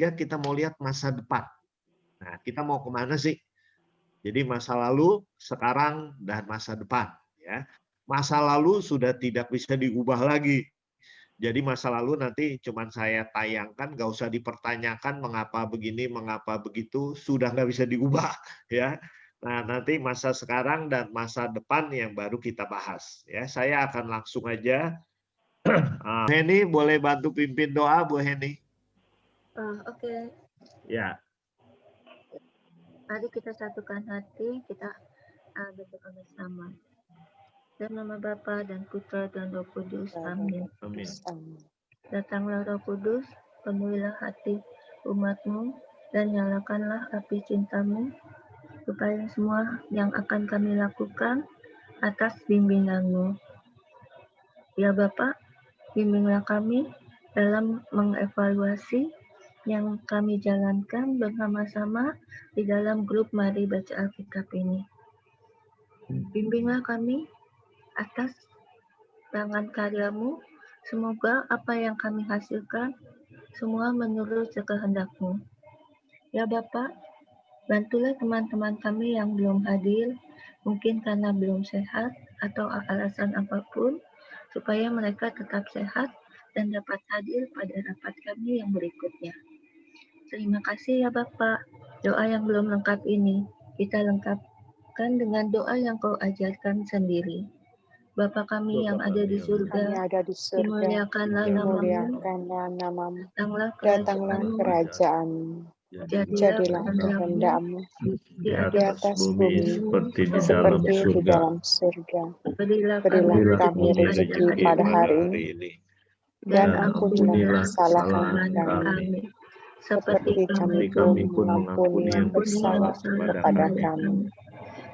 kita mau lihat masa depan. Nah, kita mau kemana sih? Jadi masa lalu, sekarang, dan masa depan. Ya. Masa lalu sudah tidak bisa diubah lagi. Jadi masa lalu nanti cuman saya tayangkan, nggak usah dipertanyakan mengapa begini, mengapa begitu, sudah nggak bisa diubah. Ya. Nah, nanti masa sekarang dan masa depan yang baru kita bahas. Ya, saya akan langsung aja. Bu Heni, boleh bantu pimpin doa, Bu Heni? Oke. Ya. Mari kita satukan hati, kita berdoa bersama. Dalam nama Bapa dan Putra dan Roh Kudus. Amin. Amin. Datanglah Roh Kudus, penuhilah hati umat-Mu, dan nyalakanlah api cinta-Mu, supaya semua yang akan kami lakukan atas bimbingan-Mu. Ya Bapa, bimbinglah kami dalam mengevaluasi yang kami jalankan bersama-sama di dalam grup Mari Baca Alkitab ini. Bimbinglah kami atas tangan karya-Mu, semoga apa yang kami hasilkan semua menurut kehendak-Mu. Ya Bapa, bantulah teman-teman kami yang belum hadir, mungkin karena belum sehat atau alasan apapun, supaya mereka tetap sehat dan dapat hadir pada rapat kami yang berikutnya. Terima kasih ya Bapak. Doa yang belum lengkap ini kita lengkapkan dengan doa yang Kau ajarkan sendiri. Bapa kami yang ada di surga, dimuliakanlah namamu, datanglah kerajaanmu, jadilah kehendak-Mu di atas bumi seperti di dalam surga. Berilah kami rezeki pada hari ini, dan ampunilah kesalahan kami, seperti kami pun mengampuni yang bersalah kepada kami.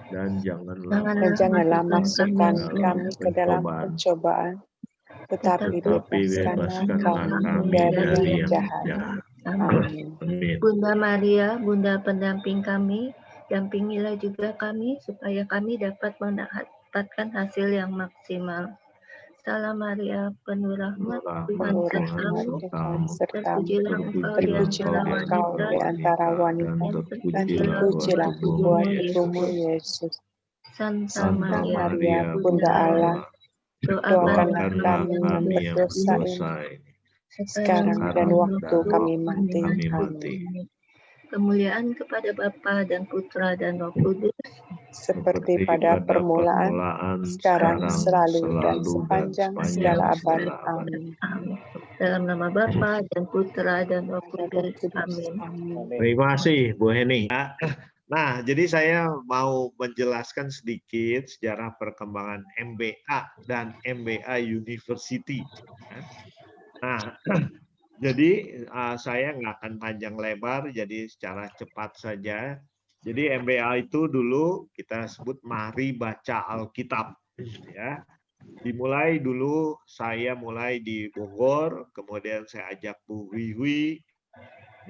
Dan janganlah masukkan kami ke dalam pencobaan, tetapi bebaskanlah kami dari yang jahat. Amin. Bunda Maria, Bunda pendamping kami, dampingilah juga kami supaya kami dapat mendapatkan hasil yang maksimal. Salam Maria, penuh rahmat, Tuhan sertamu, terpujilah engkau di antara wanita, dan terpujilah buah ibumu Yesus. Santa Maria, Bunda Allah, doakanlah kami yang berdosa ini, sekarang dan waktu kami mati. Amin. Kemuliaan kepada Bapa dan Putra dan Roh Kudus, seperti pada permulaan, sekarang, selalu, dan sepanjang segala abad. Amin. Dalam nama Bapa dan Putra dan Roh Kudus. Amin. Terima kasih Bu Heni. Nah, jadi saya mau menjelaskan sedikit sejarah perkembangan MBA dan MBA University. Nah, jadi saya nggak akan panjang lebar, jadi secara cepat saja. Jadi MBA itu dulu kita sebut Mari Baca Alkitab. Ya. Dimulai dulu, saya mulai di Bogor, kemudian saya ajak Bu Wiwi,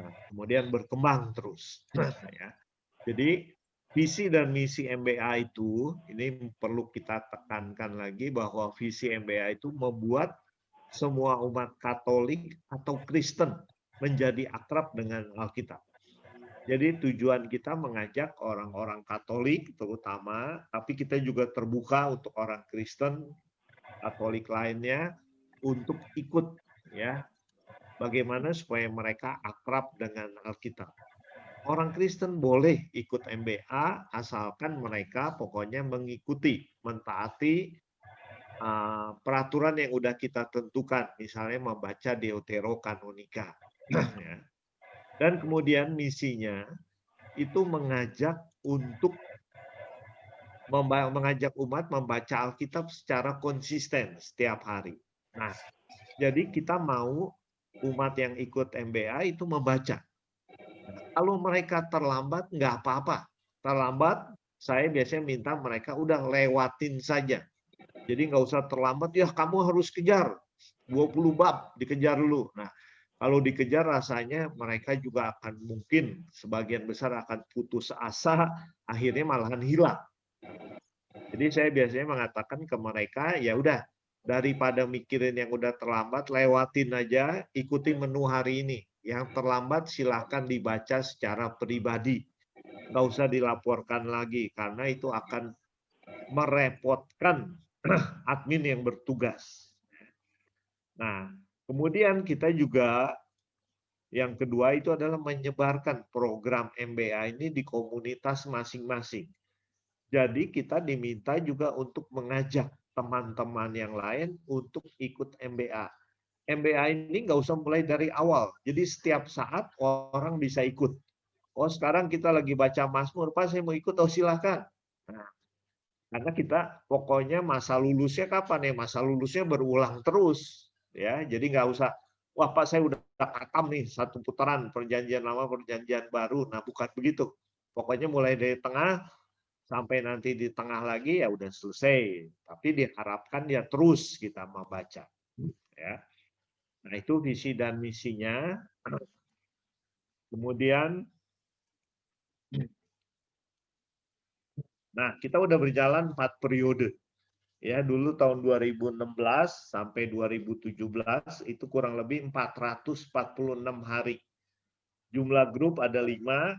nah, kemudian berkembang terus. Ya. Jadi visi dan misi MBA itu, ini perlu kita tekankan lagi bahwa visi MBA itu membuat semua umat Katolik atau Kristen menjadi akrab dengan Alkitab. Jadi tujuan kita mengajak orang-orang Katolik terutama, tapi kita juga terbuka untuk orang Kristen, Katolik lainnya untuk ikut ya. Bagaimana supaya mereka akrab dengan Alkitab. Orang Kristen boleh ikut MBA asalkan mereka pokoknya mengikuti, mentaati peraturan yang udah kita tentukan, misalnya membaca Deuterokanonika. Ya. Dan kemudian misinya itu mengajak umat membaca Alkitab secara konsisten setiap hari. Nah, jadi kita mau umat yang ikut MBA itu membaca. Nah, kalau mereka terlambat, nggak apa-apa. Terlambat, saya biasanya minta mereka udah lewatin saja. Jadi nggak usah terlambat, ya kamu harus kejar 20 bab, dikejar dulu. Nah, kalau dikejar rasanya mereka juga akan mungkin sebagian besar akan putus asa, akhirnya malahan hilang. Jadi saya biasanya mengatakan ke mereka, ya udah daripada mikirin yang udah terlambat, lewatin aja, ikuti menu hari ini. Yang terlambat silakan dibaca secara pribadi. Nggak usah dilaporkan lagi, karena itu akan merepotkan admin yang bertugas. Nah, kemudian kita juga yang kedua itu adalah menyebarkan program MBA ini di komunitas masing-masing. Jadi kita diminta juga untuk mengajak teman-teman yang lain untuk ikut MBA. MBA ini nggak usah mulai dari awal. Jadi setiap saat orang bisa ikut. Oh sekarang kita lagi baca Mazmur, Pak saya mau ikut, oh silahkan. Nah, karena kita pokoknya masa lulusnya kapan ya? Masa lulusnya berulang terus. Ya, jadi nggak usah, wah Pak saya udah katam nih satu putaran perjanjian lama perjanjian baru. Nah bukan begitu. Pokoknya mulai dari tengah sampai nanti di tengah lagi ya udah selesai. Tapi diharapkan dia terus kita membaca. Ya. Nah itu visi dan misinya. Kemudian, nah kita udah berjalan 4 periode. Ya dulu tahun 2016 sampai 2017 itu kurang lebih 446 hari. Jumlah grup ada 5.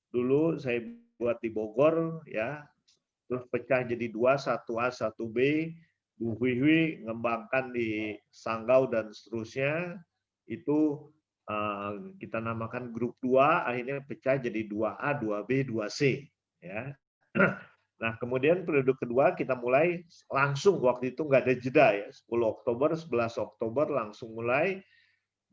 Dulu saya buat di Bogor ya. Terus pecah jadi 2, 1A, 1B. Bu Hui ngembangkan di Sanggau dan seterusnya. Itu kita namakan grup 2, akhirnya pecah jadi 2A, 2B, 2C. Ya. Nah, kemudian periode kedua kita mulai langsung, waktu itu nggak ada jeda ya, 10 Oktober, 11 Oktober langsung mulai,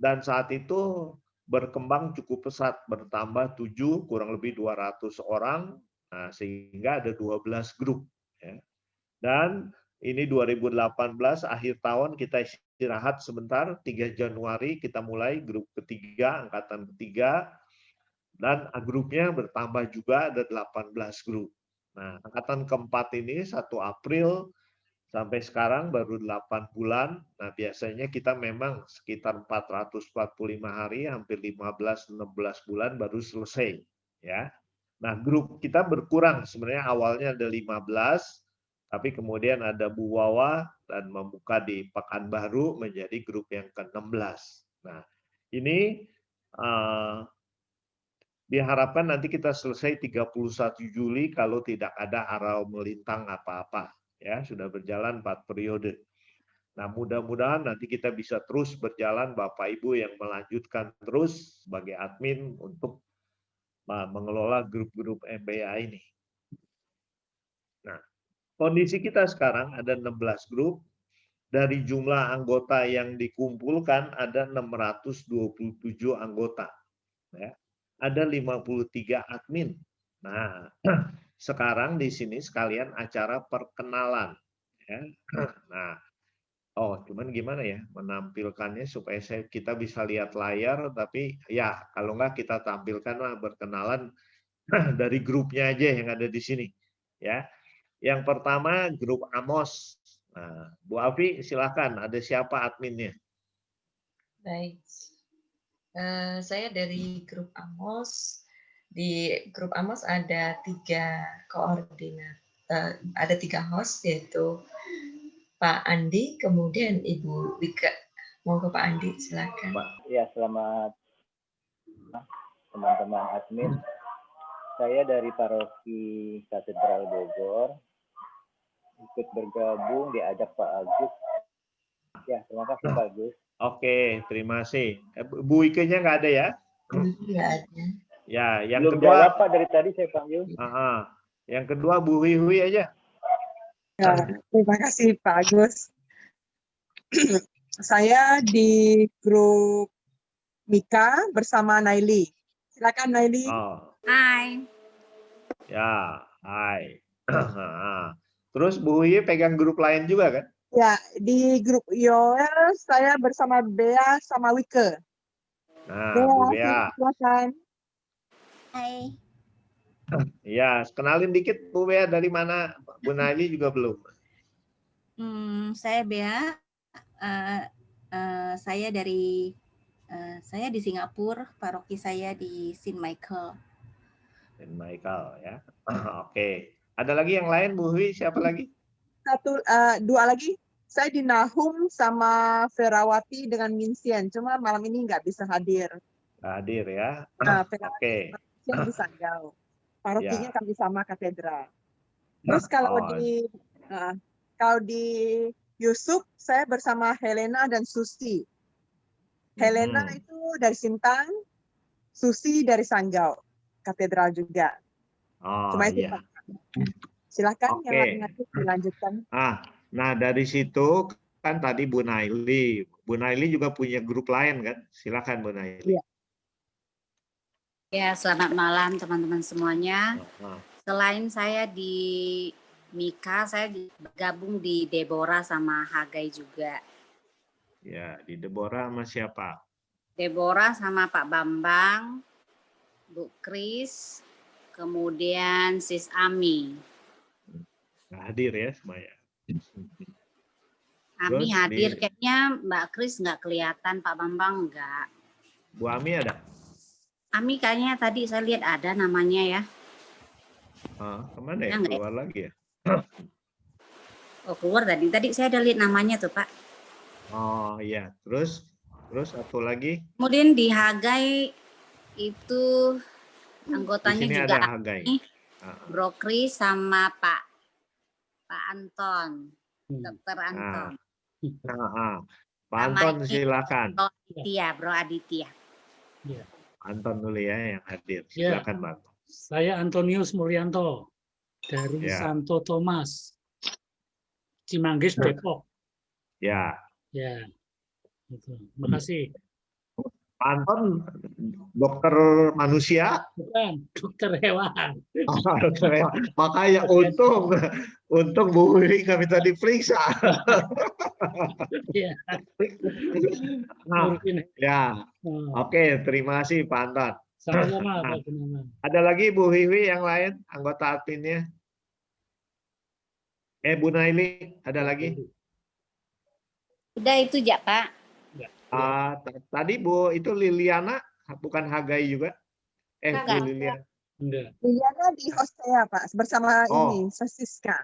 dan saat itu berkembang cukup pesat, bertambah 7, kurang lebih 200 orang, nah, sehingga ada 12 grup. Ya. Dan ini 2018, akhir tahun kita istirahat sebentar, 3 Januari kita mulai grup ketiga, angkatan ketiga, dan grupnya bertambah juga, ada 18 grup. Nah, angkatan keempat ini 1 April sampai sekarang baru 8 bulan. Nah, biasanya kita memang sekitar 445 hari, hampir 15-16 bulan baru selesai. Ya. Nah, grup kita berkurang. Sebenarnya awalnya ada 15, tapi kemudian ada Bu Wawa dan membuka di Pekanbaru menjadi grup yang ke-16. Nah, ini diharapkan nanti kita selesai 31 Juli kalau tidak ada aral melintang apa-apa. Ya, sudah berjalan 4 periode. Nah, mudah-mudahan nanti kita bisa terus berjalan Bapak Ibu yang melanjutkan terus sebagai admin untuk mengelola grup-grup MBA ini. Nah, kondisi kita sekarang ada 16 grup. Dari jumlah anggota yang dikumpulkan ada 627 anggota. Ya. Ada 53 admin. Nah, sekarang di sini sekalian acara perkenalan. Ya. Nah, cuman gimana ya menampilkannya supaya kita bisa lihat layar, tapi ya kalau nggak kita tampilkanlah berkenalan dari grupnya aja yang ada di sini. Ya, yang pertama grup Amos. Nah, Bu Afi silakan. Ada siapa adminnya? Baik. Saya dari grup Amos. Di grup Amos ada 3 koordinat, ada 3 host, yaitu Pak Andi, kemudian Ibu Wika. Mau ke Pak Andi, silakan. Ya, selamat teman-teman admin. Saya dari Paroki Katedral Bogor, ikut bergabung, diajak Pak Agus. Ya, terima kasih Pak Agus. Oke, terima kasih. Bu Ike-nya nggak ada ya? Nggak ada. Ya, yang belum kedua. Jawab Pak, dari tadi saya panggil. Yang kedua Bu Hui aja. Ya, terima kasih Pak Agus. Saya di grup Mika bersama Naili. Silakan Naili. Hai. Ya, hai. Terus Bu Hui pegang grup lain juga kan? Ya, di grup Yoel saya bersama Bea sama Wike. Nah, Bea, Bu Bea. silakan. Hai. Ya, kenalin dikit Bu Bea dari mana? Bu Naili juga belum. Saya Bea. Saya dari saya di Singapura, paroki saya di Saint Michael. Saint Michael ya. Oke. Ada lagi yang lain Bu Hui? Siapa lagi? 2 lagi. Saya di Nahum sama Ferawati dengan Minsien. Cuma malam ini nggak bisa hadir. Hadir ya. Nah, Oke. yang di Sanggau. Parokinya Ya. kami sama katedral. Terus kalau di Yusuf, saya bersama Helena dan Susi. Helena itu dari Sintang, Susi dari Sanggau, katedral juga. Oh Cuma itu, iya. Pak. Silakan yang Oke. lain dilanjutkan. Nah dari situ kan tadi Bu Naili. Bu Naili juga punya grup lain kan? Silakan Bu Naili. Iya. Ya, selamat malam teman-teman semuanya. Selain saya di Mika, saya bergabung di Deborah sama Hagai juga. Ya, di Deborah sama siapa? Deborah sama Pak Bambang, Bu Kris, kemudian Sis Ami. Nggak hadir ya semuanya. Ami hadir, kayaknya Mbak Kris nggak kelihatan, Pak Bambang nggak. Bu Ami ada? Ami kayaknya tadi saya lihat ada namanya ya. Kemana ya? Keluar lagi ya? Oh keluar tadi. Tadi saya ada lihat namanya tuh Pak. Oh iya. Terus satu lagi. Kemudian di Hagai itu anggotanya juga ada Hagai. Bro Kris sama Pak Anton, Dokter Anton. Pak Anton silakan. Bro Aditya. Ya. Anton dulu ya yang hadir. Silakan Pak. Saya Antonius Mulyanto dari Santo Thomas, Cimanggis, Depok. Ya. Ya. Terima kasih. Pak Anton dokter manusia? Bukan, dokter hewan. Dokter hewan. Makanya untung Bu Wiwi kami tadi periksa. Ya. Oke, terima kasih Pak Anton. Sama-sama. Ada lagi Bu Wiwi yang lain anggota adminnya? Bu Naili, ada lagi? Udah itu ya Pak. Tadi Bu itu Liliana, bukan Hagai juga? Bu Liliana. Liliana di Hosea Pak, bersama ini Siska.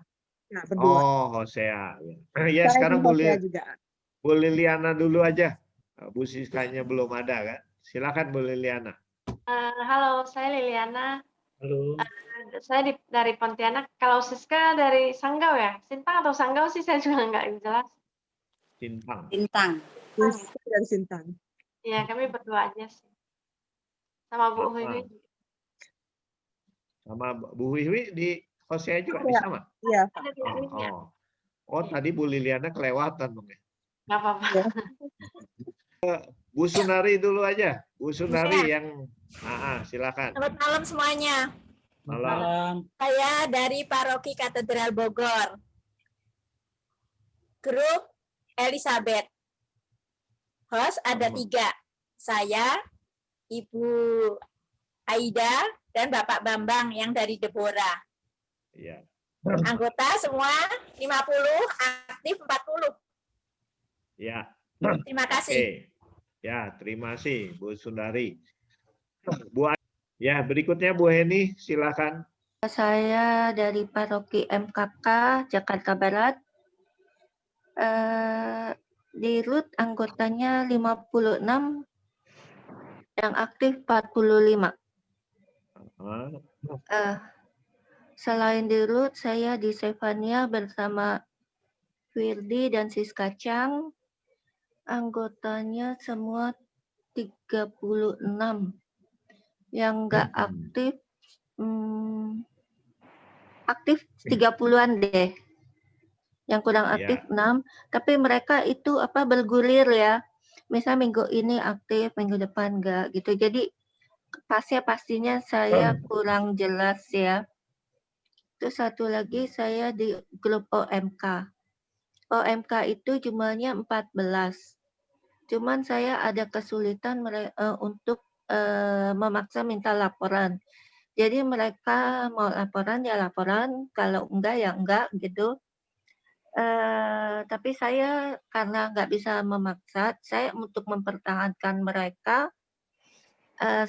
Nah, berdua. Oh, Hosea. Ya sekarang Bu Liliana dulu aja. Bu Siskanya belum ada kan? Silakan Bu Liliana. Halo, saya Liliana. Halo. Saya dari Pontianak. Kalau Siska dari Sanggau ya? Sintang atau Sanggau sih saya juga nggak jelas. Sintang. Dari Sintang. Iya, kami berdua aja sih. Sama Bu Wiwi. Sama Bu Wiwi di Hosea juga di sama? Iya. Oh, tadi Bu Liliana kelewatan dong ya? Nggak apa-apa. Bu Sunari dulu aja. Bu Sunari yang silakan. Selamat malam semuanya. Malam. Saya dari Paroki Katedral Bogor. Grup Elizabeth. Host ada 3. Saya, Ibu Aida, dan Bapak Bambang yang dari Deborah. Iya. Anggota semua 50, aktif 40. Ya. Terima kasih. Oke. Ya, terima kasih Bu Sundari. Berikutnya Bu Heni, silakan. Saya dari Paroki MKK Jakarta Barat. Di RUT anggotanya 56, yang aktif 45. Selain di RUT, saya di Sevania bersama Firdi dan Siska Chang. Anggotanya semua 36. Yang nggak aktif 30-an deh. Yang kurang aktif 6, tapi mereka itu bergulir ya. Misal minggu ini aktif, minggu depan enggak gitu. Jadi pastinya saya kurang jelas ya. Terus satu lagi saya di grup OMK. OMK itu jumlahnya 14. Cuman saya ada kesulitan untuk memaksa minta laporan. Jadi mereka mau laporan ya laporan, kalau enggak ya enggak gitu. Tapi saya karena nggak bisa memaksa, saya untuk mempertahankan mereka,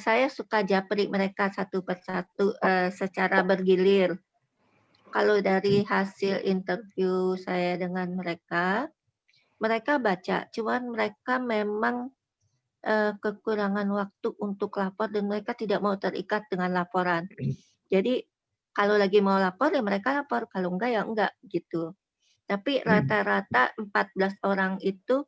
saya suka japri mereka satu persatu secara bergilir. Kalau dari hasil interview saya dengan mereka baca, cuman mereka memang kekurangan waktu untuk lapor dan mereka tidak mau terikat dengan laporan. Jadi kalau lagi mau lapor ya mereka lapor, kalau enggak ya enggak gitu. Tapi rata-rata 14 orang itu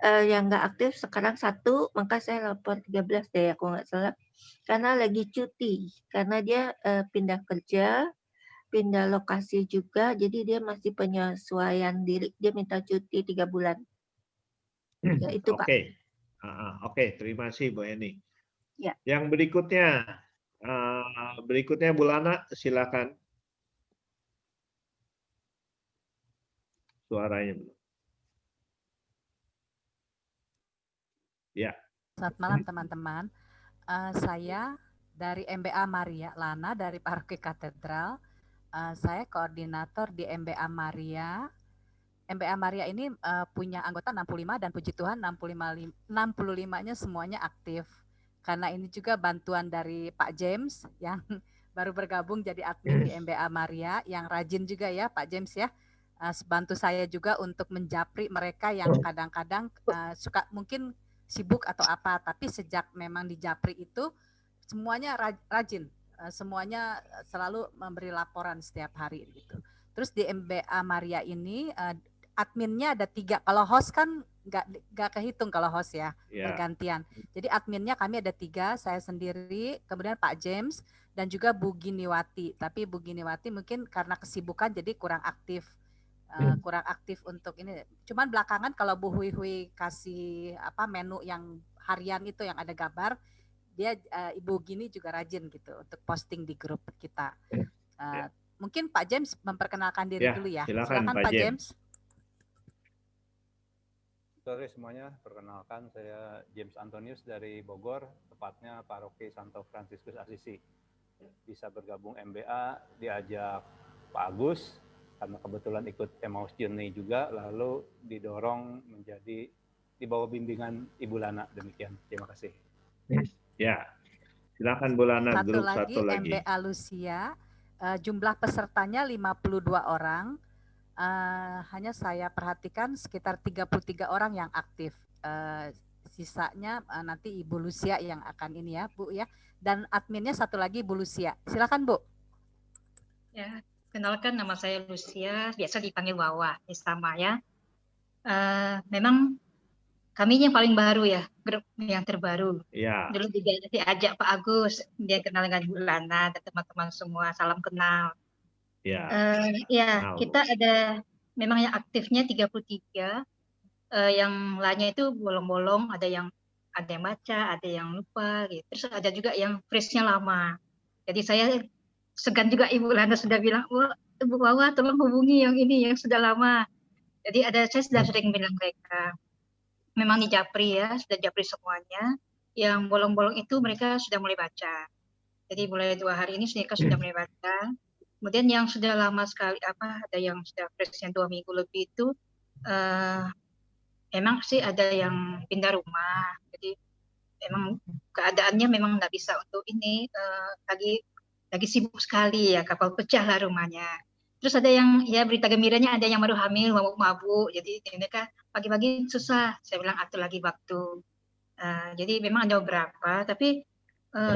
yang enggak aktif sekarang 1, maka saya lapor 13 deh aku nggak salah. Karena lagi cuti, karena dia pindah kerja, pindah lokasi juga, jadi dia masih penyesuaian diri, dia minta cuti 3 bulan. Ya itu Pak. Oke, terima kasih Bu Eni. Ya. Yang berikutnya Bu Lana, silakan. Suaranya belum. Ya. Selamat malam teman-teman. Saya dari MBA Maria Lana dari Paroki Katedral. Saya koordinator di MBA Maria. MBA Maria ini punya anggota 65 dan puji Tuhan 65-nya semuanya aktif. Karena ini juga bantuan dari Pak James yang baru bergabung jadi admin di MBA Maria, yang rajin juga ya Pak James ya. Bantu saya juga untuk menjapri mereka yang kadang-kadang suka mungkin sibuk atau apa, tapi sejak memang di Japri itu semuanya rajin, semuanya selalu memberi laporan setiap hari gitu. Terus di MBA Maria ini adminnya ada 3, kalau host kan nggak kehitung kalau host ya, bergantian. Jadi adminnya kami ada 3, saya sendiri, kemudian Pak James dan juga Bu Giniwati. Tapi Bu Giniwati mungkin karena kesibukan jadi kurang aktif. Untuk ini. Cuman belakangan kalau Bu Hui kasih menu yang harian itu yang ada gambar, dia Ibu Gini juga rajin gitu untuk posting di grup kita. Mungkin Pak James memperkenalkan diri dulu ya. Silakan Pak James. Sore semuanya, perkenalkan saya James Antonius dari Bogor, tepatnya Paroki Santo Fransiskus Assisi. Bisa bergabung MBA, diajak Pak Agus, karena kebetulan ikut Emmaus Journey juga, lalu didorong menjadi di bawah bimbingan Ibu Lana. Demikian, terima kasih. Ya, silakan Bu Lana. Satu lagi. MBA Lucia, jumlah pesertanya 52 orang, hanya saya perhatikan sekitar 33 orang yang aktif. Sisanya nanti Ibu Lucia yang akan ini ya Bu ya, dan adminnya satu lagi Bu Lucia. Silakan Bu. Ya. Kenalkan, nama saya Lucia, biasa dipanggil Wawa, sama ya. Memang kami yang paling baru ya, grup yang terbaru. Ya. Dulu diajak Pak Agus, dia kenal dengan Bu Lana dan teman-teman semua, salam kenal. Ya. Kita ada memang yang aktifnya 33, yang lainnya itu bolong-bolong, ada yang baca, ada yang lupa, gitu. Terus ada juga yang freeze-nya lama. Jadi saya segan juga Ibu Lana sudah bilang, Ibu Wawa tolong hubungi yang ini yang sudah lama. Jadi saya sudah sering bilang mereka, memang di Japri ya, sudah Japri semuanya. Yang bolong-bolong itu mereka sudah mulai baca. Jadi mulai 2 hari ini mereka sudah mulai baca. Kemudian yang sudah lama sekali, ada yang sudah fresh-nya 2 minggu lebih itu, emang sih ada yang pindah rumah. Jadi emang keadaannya memang nggak bisa untuk ini, lagi sibuk sekali ya, kapal pecah lah rumahnya. Terus ada yang ya berita gembiranya ada yang baru hamil, mabuk-mabuk. Jadi mereka pagi-pagi susah. Saya bilang atur lagi waktu. Jadi memang ada beberapa, tapi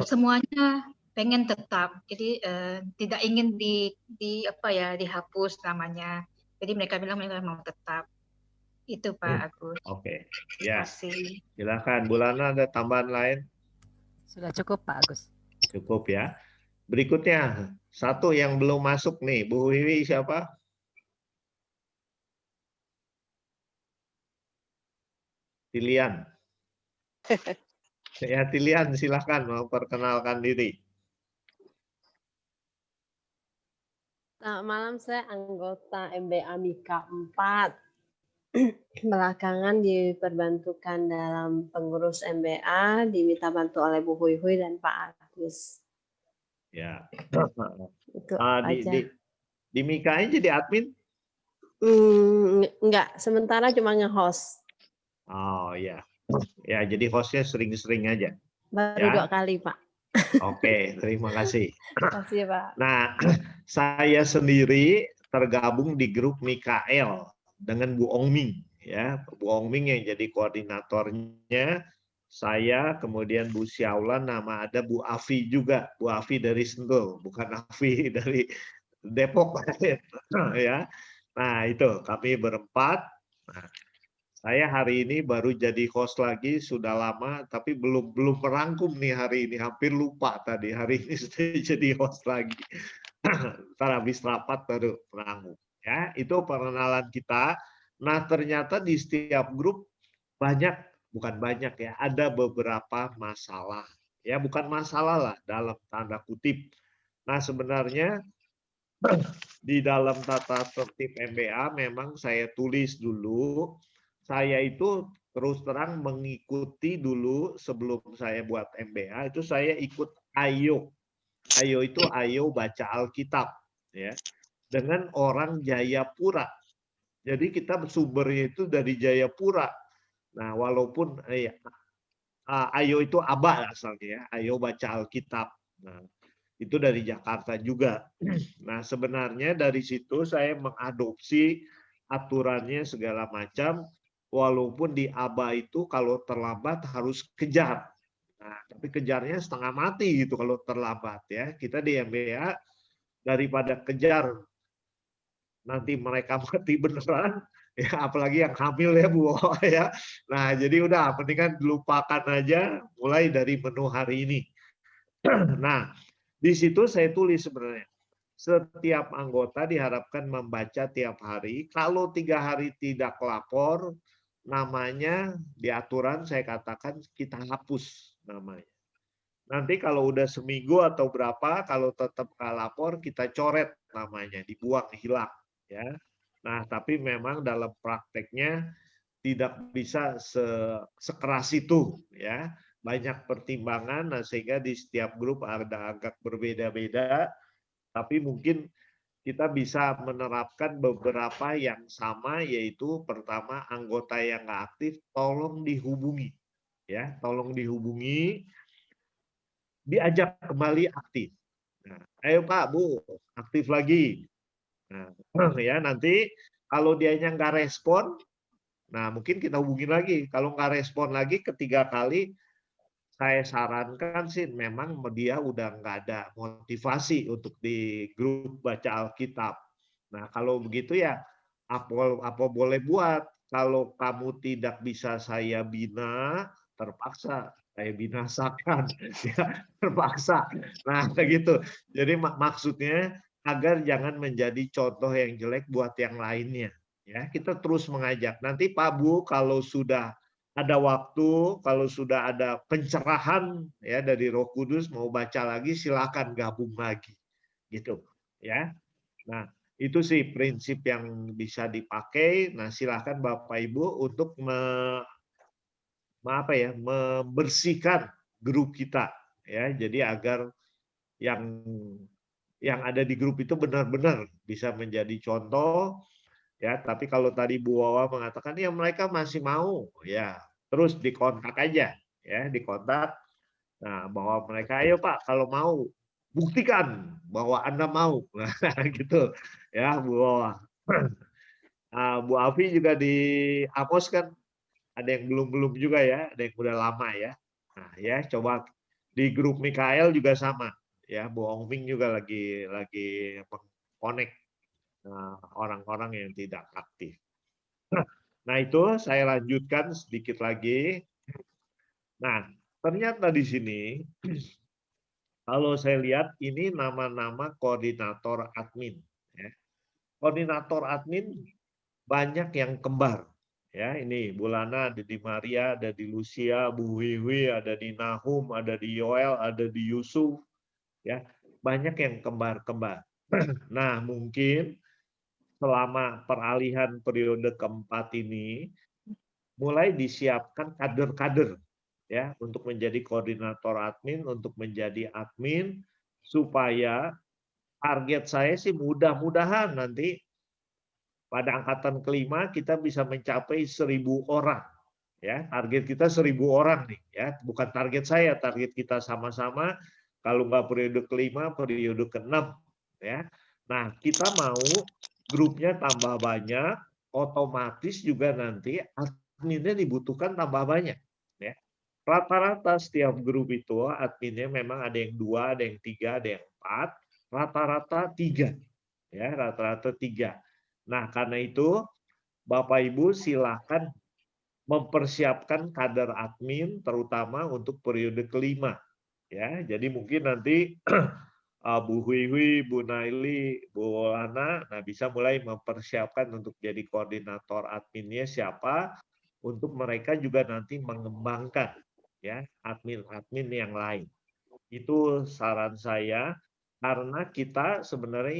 semuanya pengen tetap. Jadi tidak ingin dihapus namanya. Jadi mereka bilang mereka mau tetap. Itu Pak Agus. Oke. Ya. Terima kasih. Silakan Bu Lana, ada tambahan lain? Sudah cukup Pak Agus. Cukup ya. Berikutnya, satu yang belum masuk nih, Bu Wiwi siapa? Tilian. Ya, Tilian, silahkan memperkenalkan diri. Selamat malam, saya anggota MBA Mika 4. Belakangan diperbantukan dalam pengurus MBA, diminta bantu oleh Bu Hui dan Pak Agus. Ya. Itu aja. Di Mika ini jadi admin? Enggak, sementara cuma nge-host. Oh iya. Ya, jadi hostnya sering-sering aja. Baru ya? 2 kali, Pak. Oke, terima kasih. Terima kasih, Pak. Nah, saya sendiri tergabung di grup Mikael dengan Bu Ongming. Ya, Bu Ongming yang jadi koordinatornya, saya, kemudian Bu Syaulan, nama ada Bu Afi juga, Bu Afi dari Sentul, bukan Afi dari Depok ya. Nah itu kami berempat. Nah, saya hari ini baru jadi host lagi, sudah lama, tapi belum merangkum nih hari ini, hampir lupa tadi hari ini sudah jadi host lagi. Ntar habis rapat baru merangkum. Ya, itu perkenalan kita. Nah ternyata di setiap grup bukan banyak ya, ada beberapa masalah. Ya bukan masalah lah dalam tanda kutip. Nah sebenarnya di dalam tata tertib MBA memang saya tulis dulu, saya itu terus terang mengikuti dulu sebelum saya buat MBA, itu saya ikut AYO. AYO itu AYO baca Alkitab. Ya, dengan orang Jayapura. Jadi kita sumbernya itu dari Jayapura. Nah, walaupun AYO itu ABA asalnya ya, AYO baca Alkitab. Nah, itu dari Jakarta juga. Nah, sebenarnya dari situ saya mengadopsi aturannya segala macam, walaupun di ABA itu kalau terlambat harus kejar. Nah, tapi kejarnya setengah mati gitu kalau terlambat ya. Kita di MBA daripada kejar nanti mereka mati beneran, ya apalagi yang hamil ya Bu ya. Nah jadi udah mendingan lupakan aja mulai dari menu hari ini. Nah di situ saya tulis sebenarnya setiap anggota diharapkan membaca tiap hari. Kalau 3 hari tidak lapor, namanya di aturan saya katakan kita hapus namanya. Nanti kalau udah seminggu atau berapa, kalau tetap nggak lapor kita coret namanya, dibuang, hilang. Ya. Nah, tapi memang dalam prakteknya tidak bisa sekeras itu, ya. Banyak pertimbangan, nah sehingga di setiap grup ada agak berbeda-beda. Tapi mungkin kita bisa menerapkan beberapa yang sama, yaitu pertama anggota yang nggak aktif tolong dihubungi, ya, tolong dihubungi, diajak kembali aktif. Nah, ayo Pak, Bu, aktif lagi. Nah, ya nanti kalau dianya nggak respon, nah mungkin kita hubungin lagi. Kalau nggak respon lagi ketiga kali, saya sarankan sih memang dia udah nggak ada motivasi untuk di grup baca Alkitab. Nah kalau begitu ya apa boleh buat. Kalau kamu tidak bisa saya bina, terpaksa saya binasakan, ya terpaksa. Nah begitu. Jadi maksudnya agar jangan menjadi contoh yang jelek buat yang lainnya. Ya kita terus mengajak. Nanti Pak Bu kalau sudah ada waktu, kalau sudah ada pencerahan ya dari Roh Kudus mau baca lagi silakan gabung lagi, gitu ya. Nah itu sih prinsip yang bisa dipakai. Nah silakan Bapak Ibu untuk membersihkan grup kita ya. Jadi agar yang ada di grup itu benar-benar bisa menjadi contoh. Ya, tapi kalau tadi Bu Wawa mengatakan ya mereka masih mau, ya terus dikontak aja, ya dikontak. Nah, bahwa mereka ayo Pak kalau mau buktikan bahwa Anda mau, nah, gitu, ya Bu Wawa. Nah, Bu Afi juga di Amos kan ada yang belum juga ya, ada yang udah lama ya. Nah, ya coba di grup Mikael juga sama, ya Bu Ongming juga lagi connect orang-orang yang tidak aktif. Nah itu saya lanjutkan sedikit lagi. Nah ternyata di sini kalau saya lihat ini nama-nama koordinator admin. Ya. Koordinator admin banyak yang kembar. Ya ini Bu Lana ada di Maria, ada di Lucia, Bu Wiwi, ada di Nahum, ada di Yoel, ada di Yusuf. Ya banyak yang kembar-kembar. Nah mungkin selama peralihan periode keempat ini mulai disiapkan kader-kader ya untuk menjadi koordinator admin, untuk menjadi admin supaya target saya sih mudah-mudahan nanti pada angkatan kelima kita bisa mencapai 1.000 orang ya. Target kita 1.000 orang nih ya, bukan target saya, target kita sama-sama. Kalau nggak periode kelima, periode keenam ya. Nah kita mau grupnya tambah banyak, otomatis juga nanti adminnya dibutuhkan tambah banyak. Ya. Rata-rata setiap grup itu adminnya memang ada yang 2, ada yang 3, ada yang 4. Rata-rata 3. Ya, rata-rata 3. Nah, karena itu Bapak Ibu silakan mempersiapkan kader admin terutama untuk periode kelima. Ya, jadi mungkin nanti Bu Hui, Bu Naili, Bu Lana, nah bisa mulai mempersiapkan untuk jadi koordinator adminnya siapa, untuk mereka juga nanti mengembangkan ya admin-admin yang lain. Itu saran saya karena kita sebenarnya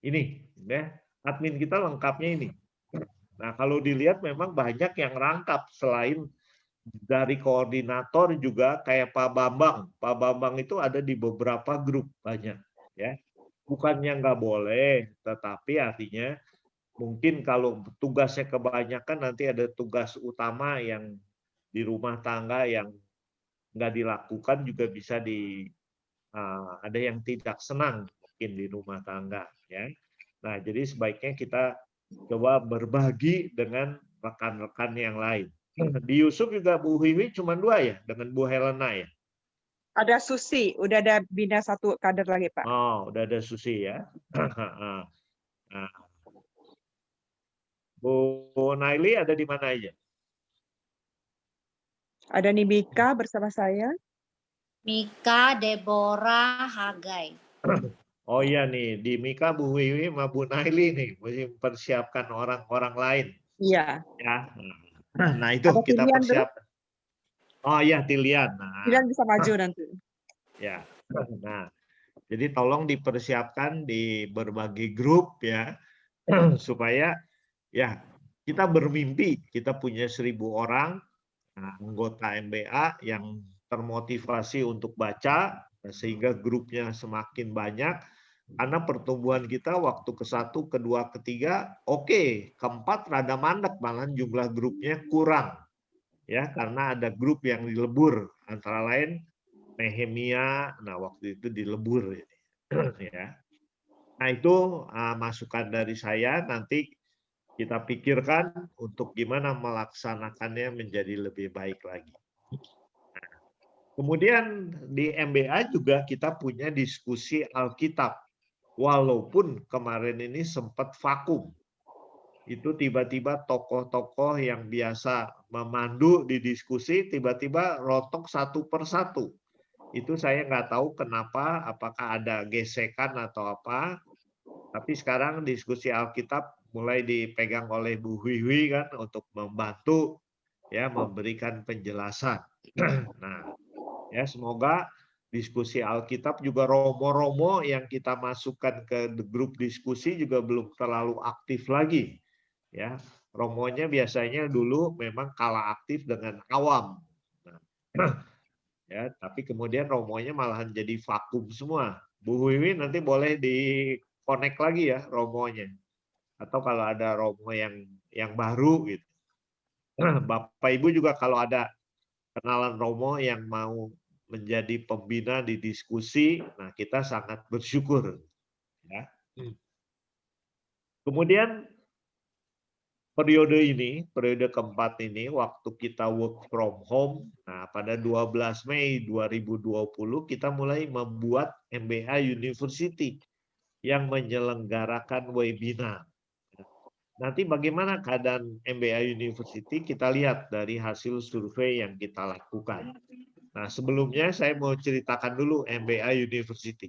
ini ya admin kita lengkapnya ini. Nah, kalau dilihat memang banyak yang rangkap selain dari koordinator juga kayak Pak Bambang. Pak Bambang itu ada di beberapa grup banyak ya. Bukannya nggak boleh, tetapi artinya mungkin kalau tugasnya kebanyakan nanti ada tugas utama yang di rumah tangga yang nggak dilakukan juga bisa ada yang tidak senang mungkin di rumah tangga ya. Nah, jadi sebaiknya kita coba berbagi dengan rekan-rekan yang lain. Di Yusuf juga Bu Wiwi cuma 2 ya dengan Bu Helena ya. Ada Susi, udah ada bina 1 kader lagi Pak. Oh, udah ada Susi ya. Nah, Bu Naili ada di mana aja? Ada Nimika bersama saya. Mika, Deborah, Hagai. Oh iya nih, di Mika, Bu Wiwi, sama Bu Naili nih, mesti mempersiapkan orang-orang lain. Iya. Ya. Nah itu ada kita Tilian persiapkan. Oh iya, Tilian. Nah. Tilian bisa maju nanti. Ya. Nah, jadi tolong dipersiapkan di berbagai grup ya, supaya ya kita bermimpi kita punya 1000 orang anggota MBA yang termotivasi untuk baca sehingga grupnya semakin banyak karena pertumbuhan kita waktu ke-1, ke-2, ke-3 oke, ke-4 rada mandek malah jumlah grupnya kurang ya karena ada grup yang dilebur antara lain Nehemia, nah waktu itu dilebur ya. Nah itu masukan dari saya, nanti kita pikirkan untuk gimana melaksanakannya menjadi lebih baik lagi. Nah, kemudian di MBA juga kita punya diskusi Alkitab. Walaupun kemarin ini sempat vakum. Itu tiba-tiba tokoh-tokoh yang biasa memandu di diskusi tiba-tiba rotok satu persatu. Itu saya nggak tahu kenapa, apakah ada gesekan atau apa. Tapi sekarang diskusi Alkitab mulai dipegang oleh Bu Wiwi kan untuk membantu ya memberikan penjelasan. Nah, ya semoga diskusi Alkitab juga romo-romo yang kita masukkan ke grup diskusi juga belum terlalu aktif lagi. Ya, romonya biasanya dulu memang kalah aktif dengan awam. Nah, ya, tapi kemudian romonya malahan jadi vakum semua. Bu Wiwi nanti boleh di-connect lagi ya romonya. Atau kalau ada romo yang baru gitu. Bapak Ibu juga kalau ada kenalan romo yang mau menjadi pembina di diskusi, nah kita sangat bersyukur. Ya. Kemudian periode ini, periode keempat ini, waktu kita work from home, nah pada 12 Mei 2020 kita mulai membuat MBA University yang menyelenggarakan webinar. Nanti bagaimana keadaan MBA University kita lihat dari hasil survei yang kita lakukan. Nah sebelumnya saya mau ceritakan dulu MBA University.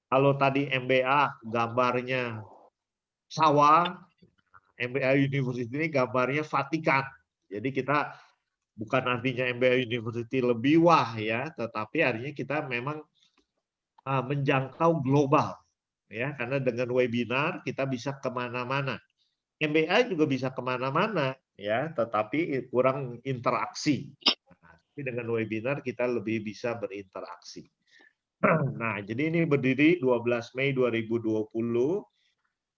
Kalau tadi MBA gambarnya sawah, MBA University ini gambarnya Vatikan. Jadi kita bukan artinya MBA University lebih wah ya, tetapi artinya kita memang menjangkau global ya, karena dengan webinar kita bisa kemana-mana. MBA juga bisa kemana-mana ya, tetapi kurang interaksi. Tapi dengan webinar kita lebih bisa berinteraksi. Nah, jadi ini berdiri 12 Mei 2020.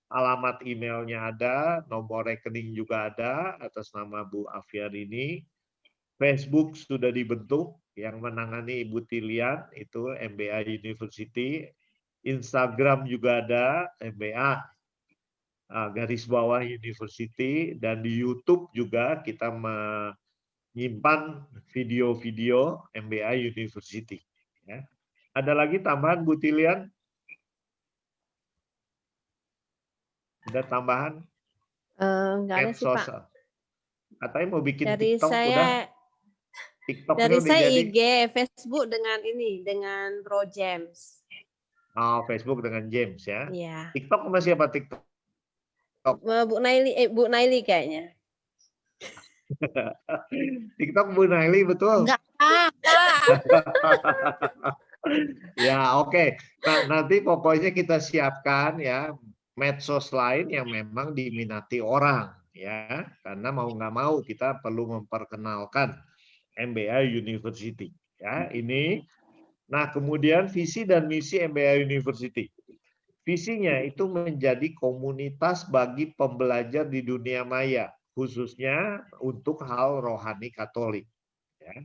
Alamat emailnya ada, nomor rekening juga ada atas nama Bu Afiarini. Facebook sudah dibentuk yang menangani Ibu Tilian itu MBA University. Instagram juga ada MBA garis bawah university, dan di YouTube juga kita menyimpan video-video MBA University. Ya. Ada lagi tambahan Bu Tilian? Ada tambahan? Enggak ada sih Pak. Katanya mau bikin Dari TikTok saya, udah. TikToknya dari udah saya jadi. IG, Facebook dengan ini, dengan Bro James. Oh, Facebook dengan James ya. Iya. TikTok sama siapa TikTok? Bu Naili kayaknya. TikTok Bu Naili betul? Enggak. Ya oke. Nah, nanti pokoknya kita siapkan ya medsos lain yang memang diminati orang ya, karena mau nggak mau kita perlu memperkenalkan MBA University ya ini. Nah kemudian visi dan misi MBA University. Visinya itu menjadi komunitas bagi pembelajar di dunia maya, khususnya untuk hal rohani Katolik. Ya,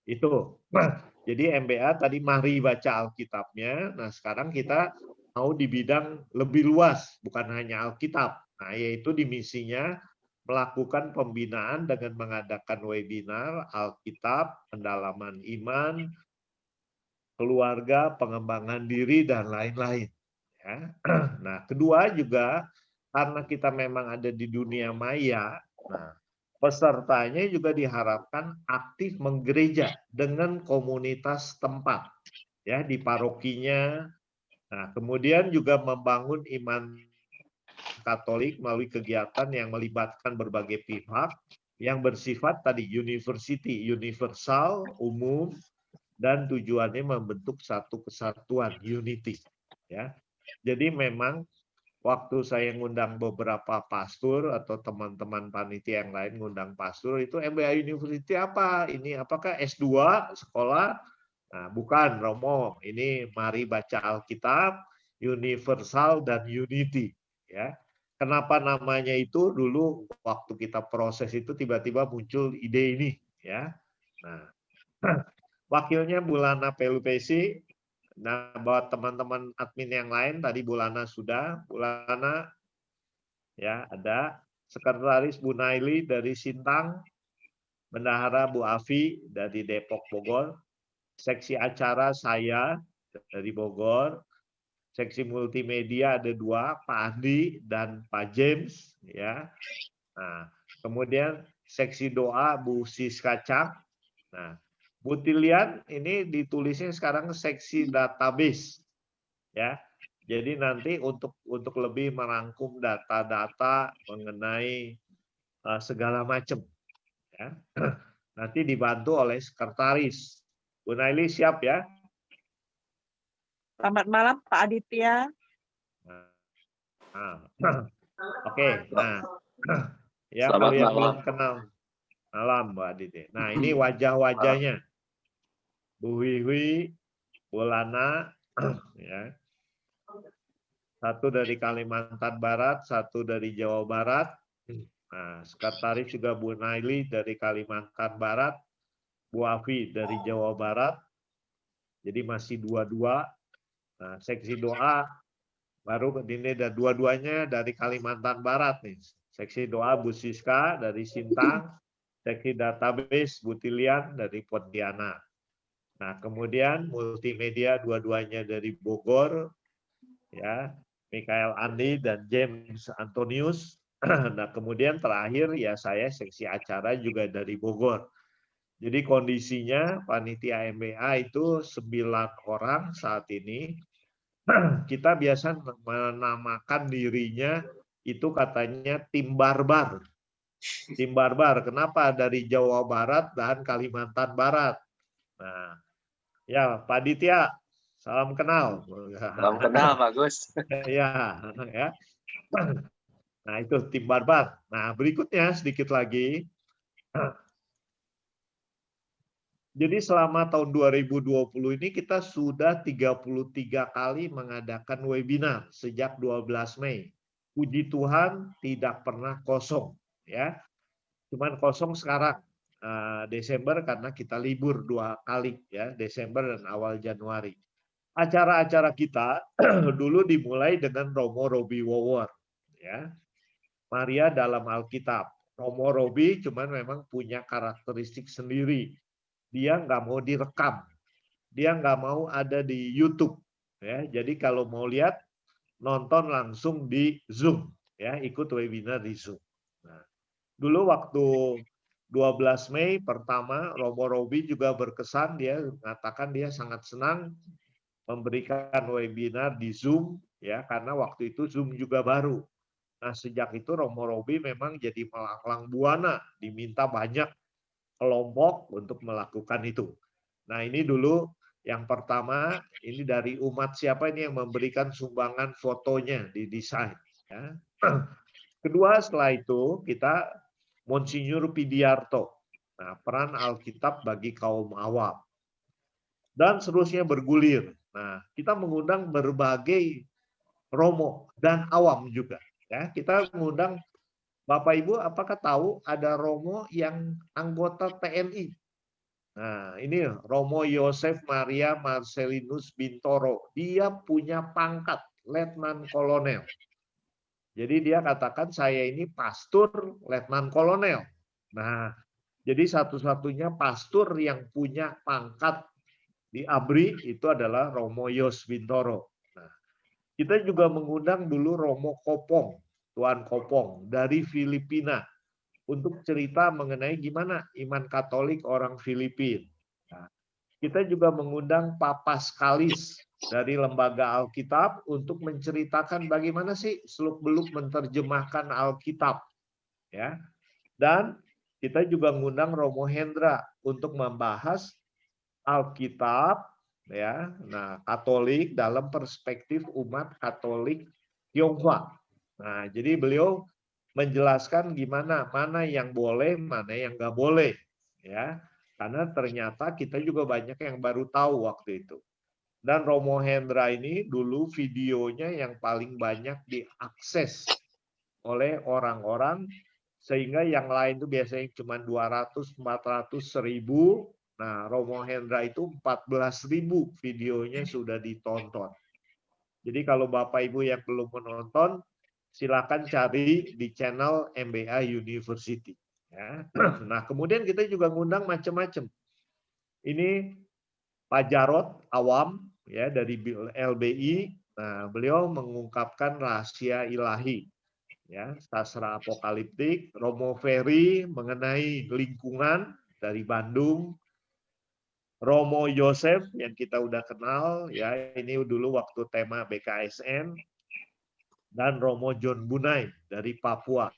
itu. Nah, jadi MBA tadi mari baca Alkitabnya. Nah sekarang kita mau di bidang lebih luas, bukan hanya Alkitab. Nah yaitu di misinya melakukan pembinaan dengan mengadakan webinar Alkitab, pendalaman iman, keluarga, pengembangan diri, dan lain-lain. Ya. Nah, kedua juga karena kita memang ada di dunia maya, nah, pesertanya juga diharapkan aktif menggereja dengan komunitas tempat, ya di parokinya. Nah, kemudian juga membangun iman Katolik melalui kegiatan yang melibatkan berbagai pihak yang bersifat tadi university, universal, umum, dan tujuannya membentuk satu kesatuan, unity. Ya. Jadi memang waktu saya ngundang beberapa pastor atau teman-teman panitia yang lain ngundang pastor itu MBA University apa? Ini apakah S2 sekolah? Nah, bukan Romo. Ini mari baca Alkitab, universal dan unity. Ya. Kenapa namanya itu? Dulu waktu kita proses itu tiba-tiba muncul ide ini. Ya. Nah, wakilnya Bulana Pelupesi. Nah, buat teman-teman admin yang lain tadi Bulana sudah, Bulana ya ada, sekretaris Bu Naili dari Sintang, bendahara Bu Afi dari Depok Bogor, seksi acara saya dari Bogor, seksi multimedia ada dua, Pak Andi dan Pak James ya. Nah, kemudian seksi doa Bu Siska Cak. Nah, Bu Tilian ini ditulisnya sekarang seksi database ya. Jadi nanti untuk lebih merangkum data-data mengenai segala macam ya. Nanti dibantu oleh sekretaris. Bu Naili siap ya? Selamat malam Pak Aditya. Nah. Oke, nah ya Selamat kalau yang malam. belum kenal malam Mbak Aditya. Nah ini wajah-wajahnya. Bu Wiwi, Bu Lana, ya. Satu dari Kalimantan Barat, satu dari Jawa Barat. Nah, sekretaris juga Bu Naili dari Kalimantan Barat, Bu Afi dari Jawa Barat. Jadi masih dua-dua. Nah, seksi doa baru ini ada dua-duanya dari Kalimantan Barat nih. Seksi doa Bu Siska dari Sintang, seksi database Bu Tilian dari Pontianak. Nah, kemudian multimedia dua-duanya dari Bogor, ya, Mikael Andi dan James Antonius. Nah, kemudian terakhir ya saya seksi acara juga dari Bogor. Jadi kondisinya panitia MBA itu 9 orang saat ini. Kita biasa menamakan dirinya itu katanya tim barbar. Tim barbar, kenapa? Dari Jawa Barat dan Kalimantan Barat. Nah, ya, Pak Ditya, salam kenal. Salam kenal, Pak Gus. Ya, ya. Nah, itu tim barbar. Nah, berikutnya sedikit lagi. Jadi selama tahun 2020 ini kita sudah 33 kali mengadakan webinar sejak 12 Mei. Puji Tuhan tidak pernah kosong, ya. Cuman kosong sekarang. Desember karena kita libur 2 kali ya, Desember dan awal Januari. Acara-acara kita dulu dimulai dengan Romo Robi Wowor ya. Maria dalam Alkitab. Romo Robi cuman memang punya karakteristik sendiri. Dia nggak mau direkam. Dia nggak mau ada di YouTube. Ya, jadi kalau mau lihat, nonton langsung di Zoom. Ya, ikut webinar di Zoom. Nah, dulu waktu 12 Mei pertama, Romo Robi juga berkesan, dia mengatakan dia sangat senang memberikan webinar di Zoom, ya, karena waktu itu Zoom juga baru. Nah, sejak itu Romo Robi memang jadi melanglang buana, diminta banyak kelompok untuk melakukan itu. Nah, ini dulu yang pertama, ini dari umat siapa ini yang memberikan sumbangan fotonya didesain. Ya. Kedua, setelah itu kita Monsinyur Pidiarto. Nah, peran Alkitab bagi kaum awam. Dan seterusnya bergulir. Nah, kita mengundang berbagai romo dan awam juga. Ya, kita mengundang Bapak Ibu, apakah tahu ada romo yang anggota TNI? Nah, ini Romo Yosef Maria Marcelinus Bintoro. Dia punya pangkat Letnan Kolonel. Jadi dia katakan saya ini pastor Letnan Kolonel. Nah, jadi satu-satunya pastor yang punya pangkat di ABRI itu adalah Romo Yos Bintoro. Nah, kita juga mengundang dulu Romo Kopong, Tuan Kopong dari Filipina untuk cerita mengenai gimana iman Katolik orang Filipina. Nah, kita juga mengundang Papa Skalis dari Lembaga Alkitab untuk menceritakan bagaimana sih seluk-beluk menerjemahkan Alkitab. Ya. Dan kita juga mengundang Romo Hendra untuk membahas Alkitab, ya, nah Katolik dalam perspektif umat Katolik Tionghoa. Nah, jadi beliau menjelaskan gimana mana yang boleh, mana yang nggak boleh, ya, karena ternyata kita juga banyak yang baru tahu waktu itu. Dan Romo Hendra ini dulu videonya yang paling banyak diakses oleh orang-orang, sehingga yang lain itu biasanya cuma 200, 400, 1000. Nah, Romo Hendra itu 14.000 videonya sudah ditonton. Jadi kalau Bapak Ibu yang belum menonton, silakan cari di channel MBA University. Ya. Nah, kemudian kita juga ngundang macam-macam. Ini Pak Jarod Awam, ya, dari LBI. Nah, beliau mengungkapkan rahasia ilahi, ya, sastra apokaliptik. Romo Ferry mengenai lingkungan dari Bandung. Romo Yosef yang kita udah kenal, ya, ini dulu waktu tema BKSN. Dan Romo John Bunai dari Papua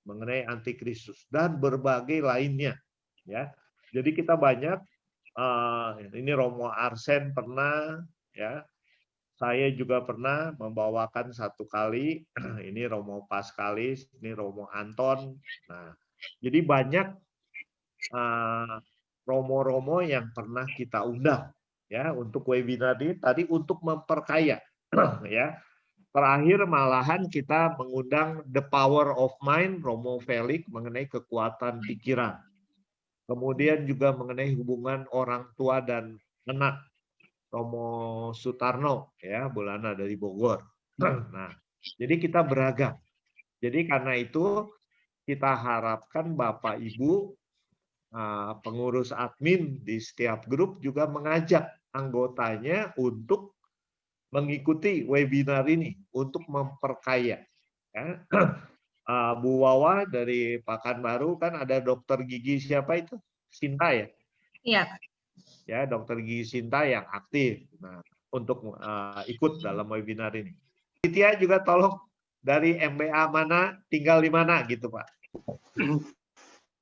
mengenai antikristus dan berbagai lainnya, ya. Jadi kita banyak, ini Romo Arsen pernah, ya. Saya juga pernah membawakan satu kali, ini Romo Paskalis, ini Romo Anton. Nah, jadi banyak romo-romo yang pernah kita undang, ya, untuk webinar ini tadi untuk memperkaya, ya. Terakhir malahan kita mengundang The Power of Mind, Romo Felix mengenai kekuatan pikiran. Kemudian juga mengenai hubungan orang tua dan anak, Romo Sutarno, ya, Bulana dari Bogor. Nah, jadi kita beragam. Jadi karena itu kita harapkan Bapak Ibu pengurus admin di setiap grup juga mengajak anggotanya untuk mengikuti webinar ini untuk memperkaya. Ya. Bu Wawa dari Pekanbaru kan ada dokter gigi siapa itu? Sinta ya? Iya. Ya, dokter gigi Sinta yang aktif. Nah, untuk ikut dalam webinar ini. Titia juga tolong dari MBA mana, tinggal di mana gitu Pak?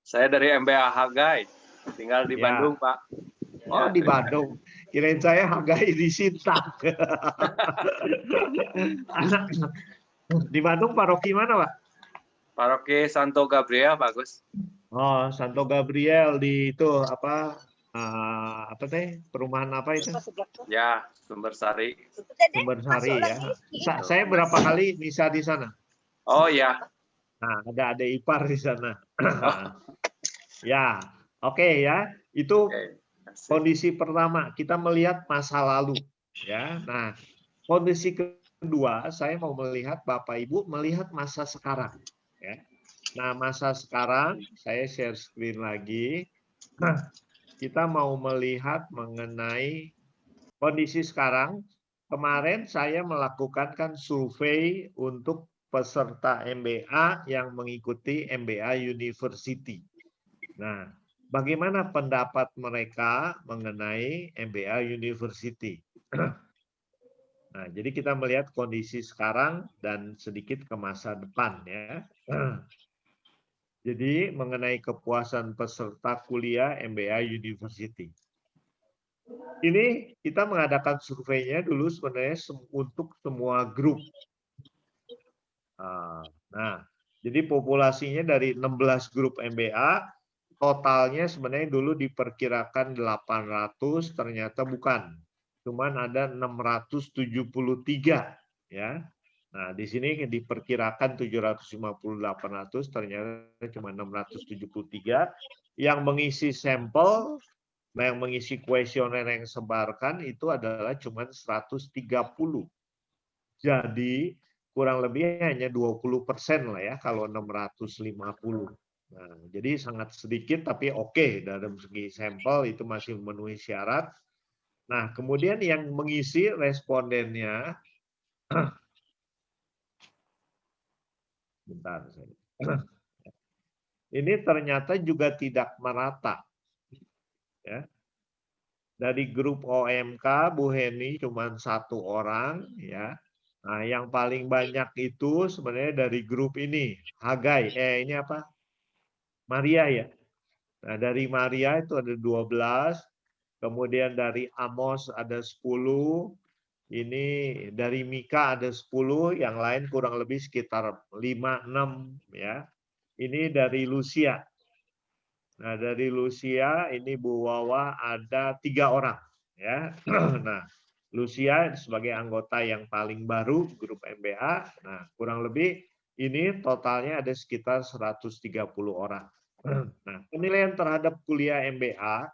Saya dari MBA Hagai, tinggal di Bandung Pak. Oh, di Bandung. Kirain saya Hagai di Sintang. Di Bandung paroki mana, Pak? Paroki Santo Gabriel, Pak Gus. Oh, Santo Gabriel di itu apa teh? Perumahan apa itu? Ya, Sumbersari. Sumbersari ya. Saya berapa kali misa di sana? Oh ya. Nah, ada adik ipar di sana. Ya, oke ya. Itu kondisi pertama, kita melihat masa lalu, ya. Nah, kondisi kedua, saya mau melihat Bapak Ibu melihat masa sekarang. Ya. Nah, masa sekarang saya share screen lagi. Nah, kita mau melihat mengenai kondisi sekarang. Kemarin saya melakukan kan survei untuk peserta MBA yang mengikuti MBA University. Nah, bagaimana pendapat mereka mengenai MBA University? Nah, jadi kita melihat kondisi sekarang dan sedikit ke masa depan ya. Jadi mengenai kepuasan peserta kuliah MBA University. Ini kita mengadakan surveinya dulu sebenarnya untuk semua grup. Nah, jadi populasinya dari 16 grup MBA, totalnya sebenarnya dulu diperkirakan 800, ternyata bukan. Cuman ada 673 ya. Nah, di sini diperkirakan 750-800, ternyata cuma 673. Yang mengisi sampel, yang mengisi kuesioner yang sebarkan itu adalah cuma 130. Jadi kurang lebih hanya 20% lah ya kalau 650. Nah, jadi sangat sedikit tapi oke dalam segi sampel itu masih memenuhi syarat. Nah, kemudian yang mengisi respondennya, bentar saya. Ini ternyata juga tidak merata. Ya. Dari grup OMK, Bu Heni cuma 1 orang. Ya. Nah, yang paling banyak itu sebenarnya dari grup ini, Hagai. Ini apa? Maria ya. Nah, dari Maria itu ada 12. Kemudian dari Amos ada 10. Ini dari Mika ada 10, yang lain kurang lebih sekitar 5-6 ya. Ini dari Lucia. Nah, dari Lucia ini Bu Wawa ada 3 orang ya. Nah, Lucia sebagai anggota yang paling baru grup MBA. Nah, kurang lebih ini totalnya ada sekitar 130 orang. Nah, penilaian terhadap kuliah MBA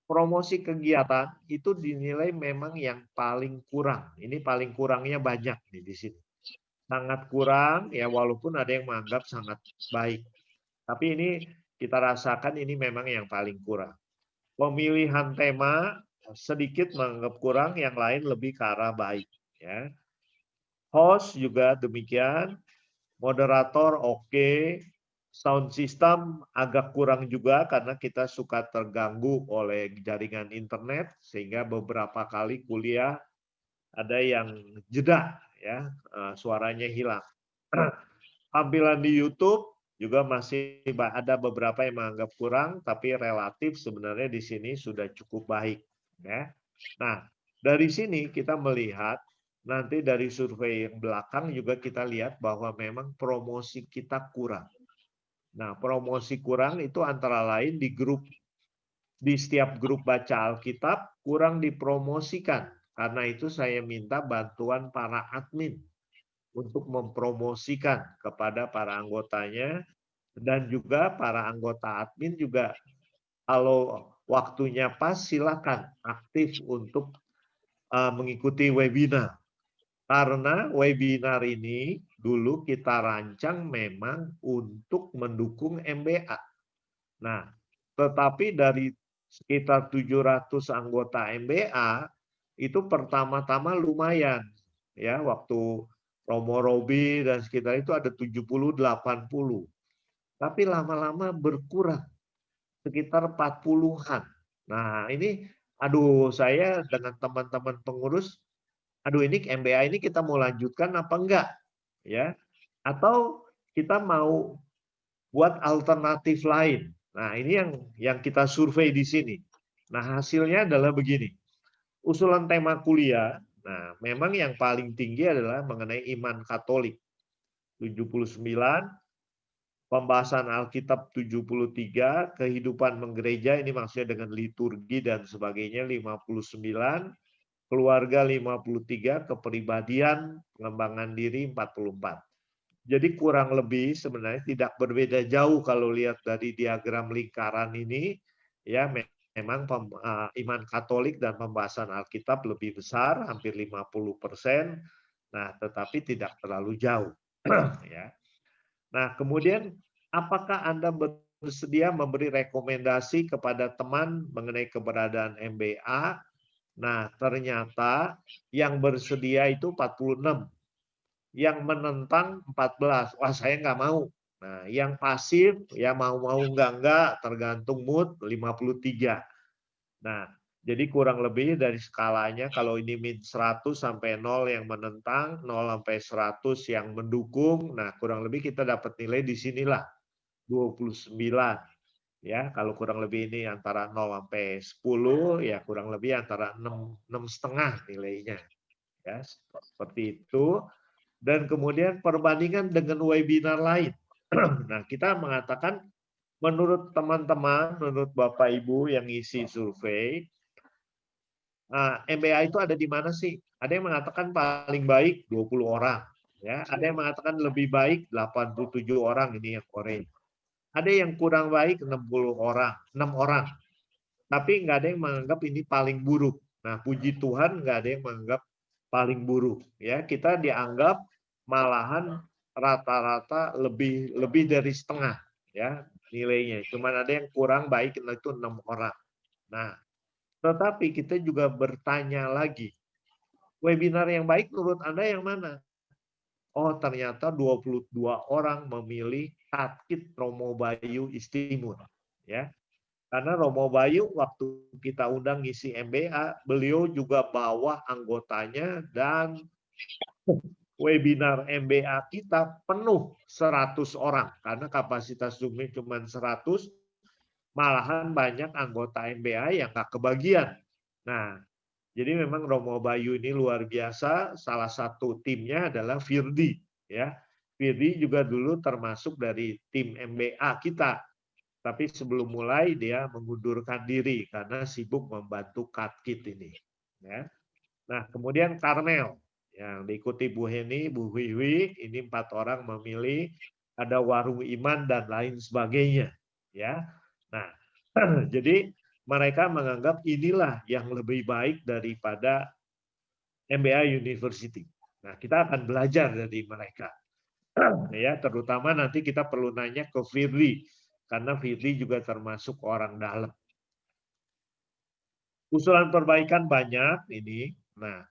promosi kegiatan itu dinilai memang yang paling kurang. Ini paling kurangnya banyak nih di sini. Sangat kurang ya, walaupun ada yang menganggap sangat baik. Tapi ini kita rasakan ini memang yang paling kurang. Pemilihan tema sedikit menganggap kurang, yang lain lebih ke arah baik ya. Host juga demikian, moderator oke. Sound system agak kurang juga karena kita suka terganggu oleh jaringan internet sehingga beberapa kali kuliah ada yang jeda ya, suaranya hilang. Tampilan di YouTube juga masih ada beberapa yang menganggap kurang, tapi relatif sebenarnya di sini sudah cukup baik ya. Nah, dari sini kita melihat nanti dari survei yang belakang juga kita lihat bahwa memang promosi kita kurang. Nah, promosi kurang itu antara lain di setiap grup baca Alkitab kurang dipromosikan. Karena itu saya minta bantuan para admin untuk mempromosikan kepada para anggotanya, dan juga para anggota admin juga kalau waktunya pas silakan aktif untuk mengikuti webinar. Karena webinar ini dulu kita rancang memang untuk mendukung MBA. Nah, tetapi dari sekitar 700 anggota MBA, itu pertama-tama lumayan. Ya, waktu Romo Robi dan sekitar itu ada 70-80. Tapi lama-lama berkurang, sekitar 40-an. Nah, ini aduh saya dengan teman-teman pengurus, aduh ini MBA ini kita mau lanjutkan apa enggak ya, atau kita mau buat alternatif lain. Nah, ini yang kita survei di sini. Nah, hasilnya adalah begini. Usulan tema kuliah, nah memang yang paling tinggi adalah mengenai iman Katolik 79, pembahasan Alkitab 73, kehidupan menggereja ini maksudnya dengan liturgi dan sebagainya 59, keluarga 53, kepribadian, pengembangan diri 44. Jadi kurang lebih sebenarnya tidak berbeda jauh kalau lihat dari diagram lingkaran ini, ya memang iman Katolik dan pembahasan Alkitab lebih besar, hampir 50%, nah tetapi tidak terlalu jauh. Ya. Nah, kemudian apakah Anda bersedia memberi rekomendasi kepada teman mengenai keberadaan MBA? Nah, ternyata yang bersedia itu 46, yang menentang 14. Wah, saya nggak mau. Nah, yang pasif, ya mau-mau enggak, tergantung mood, 53. Nah, jadi kurang lebih dari skalanya, kalau ini min 100 sampai 0 yang menentang, 0 sampai 100 yang mendukung, nah kurang lebih kita dapat nilai di sinilah, 29. Ya, kalau kurang lebih ini antara 0 sampai 10, ya kurang lebih antara 6,5 nilainya. Ya, seperti itu. Dan kemudian perbandingan dengan webinar lain. Nah, kita mengatakan menurut teman-teman, menurut Bapak Ibu yang isi survei, MBA itu ada di mana sih? Ada yang mengatakan paling baik 20 orang. Ya, ada yang mengatakan lebih baik 87 orang, ini yang orange. Ada yang kurang baik 60 orang, 6 orang. Tapi nggak ada yang menganggap ini paling buruk. Nah, puji Tuhan nggak ada yang menganggap paling buruk. Ya, kita dianggap malahan rata-rata lebih dari setengah ya nilainya. Cuman ada yang kurang baik itu 6 orang. Nah, tetapi kita juga bertanya lagi, webinar yang baik menurut Anda yang mana? Oh, ternyata 22 orang memilih Tatkit Romo Bayu Istimun. Ya. Karena Romo Bayu waktu kita undang ngisi MBA, beliau juga bawa anggotanya dan webinar MBA kita penuh 100 orang. Karena kapasitas Zoom-nya cuma 100, malahan banyak anggota MBA yang nggak kebagian. Nah, jadi memang Romo Bayu ini luar biasa. Salah satu timnya adalah Firdi. Ya, Firdi juga dulu termasuk dari tim MBA kita. Tapi sebelum mulai dia mengundurkan diri karena sibuk membantu Tatkit ini. Ya. Nah, kemudian Karmel yang diikuti Bu Heni, Bu Wiwi, ini 4 orang memilih, ada Warung Iman dan lain sebagainya. Ya. Nah, jadi mereka menganggap inilah yang lebih baik daripada MBA University. Nah, kita akan belajar dari mereka. Ya, terutama nanti kita perlu nanya ke Firdi. Karena Firdi juga termasuk orang dalam. Usulan perbaikan banyak ini. Nah,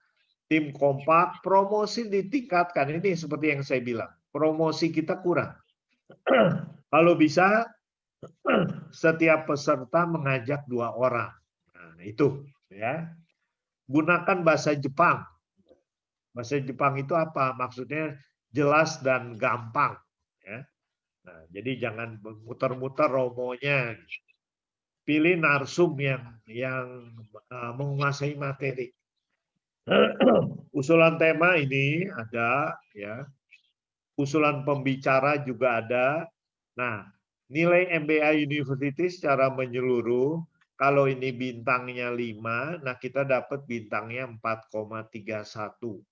tim kompak, promosi ditingkatkan. Ini seperti yang saya bilang. Promosi kita kurang. Kalau bisa, setiap peserta mengajak 2 orang. Nah, itu. Ya. Gunakan bahasa Jepang. Bahasa Jepang itu apa? Maksudnya jelas dan gampang. Ya. Nah, jadi jangan muter-muter romonya. Pilih narsum yang menguasai materi. Usulan tema ini ada, ya. Usulan pembicara juga ada. Nah, nilai MBA University secara menyeluruh, kalau ini bintangnya 5, nah kita dapat bintangnya 4,31.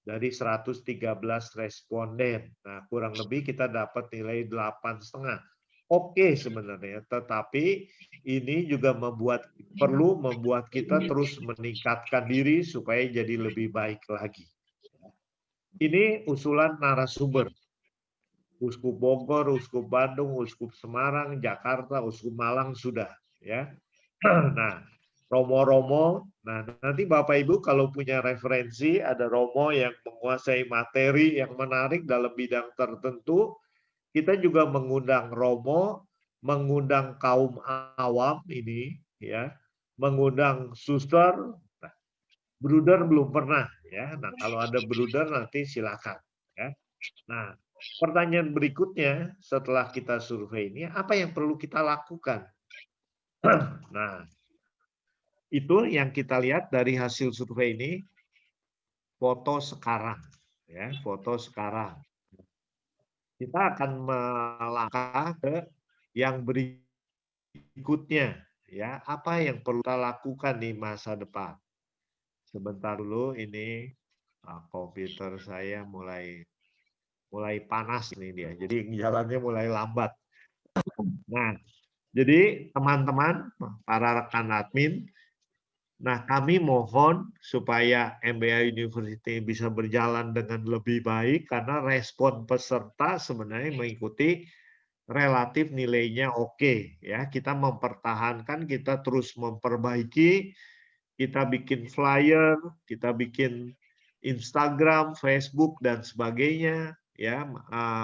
Dari 113 responden. Nah, kurang lebih kita dapat nilai 8,5. Oke sebenarnya, tetapi ini juga perlu membuat kita terus meningkatkan diri supaya jadi lebih baik lagi. Ini usulan narasumber. Uskup Bogor, Uskup Bandung, Uskup Semarang, Jakarta, Uskup Malang sudah. Ya. Nah, Romo-romo, nah nanti Bapak Ibu kalau punya referensi, ada romo yang menguasai materi yang menarik dalam bidang tertentu, kita juga mengundang romo, mengundang kaum awam ini, ya, mengundang suster, nah, bruder belum pernah, ya. Nah kalau ada bruder nanti silakan, ya. Nah pertanyaan berikutnya setelah kita survei ini, apa yang perlu kita lakukan? Nah. Itu yang kita lihat dari hasil survei ini, foto sekarang. Ya, foto sekarang. Kita akan melangkah ke yang berikutnya. Ya, apa yang perlu kita lakukan di masa depan? Sebentar dulu, ini komputer saya mulai panas nih dia. Jadi jalannya mulai lambat. Nah, jadi teman-teman, para rekan admin, Nah, kami mohon supaya MBA University bisa berjalan dengan lebih baik karena respon peserta sebenarnya mengikuti relatif nilainya oke ya. Kita mempertahankan, kita terus memperbaiki, kita bikin flyer, kita bikin Instagram, Facebook dan sebagainya ya.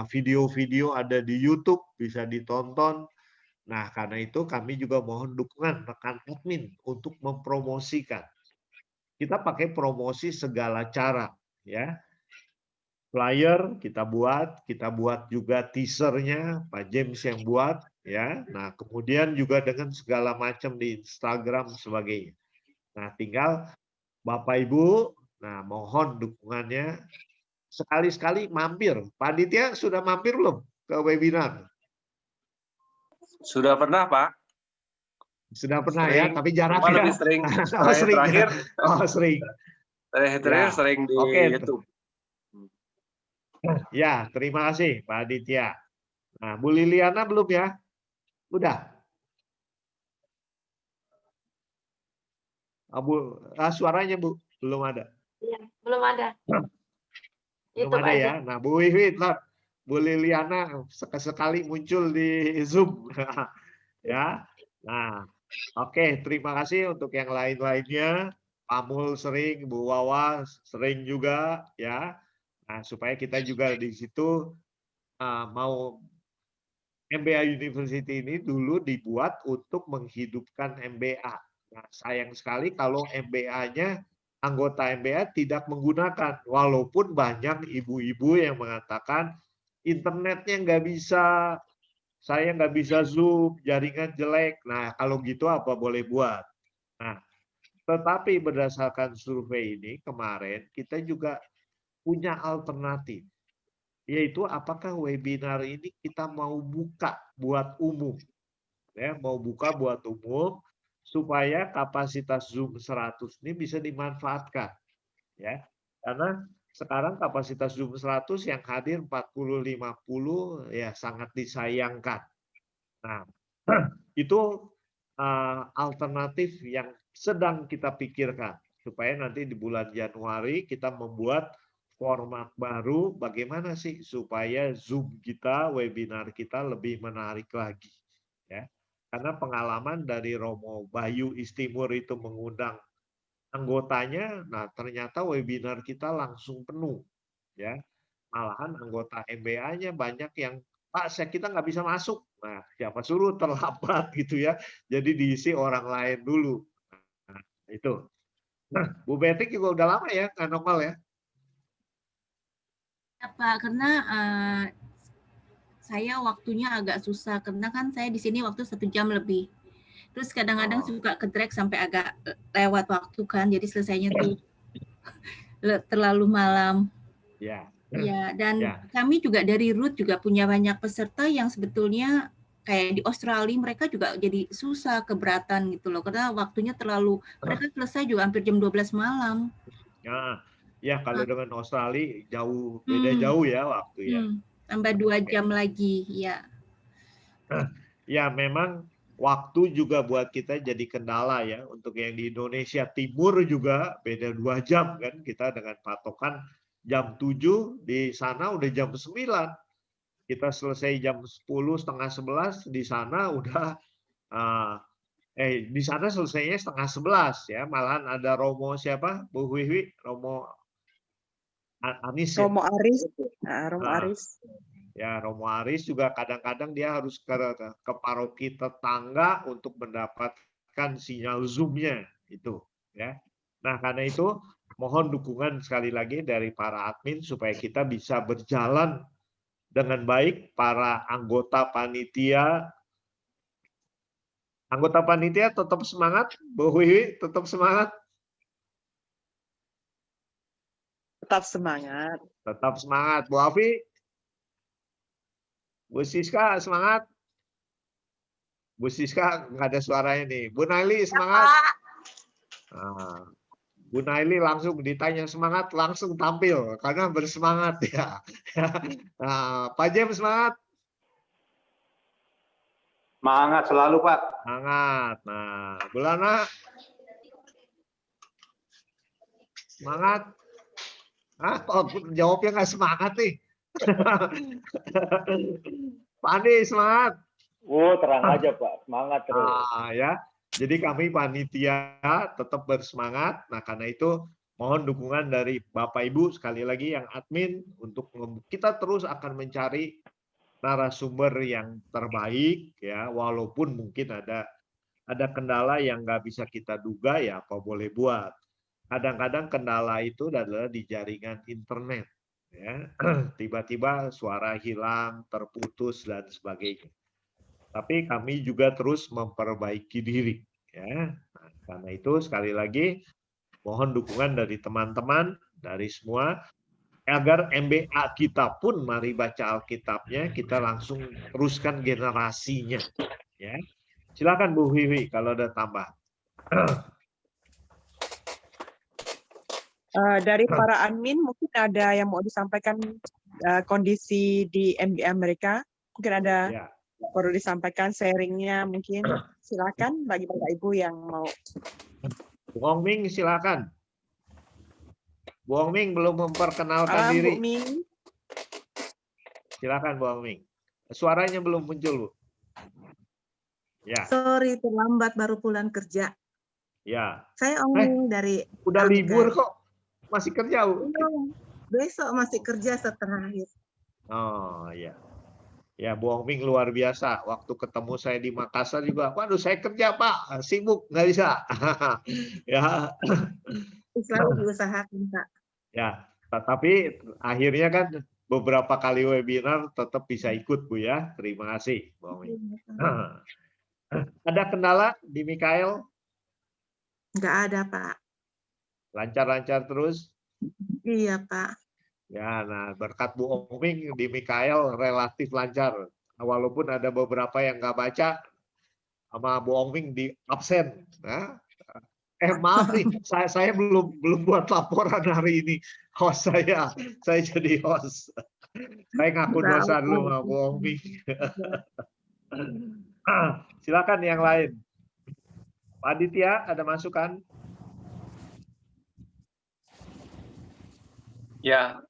Video-video ada di YouTube bisa ditonton. Nah, karena itu kami juga mohon dukungan rekan admin untuk mempromosikan. Kita pakai promosi segala cara, ya. Flyer kita buat juga teasernya, Pak James yang buat, ya. Nah, kemudian juga dengan segala macam di Instagram sebagainya. Nah, tinggal Bapak Ibu, nah mohon dukungannya. Sekali-sekali mampir. Panitia sudah mampir belum ke webinar? Sudah pernah, Pak. Sudah pernah sering, ya, tapi jarang cuma ya. lebih sering. Oh, sering. Terakhir, Sering. Terakhir Ya. sering di Oke. YouTube. Ya, terima kasih Pak Aditya. Nah, Bu Liliana belum ya? Udah? Suaranya Bu, belum ada. Iya, belum ada. Belum YouTube ada aja. ya. Nah, Bu Wiwi, Bu Liliana sekali muncul di Zoom. Ya. Nah, oke, terima kasih untuk yang lain-lainnya. Pamul sering, Bu Wawa sering juga ya. Nah, supaya kita juga di situ mau MBA University ini dulu dibuat untuk menghidupkan MBA. Nah, sayang sekali kalau MBA-nya anggota MBA tidak menggunakan, walaupun banyak ibu-ibu yang mengatakan internetnya nggak bisa, saya nggak bisa Zoom, jaringan jelek. Nah, kalau gitu apa boleh buat? Nah, tetapi berdasarkan survei ini kemarin kita juga punya alternatif, yaitu apakah webinar ini kita mau buka buat umum, ya, mau buka buat umum supaya kapasitas Zoom 100 ini bisa dimanfaatkan, ya, karena sekarang kapasitas Zoom 100 yang hadir 40-50 ya sangat disayangkan. Nah, itu alternatif yang sedang kita pikirkan supaya nanti di bulan Januari kita membuat format baru bagaimana sih supaya Zoom kita, webinar kita lebih menarik lagi, ya. Karena pengalaman dari Romo Bayu Istimur itu mengundang anggotanya, nah ternyata webinar kita langsung penuh, ya. Malahan anggota MBA-nya banyak yang, Pak, kita nggak bisa masuk. Nah, siapa suruh terlambat gitu ya. Jadi diisi orang lain dulu. Nah, itu. Nah, Bu Betik juga udah lama ya nggak nongol ya? Ya, Pak, karena saya waktunya agak susah karena kan saya di sini waktu 1 jam lebih. Terus kadang-kadang suka ke-drag sampai agak lewat waktu kan, jadi selesainya tuh terlalu malam. Ya. Ya, dan kami juga dari Root juga punya banyak peserta yang sebetulnya kayak di Australia mereka juga jadi susah, keberatan gitu loh, karena waktunya terlalu, mereka selesai juga hampir jam 12 malam. Ya kalau dengan Australia jauh, beda jauh ya waktu ya. Tambah 2 jam lagi, ya. Ya memang waktu juga buat kita jadi kendala ya. Untuk yang di Indonesia Timur juga beda 2 jam kan, kita dengan patokan jam 7, di sana udah jam 9. Kita selesai jam 10, setengah 11, di sana udah di sana selesainya setengah 11 ya. Malahan ada Romo siapa? Bu Wiwi, Romo Anis ya? Romo Aris. Romo Aris. Ya, Romo Aris juga kadang-kadang dia harus ke paroki tetangga untuk mendapatkan sinyal Zoom-nya itu ya. Nah, karena itu mohon dukungan sekali lagi dari para admin supaya kita bisa berjalan dengan baik. Para anggota panitia tetap semangat, Bu Wiwi tetap semangat. Tetap semangat. Tetap semangat, Bu Afi. Bu Siska semangat. Bu Siska nggak ada suaranya nih. Bu Naili semangat. Nah, Bu Naili langsung ditanya semangat, langsung tampil karena bersemangat ya. Nah, Pak James semangat. Semangat selalu Pak. Semangat. Nah, Bu Lana. Semangat. Ah, kok jawabnya nggak semangat nih? Pak Andi, semangat. Oh, terang aja Pak, semangat terus. Ya, jadi kami panitia tetap bersemangat. Nah, karena itu mohon dukungan dari Bapak Ibu sekali lagi yang admin untuk kita terus akan mencari narasumber yang terbaik ya, walaupun mungkin ada kendala yang nggak bisa kita duga ya, apa boleh buat. Kadang-kadang kendala itu adalah di jaringan internet ya. Tiba-tiba suara hilang, terputus dan sebagainya. Tapi kami juga terus memperbaiki diri ya. Nah, karena itu sekali lagi mohon dukungan dari teman-teman, dari semua, agar MBA kita pun mari baca Alkitabnya, kita langsung teruskan generasinya ya. Silakan Bu Wiwi kalau ada tambah. Dari para admin mungkin ada yang mau disampaikan kondisi di MBA mereka, mungkin ada perlu disampaikan sharingnya mungkin. Silakan bagi Bapak Ibu yang mau. Bu Ong Ming silakan. Bu Ong Ming belum memperkenalkan diri. Bu Ming. Silakan Bu Ong Ming. Suaranya belum muncul, Bu. Ya. Sorry, terlambat baru pulang kerja. Ya. Saya Ong Ming dari udah libur kok. Masih kerja, Bu? Besok masih kerja setelah akhir. Oh, iya. Ya, Bu Ong Ming luar biasa. Waktu ketemu saya di Makassar juga, waduh saya kerja Pak, sibuk, nggak bisa. Ya. Selalu diusahakan Pak. Ya, tapi akhirnya kan beberapa kali webinar tetap bisa ikut Bu ya. Terima kasih, Bu Ong Ming. Ada kendala di Mikael? Nggak ada Pak. Lancar-lancar terus? Iya Pak. Ya, nah berkat Bu Ong Ming di Mikael relatif lancar. Walaupun ada beberapa yang nggak baca, sama Bu Ong Ming di absen. Nah, maaf nih, saya belum buat laporan hari ini. Host saya jadi host. Saya ngaku dosa dulu sama Bu Ong Ming. Silakan yang lain. Pak Aditya, ada masukan? Ya,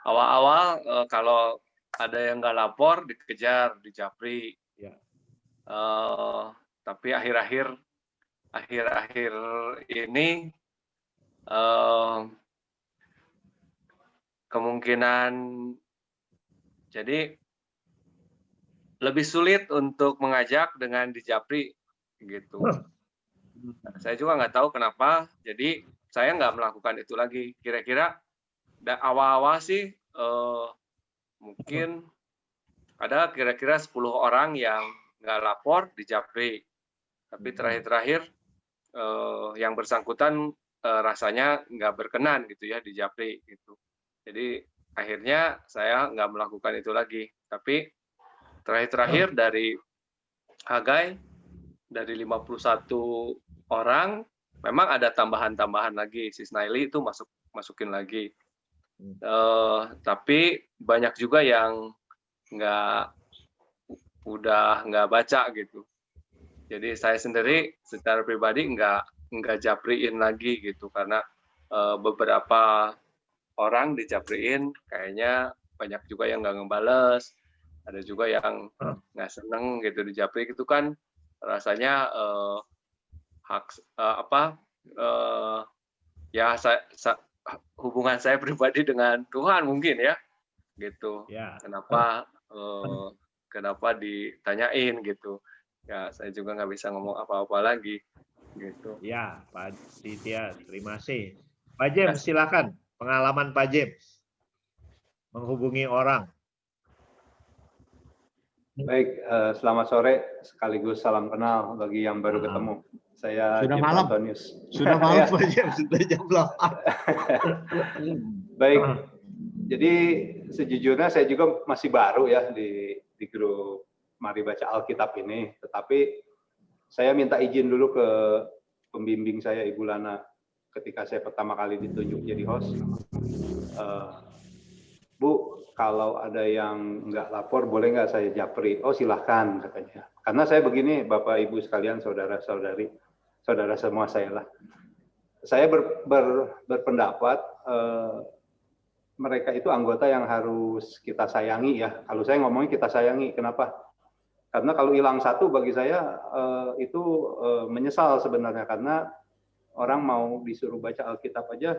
awal-awal kalau ada yang nggak lapor dikejar, dijapri. Ya. Tapi akhir-akhir ini kemungkinan jadi lebih sulit untuk mengajak dengan dijapri gitu. Saya juga nggak tahu kenapa. Jadi saya nggak melakukan itu lagi. Kira-kira awal-awal sih mungkin ada kira-kira 10 orang yang nggak lapor di Japri. Tapi terakhir-terakhir yang bersangkutan rasanya nggak berkenan gitu ya di Japri gitu. Jadi akhirnya saya nggak melakukan itu lagi. Tapi terakhir-terakhir dari Hagai dari 51 orang memang ada tambahan-tambahan lagi, si Snaili itu masukin lagi. Tapi banyak juga yang udah nggak baca gitu. Jadi saya sendiri secara pribadi nggak japriin lagi gitu karena beberapa orang dijapriin kayaknya banyak juga yang nggak ngebales, ada juga yang nggak seneng gitu dijapri itu kan rasanya hubungan saya pribadi dengan Tuhan mungkin ya gitu. Kenapa ditanyain gitu ya, saya juga nggak bisa ngomong apa-apa lagi gitu. Ya, Pak Ditya, terima kasih. Pak James silakan, pengalaman Pak James menghubungi orang. Baik, selamat sore sekaligus salam kenal bagi yang baru ketemu. Saya Sudah James malam. Antonius. Sudah malam Pak James, sudah jam 8. Baik, jadi sejujurnya saya juga masih baru ya di grup Mari Baca Alkitab ini, tetapi saya minta izin dulu ke pembimbing saya Ibu Lana ketika saya pertama kali ditunjuk jadi host. Bu, kalau ada yang nggak lapor, boleh nggak saya japri? Oh silahkan, katanya. Karena saya begini, Bapak Ibu sekalian, saudara-saudari, saudara semua saya lah. saya berpendapat mereka itu anggota yang harus kita sayangi ya. Kalau saya ngomongnya kita sayangi, kenapa? Karena kalau hilang satu bagi saya itu menyesal sebenarnya, karena orang mau disuruh baca Alkitab aja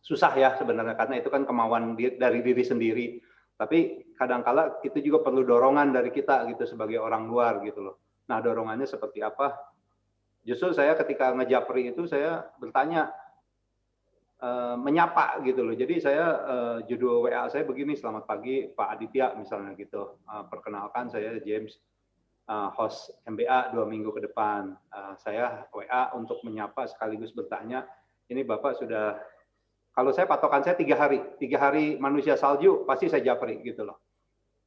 susah ya sebenarnya, karena itu kan kemauan dari diri sendiri. Tapi kadangkala itu juga perlu dorongan dari kita gitu sebagai orang luar gitu loh. Nah, dorongannya seperti apa? Justru saya ketika ngejapri itu saya bertanya, menyapa gitu loh. Jadi saya judul WA saya begini, selamat pagi Pak Aditya misalnya gitu. Perkenalkan saya James, host MBA 2 minggu ke depan. Saya WA untuk menyapa sekaligus bertanya, ini Bapak sudah, kalau saya patokan saya 3 hari manusia salju pasti saya japri gitu loh.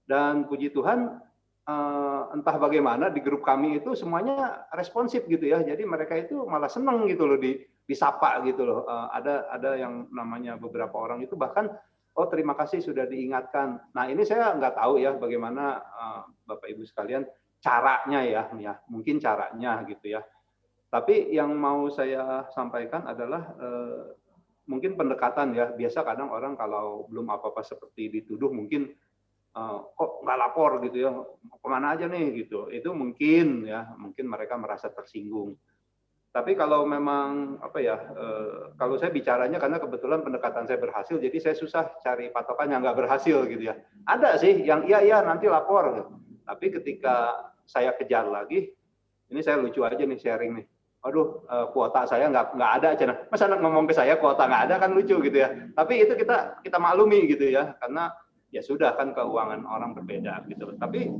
Dan puji Tuhan entah bagaimana di grup kami itu semuanya responsif gitu ya. Jadi mereka itu malah seneng gitu loh disapa gitu loh. Ada yang namanya beberapa orang itu bahkan, oh terima kasih sudah diingatkan. Nah ini saya nggak tahu ya bagaimana Bapak Ibu sekalian caranya ya mungkin caranya gitu ya. Tapi yang mau saya sampaikan adalah mungkin pendekatan ya. Biasa kadang orang kalau belum apa-apa seperti dituduh mungkin kok nggak lapor gitu ya, kemana aja nih gitu. Itu mungkin ya, mungkin mereka merasa tersinggung. Tapi kalau memang apa ya, kalau saya bicaranya karena kebetulan pendekatan saya berhasil, jadi saya susah cari patokan yang nggak berhasil gitu ya. Ada sih yang iya nanti lapor. Gitu. Tapi ketika saya kejar lagi, ini saya lucu aja nih sharing nih. Aduh, kuota saya nggak ada aja. Masa ngomong ke saya kuota nggak ada kan lucu gitu ya. Tapi itu kita maklumi gitu ya, karena ya sudah kan keuangan orang berbeda gitu. Tapi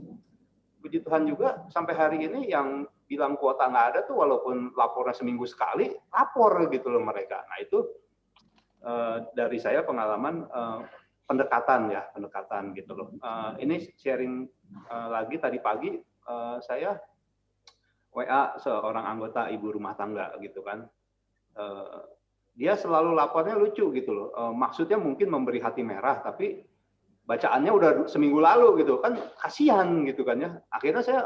puji Tuhan juga sampai hari ini yang bilang kuota nggak ada tuh walaupun lapornya seminggu sekali, lapor gitu loh mereka. Nah itu dari saya pengalaman pendekatan gitu loh. Ini sharing lagi tadi pagi saya WA seorang anggota ibu rumah tangga gitu kan. Dia selalu lapornya lucu gitu loh. Maksudnya mungkin memberi hati merah tapi bacaannya udah seminggu lalu gitu kan, kasihan gitu kan ya. Akhirnya saya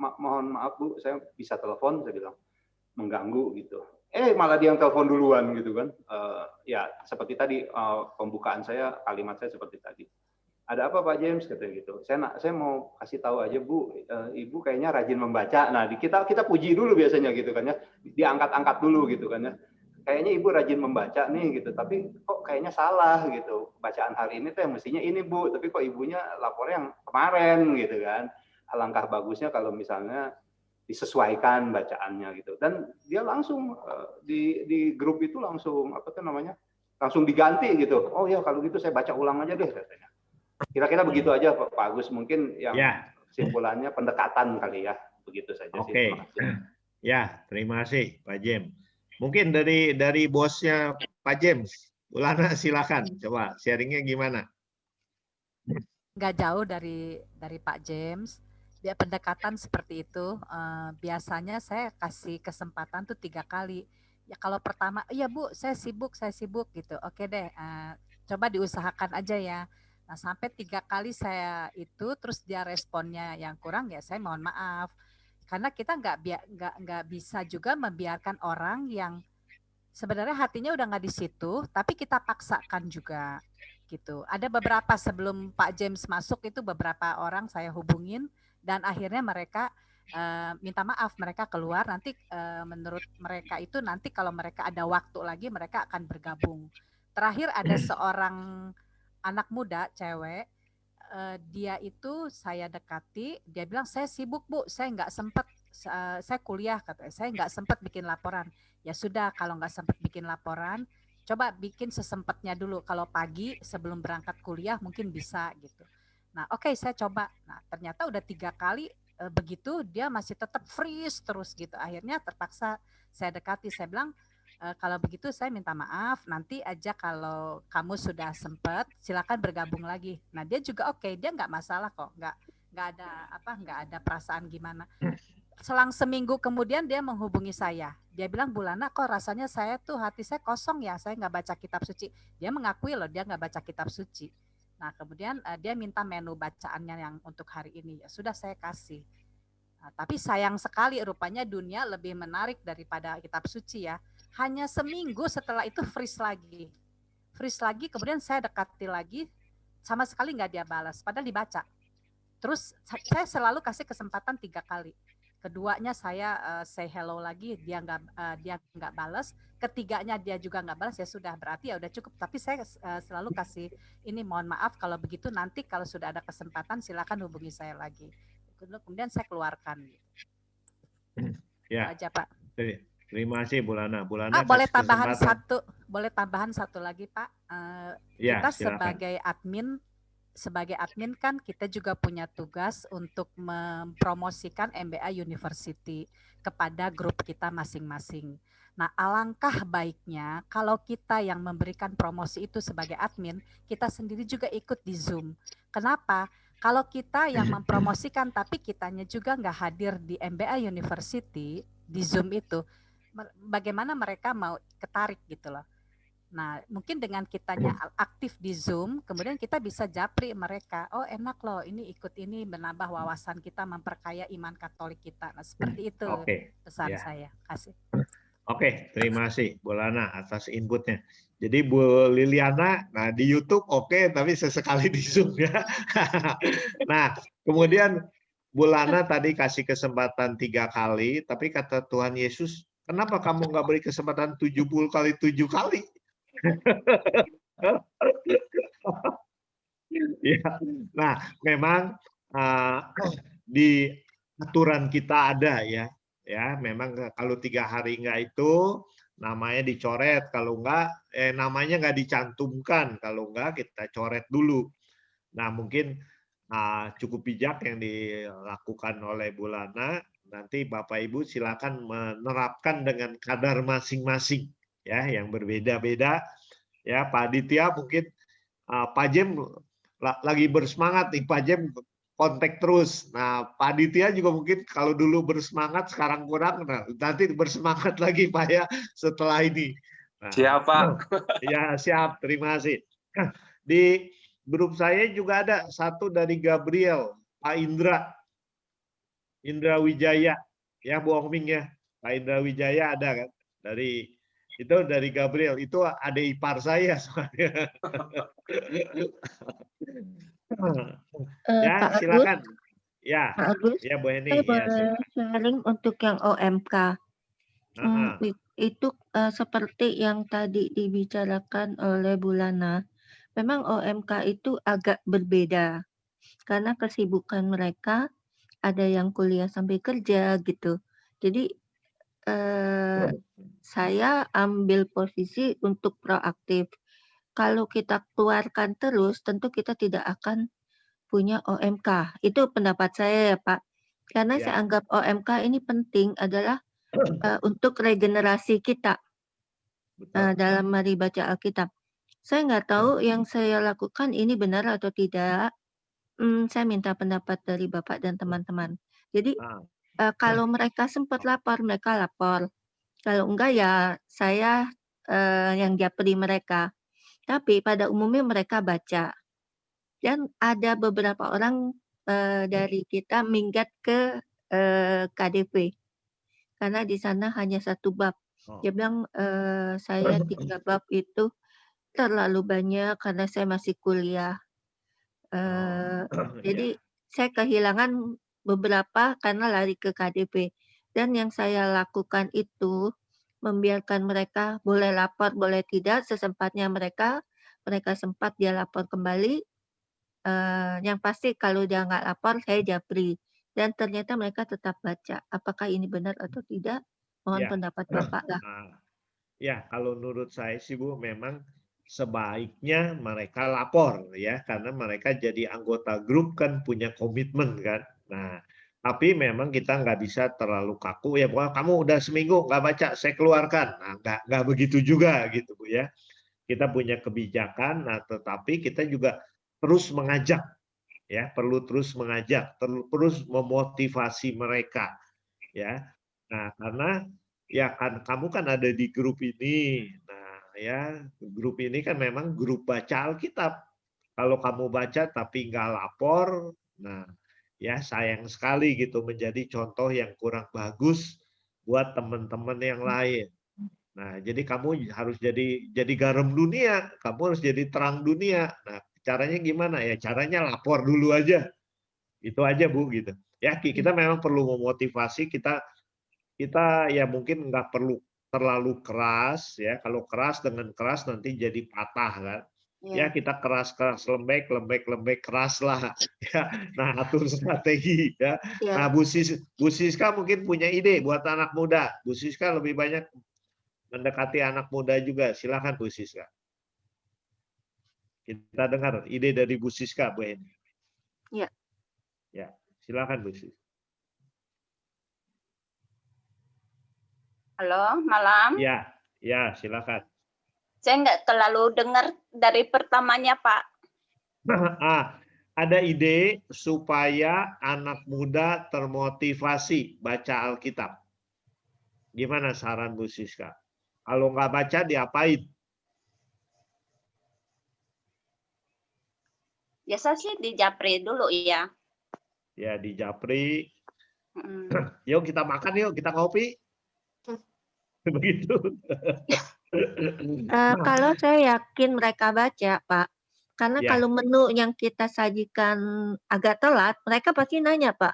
mohon maaf Bu, saya bisa telepon, saya bilang mengganggu gitu. Malah dia yang telepon duluan gitu kan. Ya seperti tadi pembukaan saya, kalimat saya seperti tadi. Ada apa Pak James katanya gitu. Saya mau kasih tahu aja Bu, Ibu kayaknya rajin membaca. Nah kita puji dulu biasanya gitu kan ya, diangkat-angkat dulu gitu kan ya. Kayaknya Ibu rajin membaca nih gitu, tapi kok kayaknya salah gitu. Bacaan hari ini tuh yang mestinya ini Bu, tapi kok Ibunya lapornya yang kemarin gitu kan. Alangkah bagusnya kalau misalnya disesuaikan bacaannya gitu. Dan dia langsung di grup itu langsung langsung diganti gitu. Oh ya kalau gitu saya baca ulang aja deh katanya. Kira-kira begitu aja Pak Agus, mungkin yang kesimpulannya pendekatan kali ya. Begitu saja sih. Oke. Ya, terima kasih Pak James. Mungkin dari bosnya Pak James, Ulana silakan, coba sharingnya gimana? Nggak jauh dari Pak James, dia pendekatan seperti itu. Biasanya saya kasih kesempatan tuh 3 kali. Ya kalau pertama, iya Bu, saya sibuk gitu. Oke deh, coba diusahakan aja ya. Nah sampai 3 kali saya itu, terus dia responnya yang kurang ya saya mohon maaf. Karena kita nggak bisa juga membiarkan orang yang sebenarnya hatinya udah nggak di situ, tapi kita paksakan juga gitu. Ada beberapa sebelum Pak James masuk itu beberapa orang saya hubungin dan akhirnya mereka minta maaf, mereka keluar. Nanti menurut mereka itu nanti kalau mereka ada waktu lagi mereka akan bergabung. Terakhir ada seorang anak muda cewek. Dia itu saya dekati, dia bilang saya sibuk Bu, saya nggak sempat, saya kuliah katanya, saya nggak sempat bikin laporan. Ya sudah kalau nggak sempat bikin laporan, coba bikin sesempatnya dulu. Kalau pagi sebelum berangkat kuliah mungkin bisa gitu. Nah oke, saya coba. Nah ternyata udah 3 kali begitu dia masih tetap freeze terus gitu. Akhirnya terpaksa saya dekati, saya bilang kalau begitu saya minta maaf, nanti aja kalau kamu sudah sempat silakan bergabung lagi. Nah dia juga oke, dia nggak masalah kok, nggak ada perasaan gimana. Selang seminggu kemudian dia menghubungi saya, dia bilang Bulana kok rasanya saya tuh hati saya kosong ya, saya nggak baca kitab suci. Dia mengakui loh dia nggak baca kitab suci. Nah kemudian dia minta menu bacaannya yang untuk hari ini, ya sudah saya kasih. Nah, tapi sayang sekali rupanya dunia lebih menarik daripada kitab suci ya. Hanya seminggu setelah itu freeze lagi, kemudian saya dekati lagi, sama sekali nggak dia balas, padahal dibaca. Terus saya selalu kasih kesempatan 3 kali. Keduanya saya say hello lagi, dia nggak balas. Ketiganya dia juga nggak balas, ya sudah, berarti ya udah cukup. Tapi saya selalu kasih ini, mohon maaf kalau begitu, nanti kalau sudah ada kesempatan silakan hubungi saya lagi. Kemudian saya keluarkan. Ya. Itu aja, Pak. Terima kasih Bu Lana. Bu Lana Boleh kasih tambahan satu lagi, Pak. Ya, Kita silakan. sebagai admin kan kita juga punya tugas untuk mempromosikan MBA University kepada grup kita masing-masing. Nah, alangkah baiknya kalau kita yang memberikan promosi itu sebagai admin, kita sendiri juga ikut di Zoom. Kenapa? Kalau kita yang mempromosikan tapi kitanya juga nggak hadir di MBA University, di Zoom itu, bagaimana mereka mau ketarik gitu loh. Nah, mungkin dengan kitanya aktif di Zoom, kemudian kita bisa japri mereka. Oh, enak loh, ini ikut ini, menambah wawasan kita, memperkaya iman Katolik kita. Nah, seperti itu pesan saya. Kasih. Oke, terima kasih Bu Lana atas inputnya. Jadi Bu Liliana, nah di YouTube oke, tapi sesekali di Zoom ya. Nah, kemudian Bu Lana tadi kasih kesempatan 3 kali, tapi kata Tuhan Yesus, kenapa kamu nggak beri kesempatan 70 kali 7 kali? Ya, nah memang di aturan kita ada ya, memang kalau 3 hari enggak itu namanya dicoret, kalau enggak namanya nggak dicantumkan, kalau enggak kita coret dulu. Nah mungkin cukup bijak yang dilakukan oleh Bu Lana, nanti Bapak Ibu silakan menerapkan dengan kadar masing-masing ya, yang berbeda-beda ya. Pak Aditya mungkin Pak Jem lagi bersemangat nih, Pak Jem kontak terus. Nah Pak Aditya juga mungkin kalau dulu bersemangat sekarang kurang, nah, nanti bersemangat lagi Pak ya setelah ini. Nah, siap Pak. Ya siap, terima kasih. Di grup saya juga ada satu dari Gabriel, Pak Indra Wijaya ya, Bu Ongming ya, Pak Indra Wijaya ada kan, dari Gabriel, itu adik ipar saya soalnya. Ya, Pak silakan. Agus, Ya, Pak Agus, ya Bu Heni. saya Ya, boleh sharing untuk yang OMK. Itu seperti yang tadi dibicarakan oleh Bu Lana, memang OMK itu agak berbeda karena kesibukan mereka, ada yang kuliah sambil kerja gitu. Jadi saya ambil posisi untuk proaktif. Kalau kita keluarkan terus, tentu kita tidak akan punya OMK. Itu pendapat saya ya Pak. Karena saya anggap OMK ini penting adalah untuk regenerasi kita dalam mari baca Alkitab. Saya nggak tahu yang saya lakukan ini benar atau tidak. Saya minta pendapat dari Bapak dan teman-teman. Jadi kalau mereka sempat lapor, mereka lapor. Kalau enggak ya saya yang japri mereka. Tapi pada umumnya mereka baca. Dan ada beberapa orang dari kita minggat ke KDP. Karena di sana hanya 1 bab. Dia bilang saya 3 bab itu terlalu banyak karena saya masih kuliah. Jadi saya kehilangan beberapa karena lari ke KDP. Dan yang saya lakukan itu membiarkan mereka boleh lapor, boleh tidak, sesempatnya mereka sempat dia lapor kembali. Yang pasti kalau dia nggak lapor, saya japri. Dan ternyata mereka tetap baca. Apakah ini benar atau tidak? Mohon pendapat Bapak lah. Ya, kalau menurut saya sih Bu, memang sebaiknya mereka lapor ya, karena mereka jadi anggota grup kan punya komitmen kan. Nah, tapi memang kita nggak bisa terlalu kaku ya, pokoknya kamu udah seminggu nggak baca, saya keluarkan. Nah, nggak begitu juga gitu Bu ya. Kita punya kebijakan, nah tetapi kita juga terus mengajak ya, perlu terus mengajak, terus memotivasi mereka ya. Nah, karena ya kan kamu kan ada di grup ini. Nah, ya grup ini kan memang grup baca Alkitab. Kalau kamu baca tapi nggak lapor, nah ya sayang sekali gitu, menjadi contoh yang kurang bagus buat teman-teman yang lain. Nah, jadi kamu harus jadi garam dunia, kamu harus jadi terang dunia. Nah, caranya gimana ya? Caranya lapor dulu aja. Itu aja Bu gitu. Ya, kita memang perlu memotivasi, kita ya mungkin nggak perlu terlalu keras ya. Kalau keras dengan keras nanti jadi patah kan. Ya kita keras-keras, lembek keras lah. Ya, nah atur strategi ya. Nah Bu Siska mungkin punya ide buat anak muda. Bu Siska lebih banyak mendekati anak muda juga. Silakan Bu Siska. Kita dengar ide dari Bu Siska, Bu Heni. Ya. Ya, silakan Bu Siska. Halo, malam. Ya, silakan. Saya nggak terlalu dengar dari pertamanya, Pak. Ada ide supaya anak muda termotivasi baca Alkitab. Gimana saran Bu Siska? Kalau nggak baca diapain? Biasa sih di Japri dulu ya. Ya di Japri. Yuk kita makan yuk, kita ngopi. Begitu. Kalau saya yakin mereka baca, Pak. Karena kalau menu yang kita sajikan agak telat, mereka pasti nanya, Pak.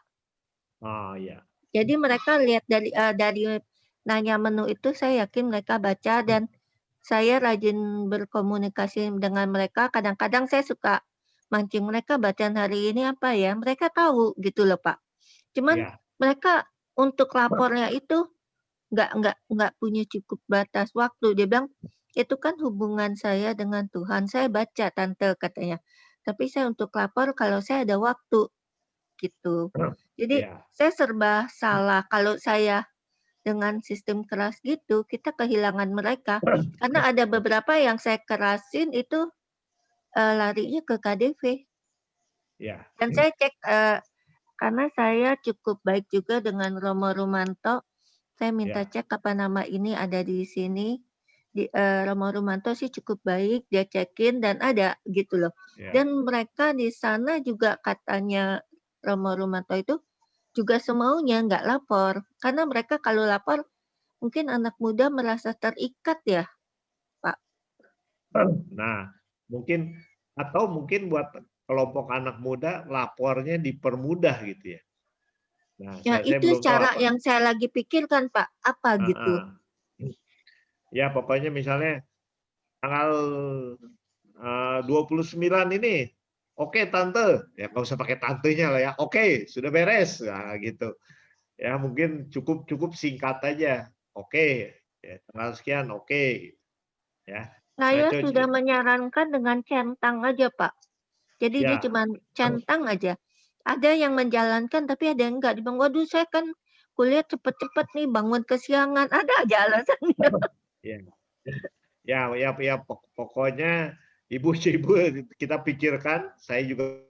Oh ya. Jadi mereka lihat dari nanya menu itu, saya yakin mereka baca dan saya rajin berkomunikasi dengan mereka. Kadang-kadang saya suka mancing mereka, bacaan hari ini apa ya? Mereka tahu gitu loh, Pak. Cuman mereka untuk lapornya itu nggak punya cukup batas waktu. Dia bilang itu kan hubungan saya dengan Tuhan. Saya baca tante katanya. Tapi saya untuk lapor kalau saya ada waktu gitu. Jadi saya serba salah kalau saya dengan sistem keras gitu. Kita kehilangan mereka karena ada beberapa yang saya kerasin itu larinya ke KDV. Dan saya cek karena saya cukup baik juga dengan Romo Rumanto. Saya minta cek apa nama ini ada di sini. Romo Rumanto sih cukup baik, dia cekin dan ada gitu loh. Dan mereka di sana juga katanya Romo Rumanto itu juga semaunya nggak lapor. Karena mereka kalau lapor mungkin anak muda merasa terikat ya, Pak. Nah, mungkin buat kelompok anak muda lapornya dipermudah gitu ya. Nah, ya itu cara yang saya lagi pikirkan Pak, apa gitu? Ya pokoknya misalnya tanggal 29 ini, oke tante, ya nggak usah pakai tantenya lah ya, oke sudah beres, nah gitu. Ya mungkin cukup singkat aja, oke, ya, tanggal sekian, oke, ya. Saya sudah menyarankan dengan centang aja Pak, jadi dia cuma centang aja. Ada yang menjalankan tapi ada yang enggak. Dia bilang, waduh saya kan kuliah cepet-cepet nih, bangun kesiangan. Ada aja alasannya. Ya, pokoknya ibu-ibu kita pikirkan, saya juga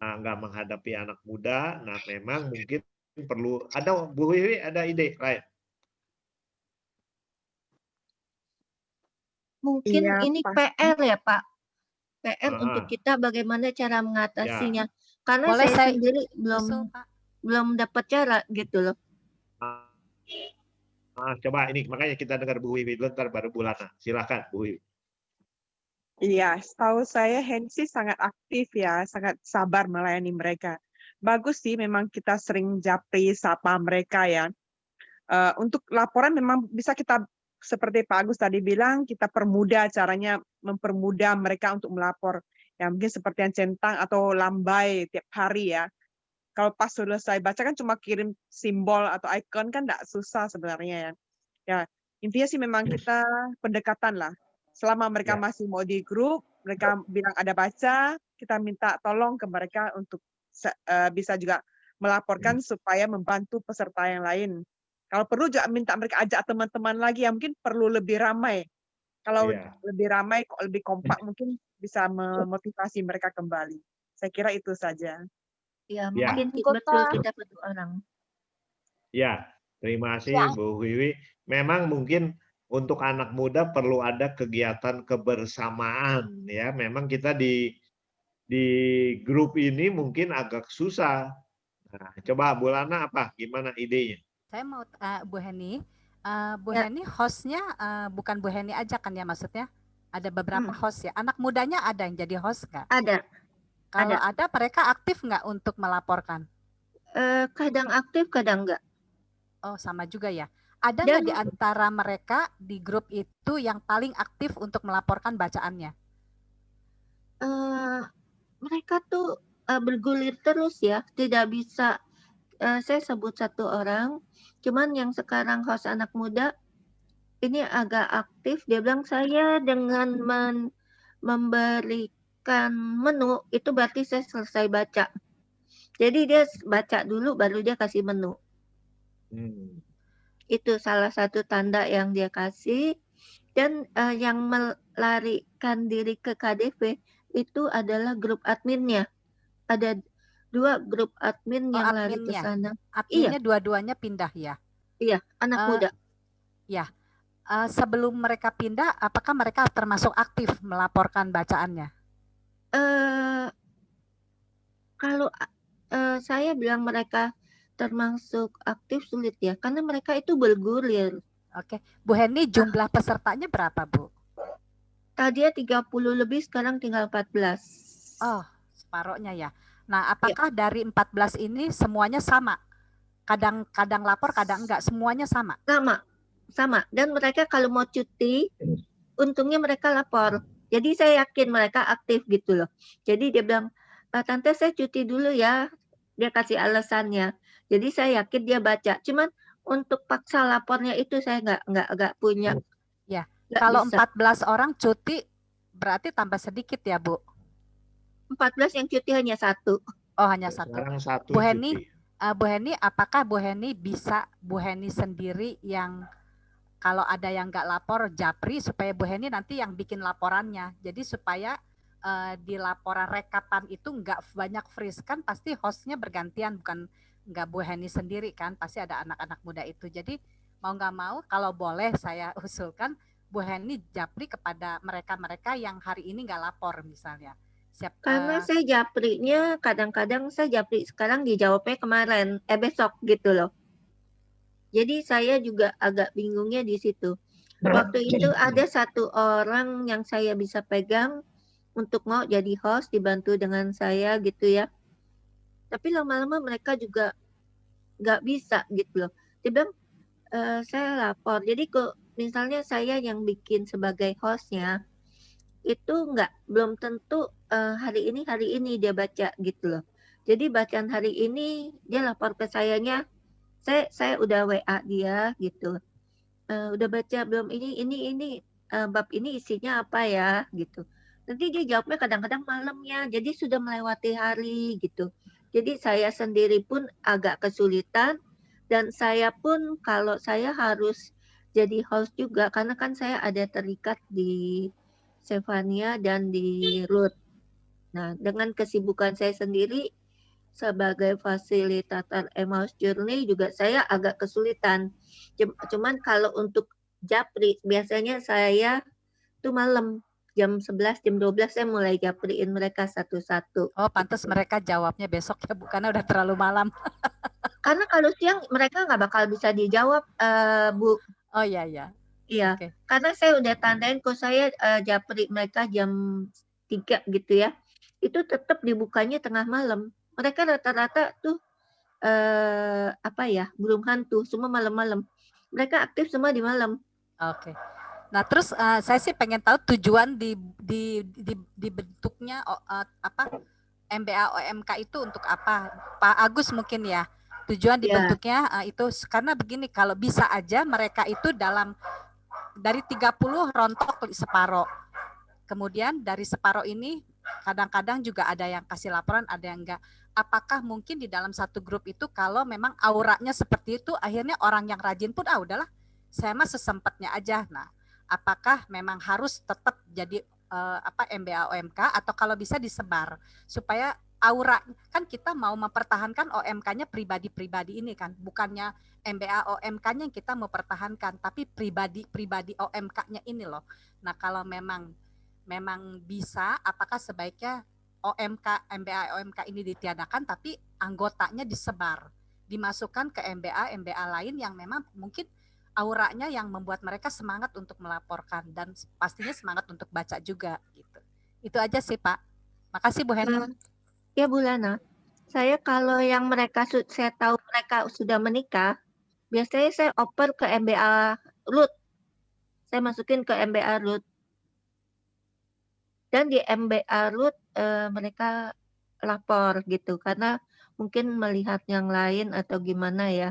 nggak menghadapi anak muda. Nah memang mungkin perlu, ada Bu Wiwi ada ide lain? Mungkin ini PR ya Pak. PR untuk kita bagaimana cara mengatasinya. Karena saya sendiri belum dapat cara gitu loh. Coba ini makanya kita dengar Bu Wiwi dulu, ntar baru Bu Lana. Silakan Bu Wiwi. Iya, setahu saya Hensi sangat aktif ya, sangat sabar melayani mereka. Bagus sih, memang kita sering japri sapa mereka ya. Untuk laporan memang bisa kita seperti Pak Agus tadi bilang, kita permudah caranya, mempermudah mereka untuk melapor. Ya, mungkin seperti yang centang atau lambai tiap hari ya. Kalau pas selesai baca kan cuma kirim simbol atau icon kan nggak susah sebenarnya ya. Ya, intinya sih memang kita pendekatan lah. Selama mereka masih mau di grup, mereka bilang ada baca, kita minta tolong ke mereka untuk bisa juga melaporkan supaya membantu peserta yang lain. Kalau perlu juga minta mereka ajak teman-teman lagi yang mungkin perlu lebih ramai. Kalau lebih ramai, lebih kompak mungkin bisa memotivasi mereka kembali. Saya kira itu saja. Ya, mungkin betul kita perlu orang. Ya, terima kasih Bu Wiwi. Memang mungkin untuk anak muda perlu ada kegiatan kebersamaan ya. Memang kita di grup ini mungkin agak susah. Nah, coba Bu Lana apa? Gimana idenya? Saya mau Bu Heni, Bu Heni hostnya bukan Bu Heni aja kan ya maksudnya? Ada beberapa host ya. Anak mudanya ada yang jadi host nggak? Ada. Kalau ada mereka aktif nggak untuk melaporkan? Kadang aktif, kadang enggak. Oh sama juga ya. Ada nggak di antara mereka di grup itu yang paling aktif untuk melaporkan bacaannya? Mereka tuh bergulir terus ya, tidak bisa saya sebut satu orang, cuman yang sekarang host anak muda ini agak aktif. Dia bilang saya dengan memberikan menu itu berarti saya selesai baca. Jadi dia baca dulu baru dia kasih menu. Itu salah satu tanda yang dia kasih. Dan yang melarikan diri ke KDV itu adalah grup adminnya. Ada 2 grup admin yang lari ke sana. Adminnya dua-duanya pindah ya? Iya, anak muda. Ya. Sebelum mereka pindah, apakah mereka termasuk aktif melaporkan bacaannya? Kalau saya bilang mereka termasuk aktif sulit ya, karena mereka itu bergulir. Oke, Bu Heni jumlah pesertanya berapa Bu? Tadinya 30 lebih, sekarang tinggal 14. Oh, separohnya ya. Nah, apakah dari 14 ini semuanya sama? Kadang lapor, kadang enggak, semuanya sama? Sama. Dan mereka kalau mau cuti, untungnya mereka lapor. Jadi saya yakin mereka aktif gitu loh. Jadi dia bilang, Tante saya cuti dulu ya. Dia kasih alasannya. Jadi saya yakin dia baca. Cuman untuk paksa lapornya itu saya nggak punya. Ya, nggak kalau bisa. 14 orang cuti berarti tambah sedikit ya Bu? 14 yang cuti hanya 1. Oh hanya 1. Sekarang 1 Bu Heni, cuti. Bu Heni, apakah Bu Heni bisa Bu Heni sendiri yang kalau ada yang nggak lapor japri supaya Bu Heni nanti yang bikin laporannya. Jadi supaya di laporan rekapan itu nggak banyak freeze kan pasti hostnya bergantian, bukan nggak Bu Heni sendiri kan, pasti ada anak-anak muda itu. Jadi mau nggak mau kalau boleh saya usulkan Bu Heni japri kepada mereka-mereka yang hari ini nggak lapor misalnya. Karena saya japrinya kadang-kadang saya japri sekarang dijawabnya kemarin, besok gitu loh. Jadi saya juga agak bingungnya di situ. Waktu itu ada 1 orang yang saya bisa pegang untuk mau jadi host dibantu dengan saya gitu ya. Tapi lama-lama mereka juga nggak bisa gitu loh. Dia bilang, saya lapor. Jadi misalnya saya yang bikin sebagai hostnya, itu belum tentu hari ini dia baca gitu loh. Jadi bacaan hari ini dia lapor ke sayanya, saya udah WA dia gitu. Udah baca belum ini bab ini isinya apa ya gitu. Nanti dia jawabnya kadang-kadang malamnya, jadi sudah melewati hari gitu. Jadi saya sendiri pun agak kesulitan dan saya pun kalau saya harus jadi host juga karena kan saya ada terikat di Stefania dan di Ruth. Nah, dengan kesibukan saya sendiri sebagai fasilitator Emmaus Journey juga saya agak kesulitan. Cuman kalau untuk japri biasanya saya tuh malam jam 11, jam 12 saya mulai japriin mereka satu-satu. Oh, pantas mereka jawabnya besok ya, bukannya udah terlalu malam. Karena kalau siang mereka nggak bakal bisa dijawab, Bu. Oh iya ya. Iya, karena saya udah tandain kok saya japri mereka jam 3 gitu ya. Itu tetap dibukanya tengah malam. Mereka rata-rata tuh burung hantu, semua malam-malam. Mereka aktif semua di malam. Oke. Nah, terus saya sih pengen tahu tujuan dibentuknya MBA OMK itu untuk apa? Pak Agus mungkin ya. Tujuan dibentuknya itu karena begini, kalau bisa aja mereka itu dari 30 rontok separoh. Kemudian dari separoh ini kadang-kadang juga ada yang kasih laporan, ada yang enggak. Apakah mungkin di dalam satu grup itu kalau memang auranya seperti itu, akhirnya orang yang rajin pun udahlah, saya mah sesempatnya aja. Nah, apakah memang harus tetap jadi MBA OMK atau kalau bisa disebar supaya aura kan kita mau mempertahankan OMK-nya pribadi-pribadi ini kan, bukannya MBA OMK-nya yang kita mau pertahankan, tapi pribadi OMK-nya ini loh. Nah, kalau memang bisa, apakah sebaiknya MBA OMK ini ditiadakan tapi anggotanya disebar, dimasukkan ke MBA lain yang memang mungkin auranya yang membuat mereka semangat untuk melaporkan dan pastinya semangat untuk baca juga gitu. Itu aja sih Pak. Makasih Bu Heni. Ya Bu Lana, saya kalau yang mereka saya tahu mereka sudah menikah, biasanya saya oper ke MBA Root. Saya masukin ke MBA Root. Dan di MBA Root mereka lapor gitu karena mungkin melihat yang lain atau gimana ya.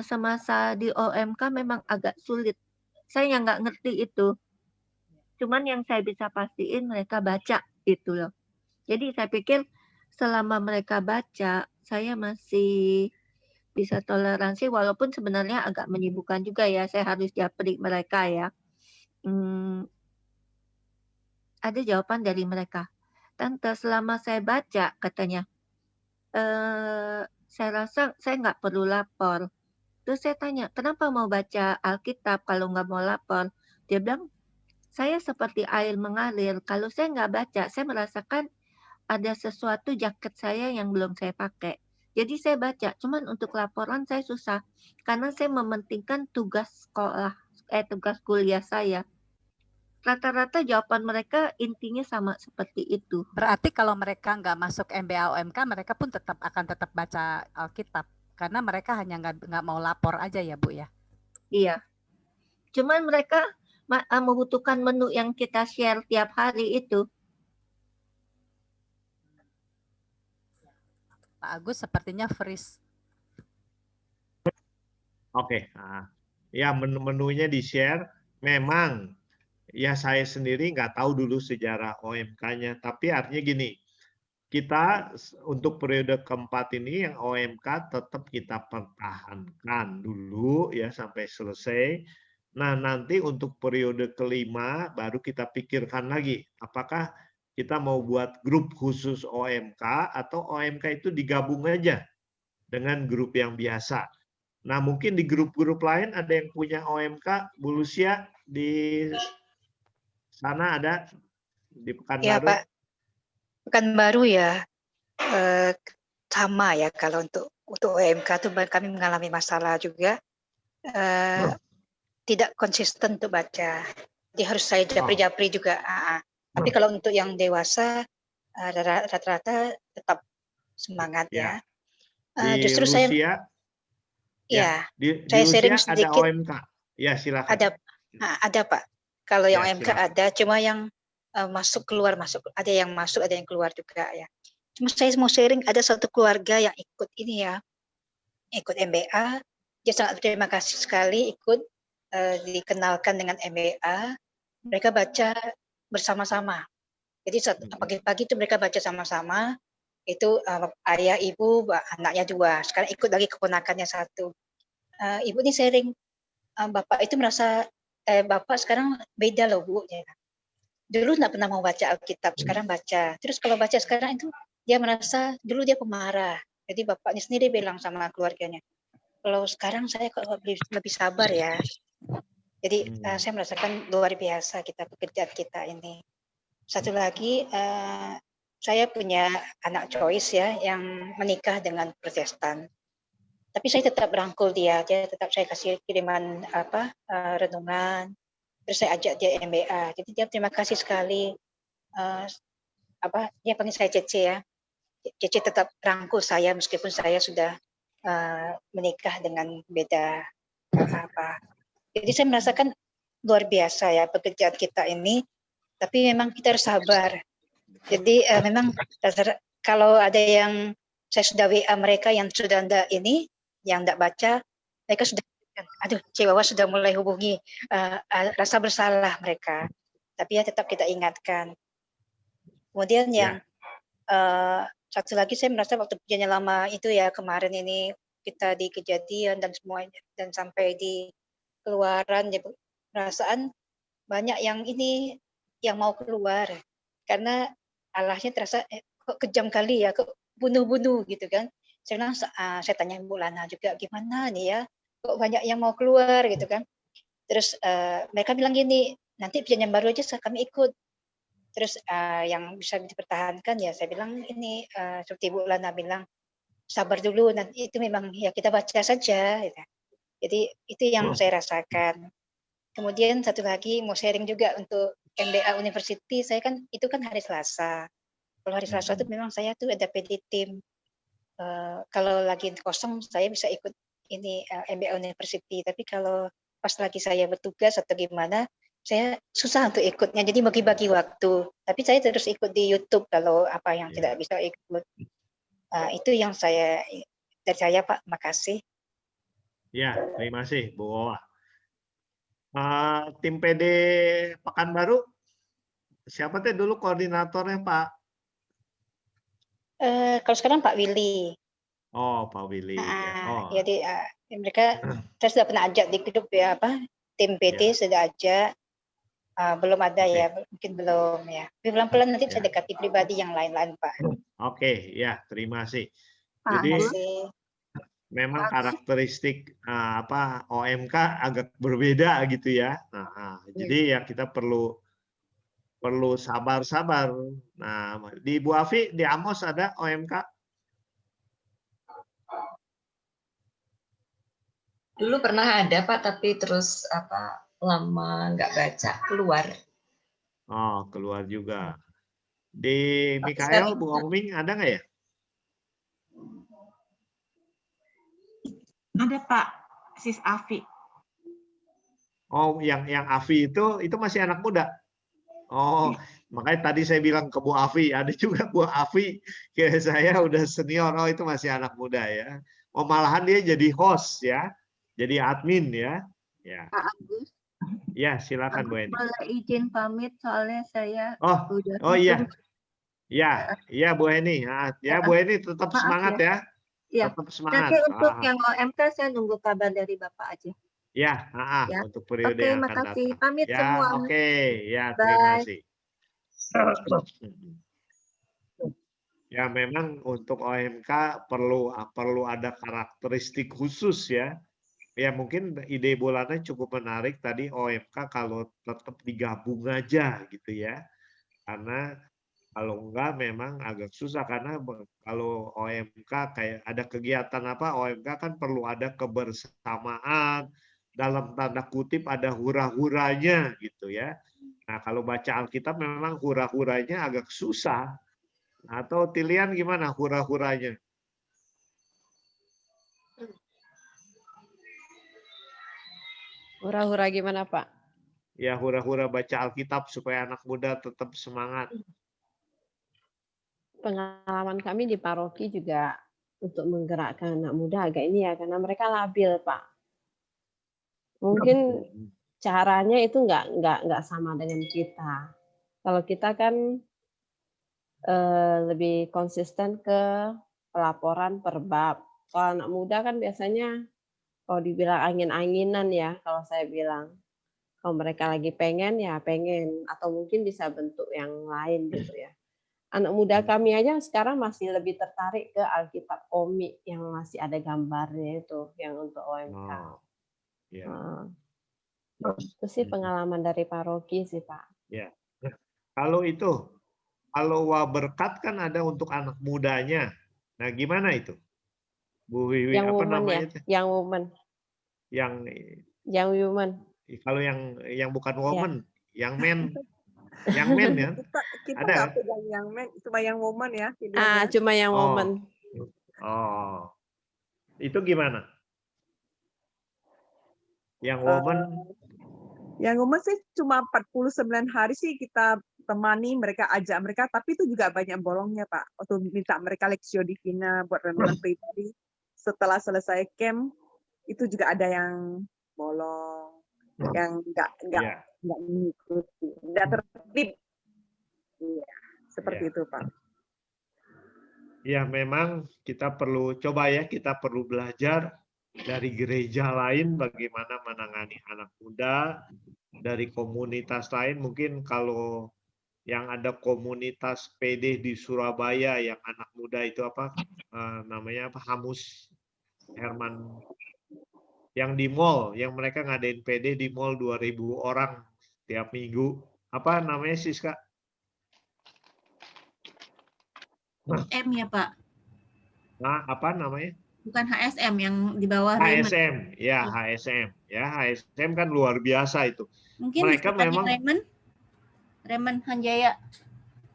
Semasa di OMK memang agak sulit. Saya nggak ngerti itu. Cuman yang saya bisa pastiin mereka baca gitu loh. Jadi saya pikir selama mereka baca, saya masih bisa toleransi walaupun sebenarnya agak menyibukkan juga ya. Saya harus japri mereka ya. Ada jawaban dari mereka. Tante, selama saya baca katanya, saya rasa saya nggak perlu lapor. Terus saya tanya, kenapa mau baca Alkitab kalau nggak mau lapor? Dia bilang, saya seperti air mengalir. Kalau saya nggak baca, saya merasakan ada sesuatu jaket saya yang belum saya pakai. Jadi saya baca, cuman untuk laporan saya susah. Karena saya mementingkan tugas sekolah, tugas kuliah saya. Rata-rata jawaban mereka intinya sama seperti itu. Berarti kalau mereka nggak masuk MBA OMK, mereka pun akan tetap baca Alkitab. Karena mereka hanya nggak mau lapor aja ya Bu ya? Iya. Cuman mereka membutuhkan menu yang kita share tiap hari itu. Pak Agus sepertinya freeze. Oke, ya menunya di-share. Memang ya saya sendiri nggak tahu dulu sejarah OMK-nya, tapi artinya gini, kita untuk periode keempat ini yang OMK tetap kita pertahankan dulu ya sampai selesai. Nah, nanti untuk periode kelima baru kita pikirkan lagi apakah kita mau buat grup khusus OMK atau OMK itu digabung aja dengan grup yang biasa. Nah, mungkin di grup-grup lain ada yang punya OMK, Bu Lucia di sana ada di Pekanbaru. Ya Pak, Pekanbaru ya sama ya kalau untuk OMK itu kami mengalami masalah juga tidak konsisten untuk baca. Jadi harus saya japri-japri juga. Tapi kalau untuk yang dewasa rata-rata tetap semangat ya. Justru Rusia, saya di saya sharing Rusia sedikit. ada OMK. Ya silakan. Ada Pak. Kalau yang Ya, OMK silakan. ada, cuma yang masuk keluar ada yang masuk ada yang keluar juga ya. Cuma saya mau sharing ada satu keluarga yang ikut ini ya, ikut MBA. Dia sangat terima kasih sekali ikut dikenalkan dengan MBA. Mereka baca bersama-sama. Jadi pagi-pagi itu mereka baca sama-sama. Itu ayah, ibu, anaknya 2. Sekarang ikut lagi keponakannya 1. Ibu ini sharing, bapak itu merasa bapak sekarang beda loh Bu. Dulu nggak pernah mau baca Alkitab, sekarang baca. Terus kalau baca sekarang itu dia merasa dulu dia pemarah. Jadi bapaknya sendiri bilang sama keluarganya, kalau sekarang saya kok lebih sabar ya. Jadi saya merasakan luar biasa pekerjaan kita ini. Satu lagi, saya punya anak choice ya yang menikah dengan Protestan. Tapi saya tetap rangkul dia tetap saya kasih kiriman renungan. Terus saya ajak dia MBA. Jadi dia terima kasih sekali. Dia panggil saya Cece ya. Cece tetap rangkul saya meskipun saya sudah menikah dengan beda Jadi saya merasakan luar biasa ya pekerjaan kita ini. Tapi memang kita harus sabar. Jadi memang kalau ada yang saya sudah WA mereka yang sudah yang tidak baca, mereka sudah, aduh, Cewawa sudah mulai hubungi rasa bersalah mereka. Tapi ya tetap kita ingatkan. Kemudian yang satu lagi saya merasa waktu perjanjian lama itu ya kemarin ini kita di kejadian dan semuanya dan sampai di keluaran ya perasaan banyak yang ini yang mau keluar karena Allahnya terasa kok kejam kali ya, kok bunuh-bunuh gitu kan. Saya bilang saya tanya Bu Lana juga gimana nih ya, kok banyak yang mau keluar gitu kan. Terus mereka bilang gini, nanti perjanjian baru aja kami ikut. Terus yang bisa dipertahankan ya saya bilang ini seperti Bu Lana bilang sabar dulu, nanti itu memang ya kita baca saja. Gitu. Jadi itu yang saya rasakan. Kemudian satu lagi mau sharing juga untuk MBA University, saya kan itu kan hari Selasa. Kalau hari Selasa itu memang saya tuh ada PD Team. Kalau lagi kosong saya bisa ikut ini MBA University. Tapi kalau pas lagi saya bertugas atau gimana, saya susah untuk ikutnya. Jadi bagi-bagi waktu. Tapi saya terus ikut di YouTube kalau apa yang tidak bisa ikut. Itu yang dari saya Pak. Makasih. Ya, terima kasih Bu Wawa. Tim PD Pekanbaru, siapa teh dulu koordinatornya Pak? Kalau sekarang Pak Willy. Oh, Pak Willy. Jadi mereka saya sudah pernah ajak di grup ya tim PD sudah ajak. Belum ada ya, mungkin belum ya. Tapi pelan-pelan nanti saya dekati pribadi yang lain-lain Pak. Oke, ya terima kasih. Jadi memang karakteristik OMK agak berbeda gitu ya. Jadi ya kita perlu sabar-sabar. Nah, di Bu Afi, di Amos ada OMK? Dulu pernah ada Pak, tapi terus lama nggak baca, keluar. Oh, keluar juga. Di Mikael, Bu Ongming ada nggak ya? Ada Pak, Sis Afi. Oh, yang Afi itu masih anak muda. Oh, makanya tadi saya bilang ke Bu Afi, ada juga Bu Afi kayak saya udah senior. Oh, itu masih anak muda ya. Oh, malahan dia jadi host ya. Jadi admin ya. Ya. Pak Agus. Ya, silakan Bu Eni. Boleh izin pamit soalnya saya udah iya. Ya, Bu Eni. Ya, Bu Eni tetap semangat ya. Iya. Tetap semangat. Nanti untuk yang OMK saya nunggu kabar dari Bapak aja. Ya, untuk periode yang akan datang. Makasih. Pamit semua. Oke. Ya, terima kasih. Ya, memang untuk OMK perlu ada karakteristik khusus ya. Ya, mungkin ide Bulana cukup menarik tadi OMK kalau tetap digabung aja gitu ya. Karena kalau enggak memang agak susah karena kalau OMK kayak ada kegiatan OMK kan perlu ada kebersamaan, dalam tanda kutip ada hura-huranya gitu ya. Nah, kalau baca Alkitab memang hura-huranya agak susah. Atau Tilian gimana hura-huranya? Hura-hura gimana Pak? Ya, hura-hura baca Alkitab supaya anak muda tetap semangat. Pengalaman kami di paroki juga untuk menggerakkan anak muda agak ini ya, karena mereka labil Pak. Mungkin caranya itu nggak sama dengan kita. Kalau kita kan lebih konsisten ke pelaporan per bab. Kalau anak muda kan biasanya kalau dibilang angin-anginan ya, kalau saya bilang. Kalau mereka lagi pengen ya pengen, atau mungkin bisa bentuk yang lain gitu ya. Anak muda kami aja sekarang masih lebih tertarik ke Alkitab komik yang masih ada gambarnya itu, yang untuk OMK. Itu sih pengalaman dari paroki sih Pak. Ya. Kalau Waberkat kan ada untuk anak mudanya. Nah, gimana itu? Bu Wiwi, yang apa woman namanya? Ya? Yang woman. Yang woman. Kalau yang bukan woman, yang men. Yang men ya? Kita ada nggak pegang yang men, cuma yang woman ya. Cuma yang woman. Oh. Itu gimana? Yang woman? Yang woman sih cuma 49 hari sih kita temani mereka, ajak mereka, tapi itu juga banyak bolongnya Pak. Waktu minta mereka Lexio Divina buat renungan pribadi, setelah selesai camp itu juga ada yang bolong, yang nggak mengikuti, nggak tertib. Iya, seperti itu Pak. Ya, memang kita perlu kita perlu belajar dari gereja lain bagaimana menangani anak muda, dari komunitas lain. Mungkin kalau yang ada komunitas PD di Surabaya yang anak muda itu namanya Hamus Herman, yang di mall, yang mereka ngadain PD di mall 2000 orang tiap minggu. Apa namanya Siska? M ya Pak. Nah, apa namanya? Bukan HSM yang di bawah Raymond. HSM, ya HSM, ya HSM kan luar biasa itu. Mungkin Mereka bisa tanya memang, Raymond Hanjaya.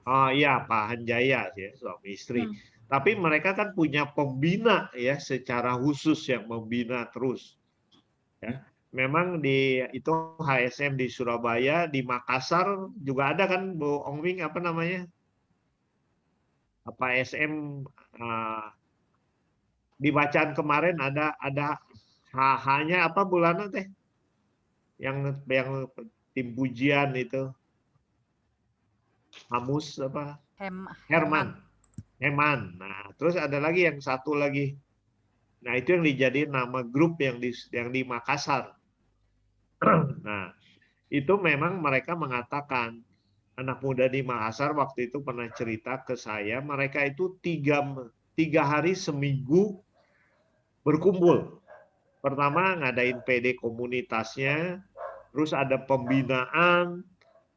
oh iya Pak Hanjaya ya suami istri. Tapi mereka kan punya pembina ya secara khusus yang membina terus. Ya. Memang di itu HSM di Surabaya, di Makassar juga ada kan Bu Ongwing apa namanya? Apa SM di bacaan kemarin ada H-nya apa Bulana teh? Yang tim pujian itu. Hamus apa? Herman. Nah, terus ada lagi yang satu lagi. Nah, itu yang dijadiin nama grup yang di Makassar. Nah, itu memang mereka mengatakan anak muda di Makassar waktu itu pernah cerita ke saya, mereka itu tiga hari seminggu berkumpul. Pertama ngadain PD komunitasnya, terus ada pembinaan,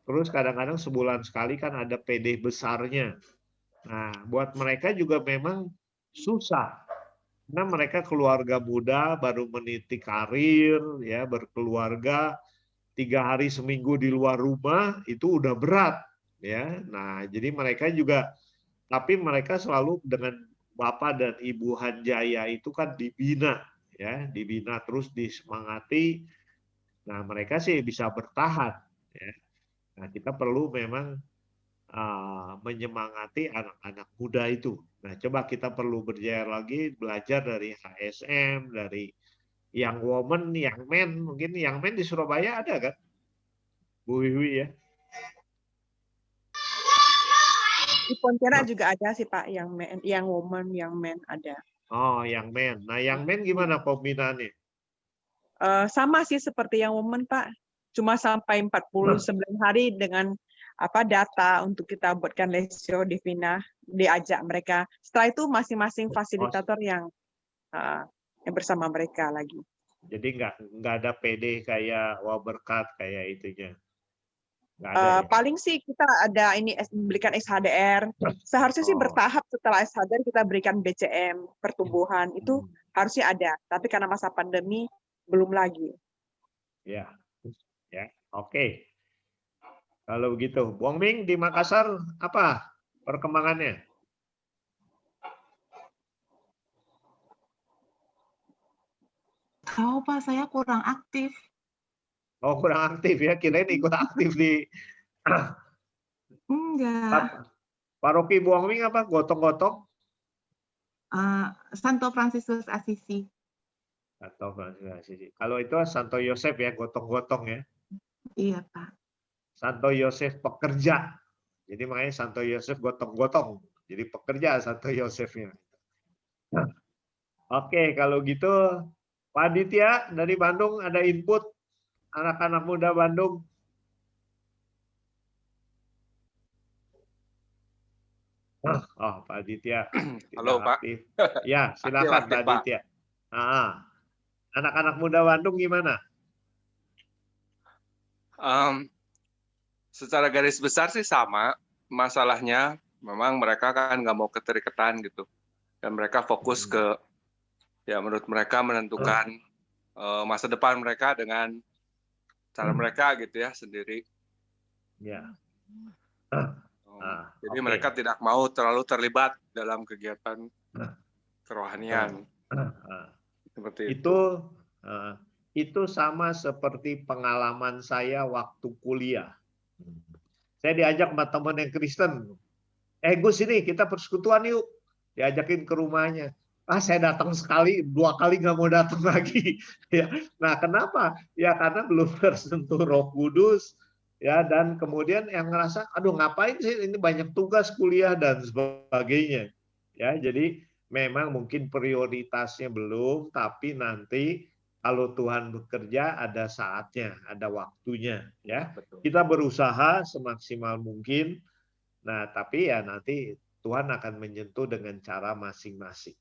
terus kadang-kadang sebulan sekali kan ada PD besarnya. Nah, buat mereka juga memang susah. Karena mereka keluarga muda baru meniti karir, ya berkeluarga, 3 hari seminggu di luar rumah itu udah berat, ya. Nah, jadi mereka juga, tapi mereka selalu dengan Bapak dan Ibu Hanjaya itu kan dibina, ya, dibina terus disemangati. Nah, mereka sih bisa bertahan, ya. Nah, kita perlu memang menyemangati anak-anak muda itu. Nah, coba kita perlu belajar dari HSM, dari Young Woman, Young Men. Mungkin Young Men di Surabaya ada kan? Bu Wiwi ya? Di Pontianak juga ada sih Pak, Young Woman, Young Men ada. Oh, Young Men. Nah, Young Men gimana pembinaannya? Sama sih seperti Young Woman Pak. Cuma sampai 49 hari dengan data untuk kita buatkan lesio divina, diajak mereka. Setelah itu masing-masing fasilitator yang bersama mereka lagi. Jadi nggak ada PD kayak Waberkat kayak itunya. Nggak ada, ya? Paling sih kita ada ini berikan SHDR. Seharusnya sih bertahap setelah SHDR kita berikan BCM pertumbuhan itu harusnya ada. Tapi karena masa pandemi belum lagi. Ya, ya, oke. Kalau begitu, Wong Ming di Makassar apa perkembangannya? Tahu Pak, saya kurang aktif. Oh, kurang aktif ya, kirain ikut aktif di Enggak. Paroki Wong Ming apa? Gotong-gotong? Santo Fransiskus Assisi. Santo Fransiskus Assisi. Kalau itu Santo Yosef ya, gotong-gotong ya. Iya Pak. Santo Yosef pekerja. Jadi makanya Santo Yosef gotong-gotong. Jadi pekerja Santo Yosefnya. Oke, kalau gitu Pak Aditya dari Bandung ada input anak-anak muda Bandung. Oh, Pak Aditya. Halo Pak. Aktif. Ya, silakan Pak Aditya. Anak-anak muda Bandung gimana? Secara garis besar sih sama. Masalahnya memang mereka kan nggak mau keterikatan gitu. Dan mereka fokus ke, ya menurut mereka menentukan masa depan mereka dengan cara mereka gitu ya sendiri. Ya. Jadi mereka tidak mau terlalu terlibat dalam kegiatan kerohanian. Seperti itu sama seperti pengalaman saya waktu kuliah. Saya diajak sama teman yang Kristen. Gus ini kita persekutuan yuk. Diajakin ke rumahnya. Saya datang sekali, 2 kali nggak mau datang lagi. Ya. Nah, kenapa? Ya karena belum tersentuh Roh Kudus. Ya, dan kemudian yang ngerasa, aduh ngapain sih ini banyak tugas kuliah dan sebagainya. Ya, jadi memang mungkin prioritasnya belum, tapi nanti kalau Tuhan bekerja ada saatnya, ada waktunya, ya. Kita berusaha semaksimal mungkin. Nah, tapi ya nanti Tuhan akan menyentuh dengan cara masing-masing.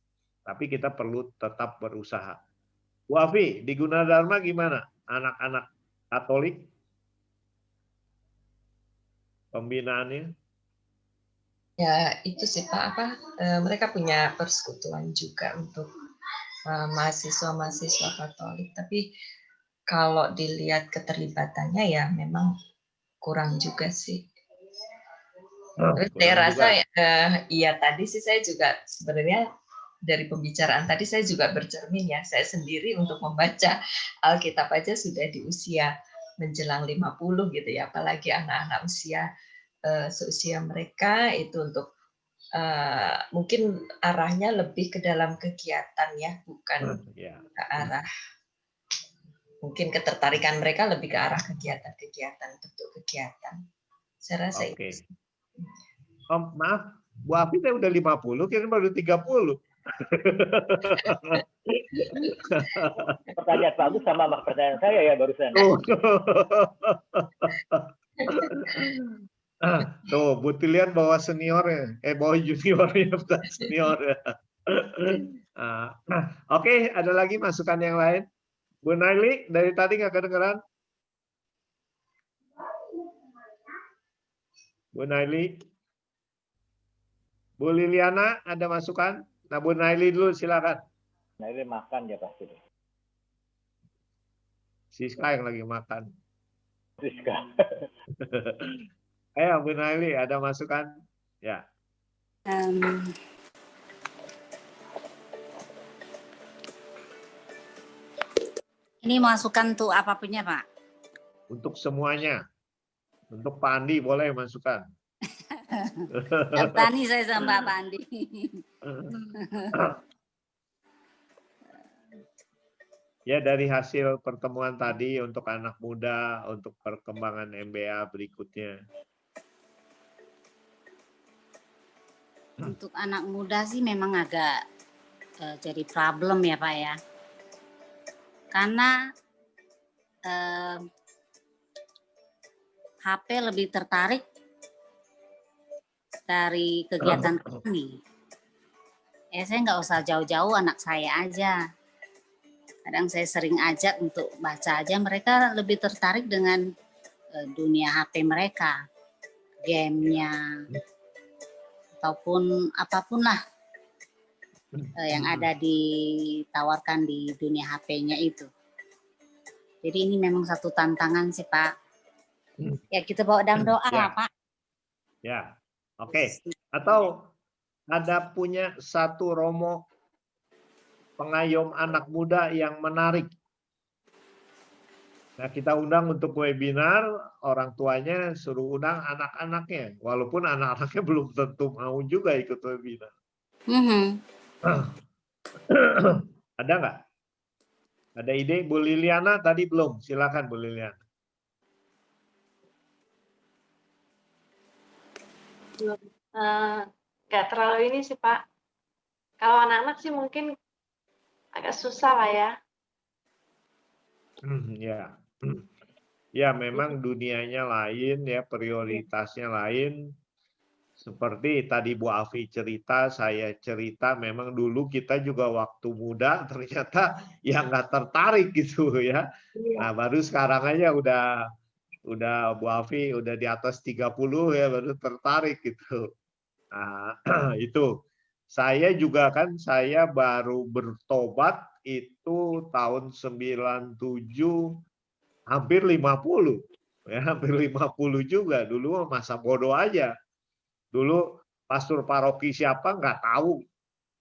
Tapi kita perlu tetap berusaha. Bu Afi, di Gunadarma gimana? Anak-anak Katolik pembinaannya? Ya itu sih Pak, mereka punya persekutuan juga untuk mahasiswa-mahasiswa Katolik. Tapi kalau dilihat keterlibatannya ya memang kurang juga sih. Terus saya rasa iya tadi sih saya juga sebenarnya dari pembicaraan tadi saya juga bercermin ya, saya sendiri untuk membaca Alkitab aja sudah di usia menjelang 50 gitu ya, apalagi anak-anak seusia mereka itu untuk mungkin arahnya lebih ke dalam kegiatan ya, bukan ke arah mungkin ketertarikan mereka lebih ke arah kegiatan-kegiatan, bentuk kegiatan. Saya rasa itu. Maaf, Bu Afi saya udah 50, kira baru 30. Pertanyaan Pak Agus sama pertanyaan saya ya barusan. Tuh, Bu Tilian bawa seniornya, bawa juniornya, bukan senior. Oke, ada lagi masukan yang lain? Bu Naili, dari tadi nggak kedengeran? Bu Naili? Bu Liliana, ada masukan? Nah, Bu Naili dulu, silakan. Naili makan ya pasti. Siska yang lagi makan. Siska. Ayo, Bu Naili, ada masukan? Ya. Ini masukan tuh apa punya, Pak? Untuk semuanya. Untuk Pak Andi boleh masukan. Tani saya sama Pak Andi. Ya, dari hasil pertemuan tadi untuk anak muda, untuk perkembangan MBA berikutnya. Untuk anak muda sih memang agak jadi problem ya Pak ya. Karena HP lebih tertarik dari kegiatan kami. Saya nggak usah jauh-jauh, anak saya aja. Kadang saya sering ajak untuk baca aja, mereka lebih tertarik dengan dunia HP mereka, gamenya, ataupun apapun lah yang ada ditawarkan di dunia HP-nya itu. Jadi ini memang satu tantangan sih Pak. Ya kita bawa dalam doa ya. Pak. Ya, oke. Atau ada punya satu romo pengayom anak muda yang menarik. Nah, kita undang untuk webinar, orang tuanya suruh undang anak-anaknya. Walaupun anak-anaknya belum tentu mau juga ikut webinar. Ada nggak? Ada ide? Bu Liliana tadi belum. Silakan Bu Liliana. Nggak terlalu ini sih Pak. Kalau anak-anak sih mungkin agak susah lah ya. Ya. Ya, memang dunianya lain ya, prioritasnya lain. Seperti tadi Bu Afi cerita, saya cerita, memang dulu kita juga waktu muda ternyata ya nggak tertarik gitu ya. Nah, baru sekarang aja udah Bu Afi udah di atas 30 ya baru tertarik gitu. Nah, itu. Saya juga kan saya baru bertobat itu tahun 97 hampir 50. Ya, hampir 50 juga. Dulu masa bodoh aja. Dulu pastor paroki siapa nggak tahu.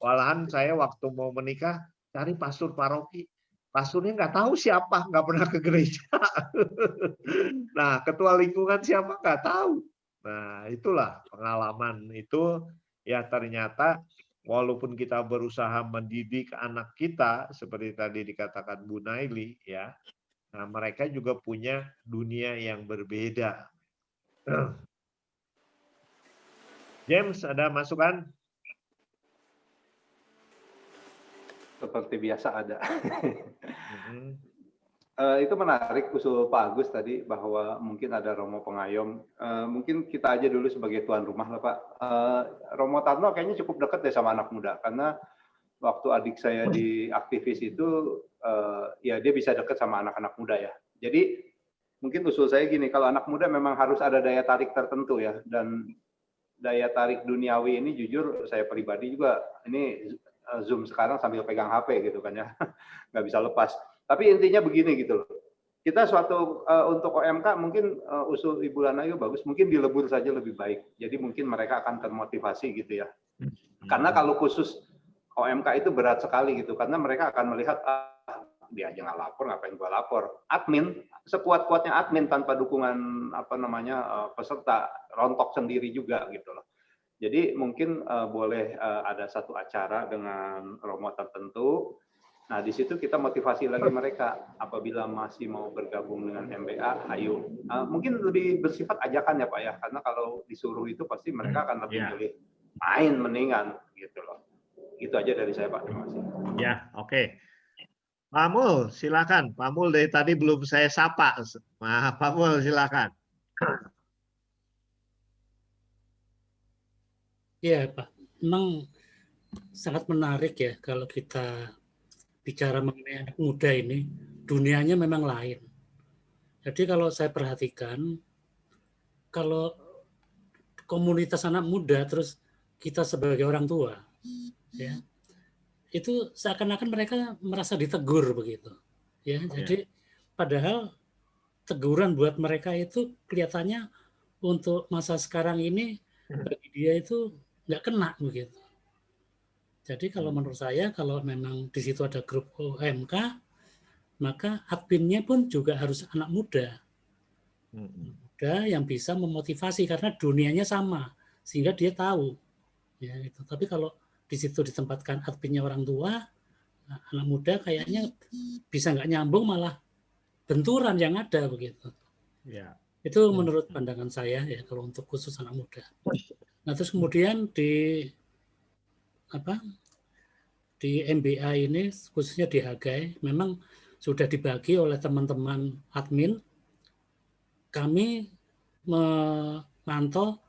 Walahan saya waktu mau menikah cari pastor paroki. Pastornya nggak tahu siapa, nggak pernah ke gereja. Nah, ketua lingkungan siapa nggak tahu. Nah, itulah pengalaman itu. Ya ternyata walaupun kita berusaha mendidik anak kita seperti tadi dikatakan Bu Naili ya, nah mereka juga punya dunia yang berbeda. James, ada masukan? Seperti biasa ada. Itu menarik usul Pak Agus tadi bahwa mungkin ada romo pengayom. Mungkin kita aja dulu sebagai tuan rumah lah Pak. Romo Tarno kayaknya cukup dekat deh sama anak muda karena waktu adik saya di aktivis itu ya dia bisa dekat sama anak-anak muda ya. Jadi mungkin usul saya gini, kalau anak muda memang harus ada daya tarik tertentu ya, dan daya tarik duniawi ini jujur saya pribadi juga ini Zoom sekarang sambil pegang HP gitu kan ya, nggak bisa lepas. Tapi intinya begini gitu loh. Kita untuk OMK mungkin usul Ibu Lana itu bagus, mungkin dilebur saja lebih baik. Jadi mungkin mereka akan termotivasi gitu ya. Karena kalau khusus OMK itu berat sekali gitu, karena mereka akan melihat dia aja nggak lapor, ngapain gua lapor. Admin, sekuat-kuatnya admin tanpa dukungan peserta, rontok sendiri juga gitu loh. Jadi mungkin boleh ada satu acara dengan romo tertentu. Nah di situ kita motivasi lagi mereka. Apabila masih mau bergabung dengan MBA, ayo. Mungkin lebih bersifat ajakan ya Pak ya, karena kalau disuruh itu pasti mereka akan lebih milih main mendingan gitu loh. Itu aja dari saya Pak. Terima kasih. Ya, oke. Pak Mul, silakan. Pak Mul dari tadi belum saya sapa. Nah, Pak Mul, silakan. Iya, Pak. Memang sangat menarik ya kalau kita bicara mengenai anak muda ini. Dunianya memang lain. Jadi kalau saya perhatikan, kalau komunitas anak muda, terus kita sebagai orang tua, ya, itu seakan-akan mereka merasa ditegur begitu. Ya, jadi padahal teguran buat mereka itu kelihatannya untuk masa sekarang ini bagi dia itu nggak kena begitu. Jadi kalau menurut saya kalau memang di situ ada grup OMK, maka adminnya pun juga harus anak muda. Muda yang bisa memotivasi karena dunianya sama sehingga dia tahu. Ya, itu. Tapi kalau di situ ditempatkan adminnya orang tua, anak muda kayaknya bisa nggak nyambung, malah benturan yang ada begitu. Ya. Itu menurut pandangan saya ya kalau untuk khusus anak muda. Nah terus kemudian di MBA ini khususnya di Hagai memang sudah dibagi oleh teman-teman admin. Kami memantau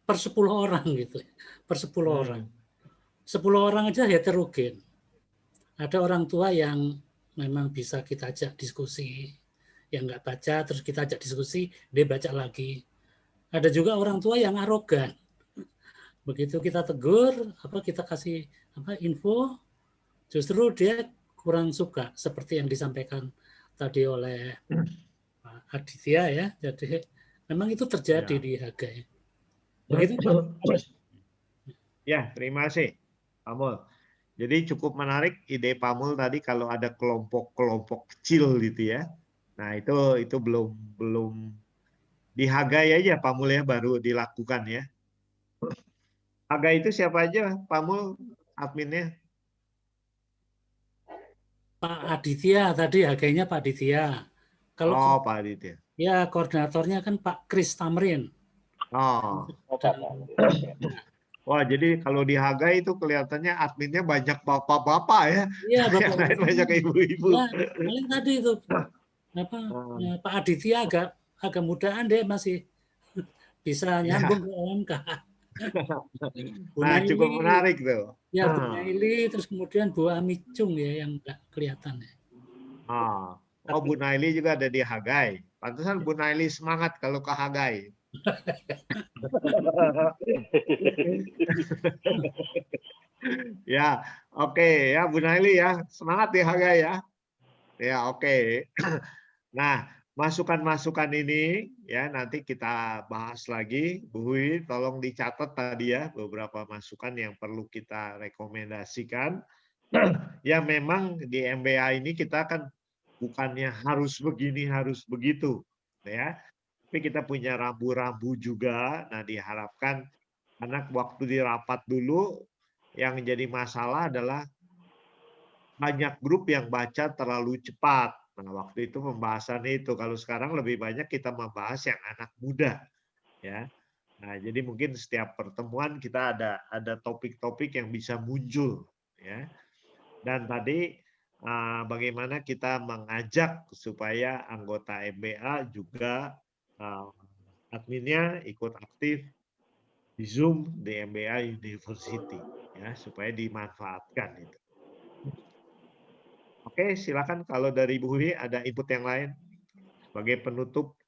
per 10 orang gitu, per 10 orang. 10 orang aja heterogen. Ada orang tua yang memang bisa kita ajak diskusi, yang nggak baca terus kita ajak diskusi, dia baca lagi. Ada juga orang tua yang arogan. Begitu kita tegur, kita kasih info, justru dia kurang suka seperti yang disampaikan tadi oleh Pak Aditya ya. Jadi memang itu terjadi di Hagai. Begitu Pak. Ya, terima kasih Pak Mul. Jadi cukup menarik ide Pak Mul tadi kalau ada kelompok-kelompok kecil gitu ya. Nah, itu belum di Hagai aja Pak Mul ya baru dilakukan ya. Hagai itu siapa aja Pak Mul adminnya? Pak Aditya tadi, Hagainya Pak Aditya. Kalau Pak Aditya. Ya, koordinatornya kan Pak Kris Tamrin. Wah, jadi kalau di Hagai itu kelihatannya adminnya banyak bapak-bapak ya. Iya, bapak-bapak. Banyak ibu-ibu. Ya, paling tadi itu Pak Aditya agak mudaan deh, masih bisa nyambung ke OMK. Nah, cukup menarik tuh. Ya, Bu Naili, terus kemudian Bu Amicung ya yang nggak kelihatan ya. Bu Naili juga ada di Hagai. Pantesan Bu Naili semangat kalau ke Hagai. Ya, oke ya Bu Naili ya, semangat di Hagai ya. Ya, oke. Nah, masukan-masukan ini ya nanti kita bahas lagi. Bu Hui, tolong dicatat tadi ya beberapa masukan yang perlu kita rekomendasikan. Ya memang di MBA ini kita kan bukannya harus begini, harus begitu, ya. Tapi kita punya rambu-rambu juga. Nah, diharapkan anak waktu di rapat dulu yang jadi masalah adalah banyak grup yang baca terlalu cepat. Nah, waktu itu pembahasan itu. Kalau sekarang lebih banyak kita membahas yang anak muda, ya. Nah, jadi mungkin setiap pertemuan kita ada topik-topik yang bisa muncul, ya. Dan tadi bagaimana kita mengajak supaya anggota MBA juga adminnya ikut aktif di Zoom di MBA University, ya, supaya dimanfaatkan itu. Oke, silakan kalau dari Bu Hui ada input yang lain sebagai penutup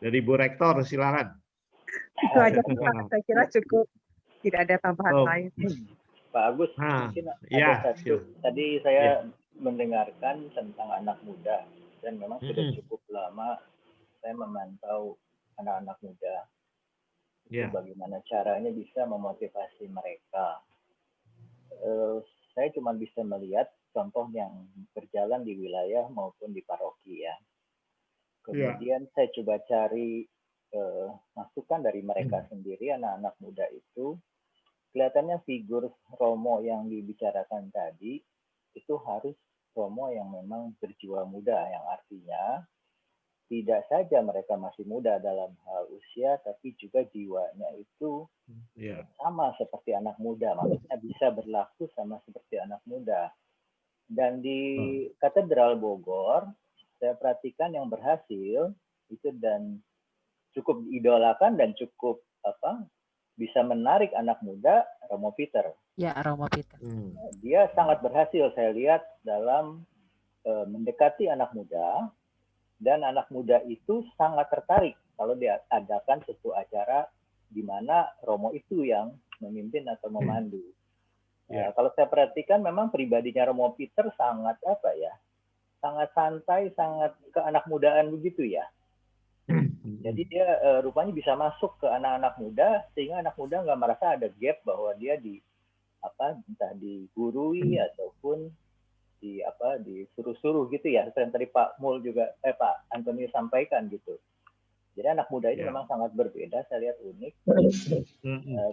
dari Bu Rektor, silakan. Itu aja, saya kira cukup, tidak ada tambahan lain. Pak Agus, mungkin ada satu. Tadi saya mendengarkan tentang anak muda dan memang sudah cukup lama saya memantau anak-anak muda. Itu bagaimana caranya bisa memotivasi mereka. Saya cuma bisa melihat contoh yang berjalan di wilayah maupun di paroki ya. Kemudian saya coba cari masukan dari mereka sendiri, anak-anak muda itu. Kelihatannya figur Romo yang dibicarakan tadi itu harus Romo yang memang berjiwa muda, yang artinya tidak saja mereka masih muda dalam hal usia, tapi juga jiwanya itu sama seperti anak muda, maksudnya bisa berlaku sama seperti anak muda. Dan di Katedral Bogor, saya perhatikan yang berhasil itu dan cukup diidolakan dan cukup bisa menarik anak muda, Romo Peter. Ya, Romo Peter. Dia sangat berhasil saya lihat dalam mendekati anak muda, dan anak muda itu sangat tertarik kalau diadakan suatu acara di mana Romo itu yang memimpin atau memandu. Kalau saya perhatikan memang pribadinya Romo Peter sangat sangat santai, sangat ke anak mudaan begitu ya. Jadi dia rupanya bisa masuk ke anak-anak muda sehingga anak muda nggak merasa ada gap bahwa dia entah digurui ataupun disuruh-suruh gitu ya. Seperti tadi Pak Mul juga Pak Antoni sampaikan gitu. Jadi anak muda itu memang sangat berbeda, saya lihat unik.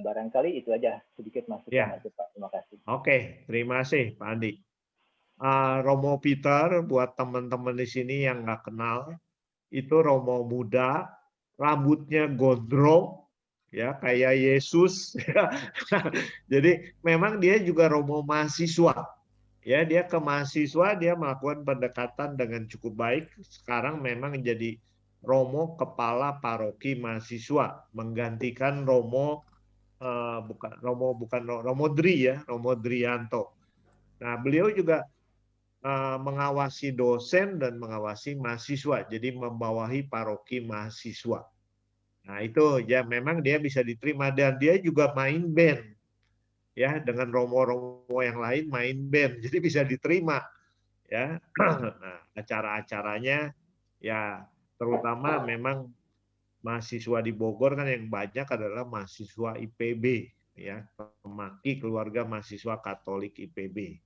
Barangkali itu aja sedikit masukan aja Pak. Terima kasih. Oke, terima kasih Pak Andi. Romo Peter buat teman-teman di sini yang nggak kenal, itu Romo muda, rambutnya gondrong, ya kayak Yesus. Jadi memang dia juga Romo mahasiswa. Ya, dia ke mahasiswa, dia melakukan pendekatan dengan cukup baik. Sekarang memang jadi Romo kepala paroki mahasiswa, menggantikan Romo Romo Dri ya, Romo Drianto. Nah, beliau juga mengawasi dosen dan mengawasi mahasiswa, jadi membawahi paroki mahasiswa. Nah itu ya memang dia bisa diterima, dan dia juga main band ya, dengan romo-romo yang lain main band, jadi bisa diterima ya. Nah, acara-acaranya ya terutama memang mahasiswa di Bogor kan yang banyak adalah mahasiswa IPB ya, Pemaki Keluarga Mahasiswa Katolik IPB.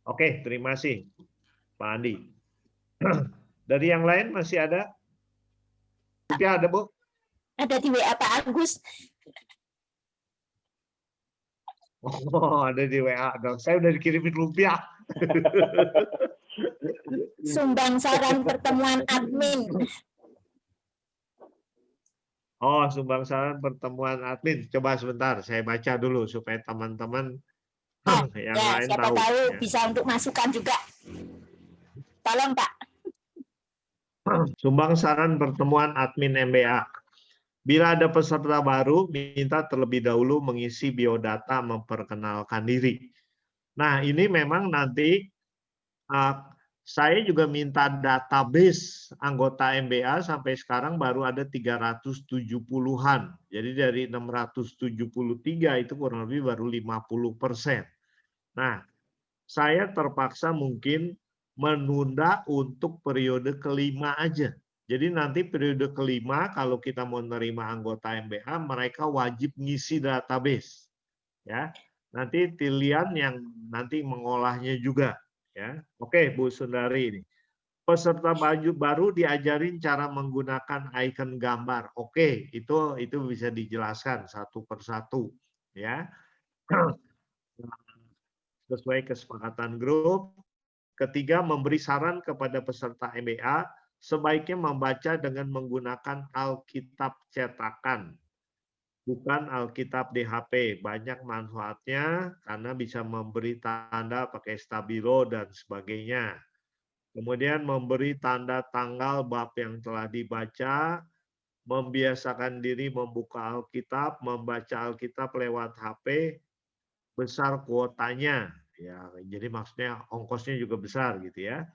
Oke, terima kasih Pak Andi. Dari yang lain masih ada? Rupiah ada, Bu? Ada di WA Pak Agus. Oh, ada di WA dong. Saya udah dikirimin rupiah. Sumbang saran pertemuan admin. Oh, sumbang saran pertemuan admin. Coba sebentar, saya baca dulu supaya teman-teman yang lain siapa tahu ya. bisa untuk masukan juga. Tolong Pak. Sumbang saran pertemuan admin MBA. Bila ada peserta baru, minta terlebih dahulu mengisi biodata memperkenalkan diri. Nah, ini memang nanti saya juga minta database anggota MBA sampai sekarang baru ada 370-an. Jadi dari 673 itu kurang lebih baru 50%. Nah, saya terpaksa mungkin menunda untuk periode kelima aja. Jadi nanti periode kelima kalau kita mau menerima anggota MBA, mereka wajib ngisi database. Ya, nanti Tilian yang nanti mengolahnya juga. Ya, oke Bu Sundari ini. Peserta baru diajarin cara menggunakan icon gambar. Oke, itu bisa dijelaskan satu persatu. Ya. Sesuai kesepakatan grup. Ketiga, memberi saran kepada peserta MBA sebaiknya membaca dengan menggunakan Alkitab cetakan, bukan Alkitab di HP. Banyak manfaatnya karena bisa memberi tanda pakai stabilo dan sebagainya. Kemudian memberi tanda tanggal bab yang telah dibaca, membiasakan diri membuka Alkitab, membaca Alkitab lewat HP, besar kuotanya, ya jadi maksudnya ongkosnya juga besar gitu ya.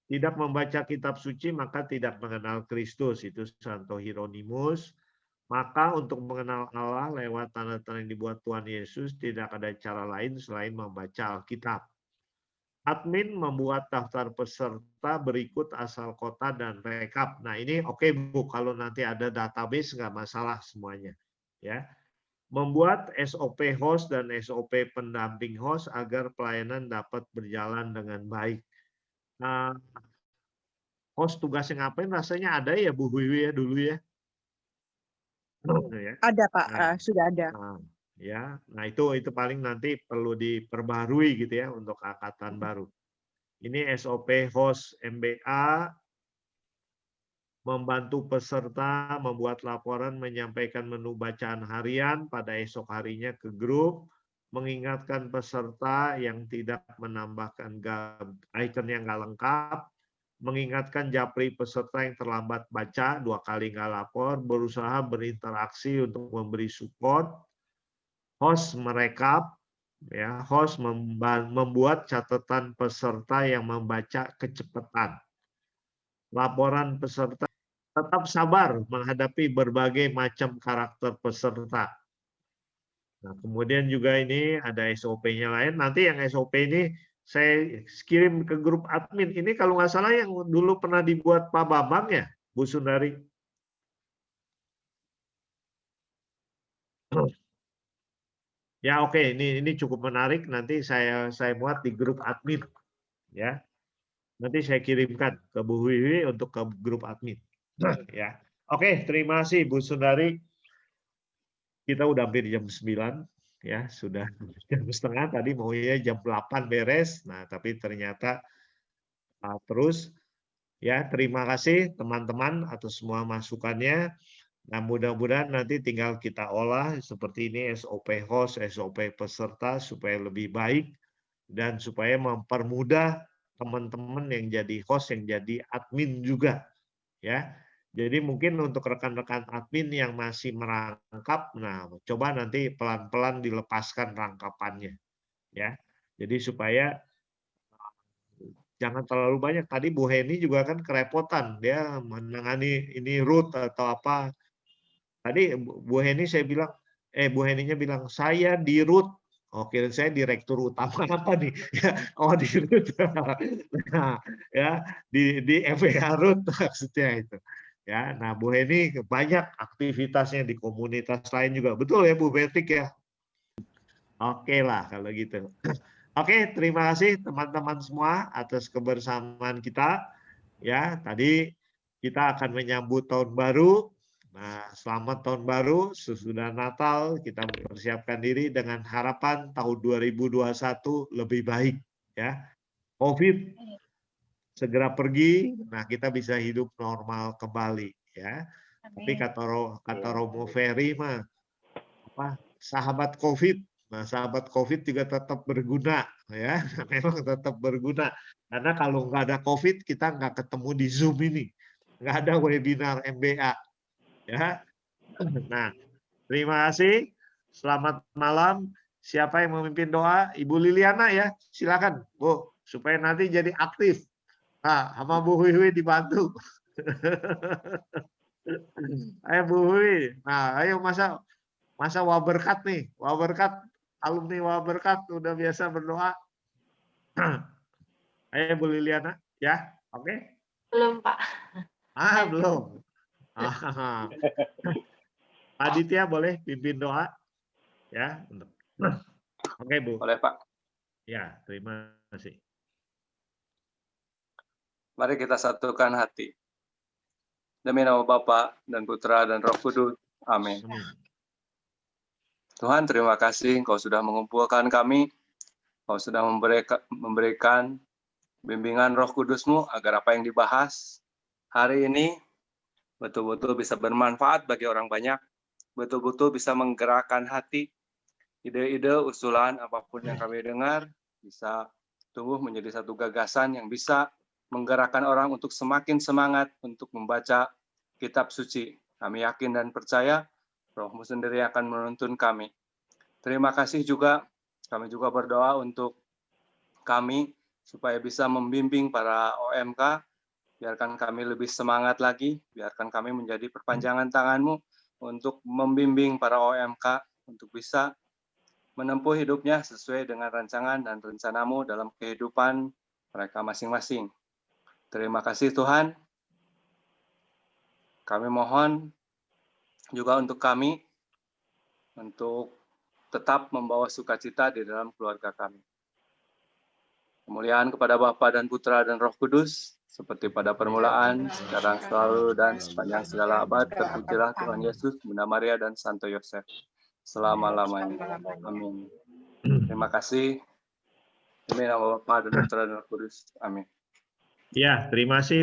Tidak membaca kitab suci maka tidak mengenal Kristus, itu Santo Hieronymus. Maka untuk mengenal Allah lewat tanda-tanda yang dibuat Tuhan Yesus, tidak ada cara lain selain membaca Alkitab. Admin membuat daftar peserta berikut asal kota dan rekap. Nah ini oke Bu, kalau nanti ada database nggak masalah semuanya. Ya, membuat SOP host dan SOP pendamping host agar pelayanan dapat berjalan dengan baik. Nah, host tugasnya ngapain? Rasanya ada ya Bu Wiwi ya dulu ya. Ya. Ada Pak, Nah, sudah ada. Ya, nah itu paling nanti perlu diperbarui gitu ya untuk angkatan baru. Ini SOP host MBA membantu peserta membuat laporan, menyampaikan menu bacaan harian pada esok harinya ke grup, mengingatkan peserta yang tidak menambahkan icon yang nggak lengkap, mengingatkan japri peserta yang terlambat baca 2 kali nggak lapor, berusaha berinteraksi untuk memberi support, host merekap, ya, host membuat catatan peserta yang membaca kecepatan. Laporan peserta tetap sabar menghadapi berbagai macam karakter peserta. Nah, kemudian juga ini ada SOP-nya lain. Nanti yang SOP ini saya kirim ke grup admin. Ini kalau nggak salah yang dulu pernah dibuat Pak Bambang ya, Bu Sundari. Ya oke, ini cukup menarik. Nanti saya muat di grup admin, ya. Nanti saya kirimkan ke Bu Wiwi untuk ke grup admin. Ya, oke, terima kasih Bu Sundari. Kita udah hampir jam 9, ya sudah jam setengah tadi maunya jam 8 beres. Nah tapi ternyata terus. Ya terima kasih teman-teman atas semua masukannya. Nah, mudah-mudahan nanti tinggal kita olah seperti ini SOP host, SOP peserta supaya lebih baik dan supaya mempermudah teman-teman yang jadi host, yang jadi admin juga. Ya, jadi mungkin untuk rekan-rekan admin yang masih merangkap, nah coba nanti pelan-pelan dilepaskan rangkapannya. Ya, jadi supaya jangan terlalu banyak. Tadi Bu Heni juga kan kerepotan, dia menangani ini root atau apa. Tadi Bu Heni saya bilang, Bu Heninya bilang, saya di root. Oke, saya direktur utama apa nih? Oh di root. Nah, ya di FBH root maksudnya itu. Ya, nah Bu Heni banyak aktivitasnya di komunitas lain juga. Betul ya Bu Betik ya? Oke lah kalau gitu. Oke, terima kasih teman-teman semua atas kebersamaan kita. Ya, tadi kita akan menyambut tahun baru. Nah, selamat tahun baru, sesudah Natal kita mempersiapkan diri dengan harapan tahun 2021 lebih baik ya. Covid segera pergi, nah kita bisa hidup normal kembali ya. Tapi kata Romo Ferry mah apa sahabat Covid. Nah, sahabat Covid juga tetap berguna ya. Memang tetap berguna. Karena kalau nggak ada Covid kita nggak ketemu di Zoom ini. Nggak ada webinar MBA. Ya. Nah, terima kasih. Selamat malam. Siapa yang memimpin doa? Ibu Liliana ya. Silakan, Bu, supaya nanti jadi aktif. Nah, sama Bu Wiwi dibantu. Ayo Bu Wiwi. Nah, ayo masa Waberkat nih. Waberkat, alumni Waberkat udah biasa berdoa. Ayo Bu Liliana, ya. Oke? Belum, Pak. Belum. Aditya boleh pimpin doa ya. Oke Bu. Boleh Pak. Ya, terima kasih. Mari kita satukan hati. Demi nama Bapa dan Putra dan Roh Kudus. Amin. Tuhan, terima kasih Engkau sudah mengumpulkan kami. Engkau sudah memberikan bimbingan Roh Kudus-Mu agar apa yang dibahas hari ini betul-betul bisa bermanfaat bagi orang banyak, betul-betul bisa menggerakkan hati, ide-ide, usulan, apapun yang kami dengar, bisa tumbuh menjadi satu gagasan yang bisa menggerakkan orang untuk semakin semangat untuk membaca kitab suci. Kami yakin dan percaya, Roh-Mu sendiri akan menuntun kami. Terima kasih juga, kami juga berdoa untuk kami, supaya bisa membimbing para OMK, biarkan kami lebih semangat lagi, biarkan kami menjadi perpanjangan tangan-Mu, untuk membimbing para OMK untuk bisa menempuh hidupnya sesuai dengan rancangan dan rencanamu dalam kehidupan mereka masing-masing. Terima kasih Tuhan. Kami mohon juga untuk kami, untuk tetap membawa sukacita di dalam keluarga kami. Kemuliaan kepada Bapa dan Putra dan Roh Kudus, seperti pada permulaan, sekarang, selalu, dan sepanjang segala abad, terpujilah Tuhan Yesus, Bunda Maria, dan Santo Yosef, selama-lamanya. Amin. Terima kasih. Demi nama Bapa dan Putra dan Roh Kudus. Amin. Ya, terima kasih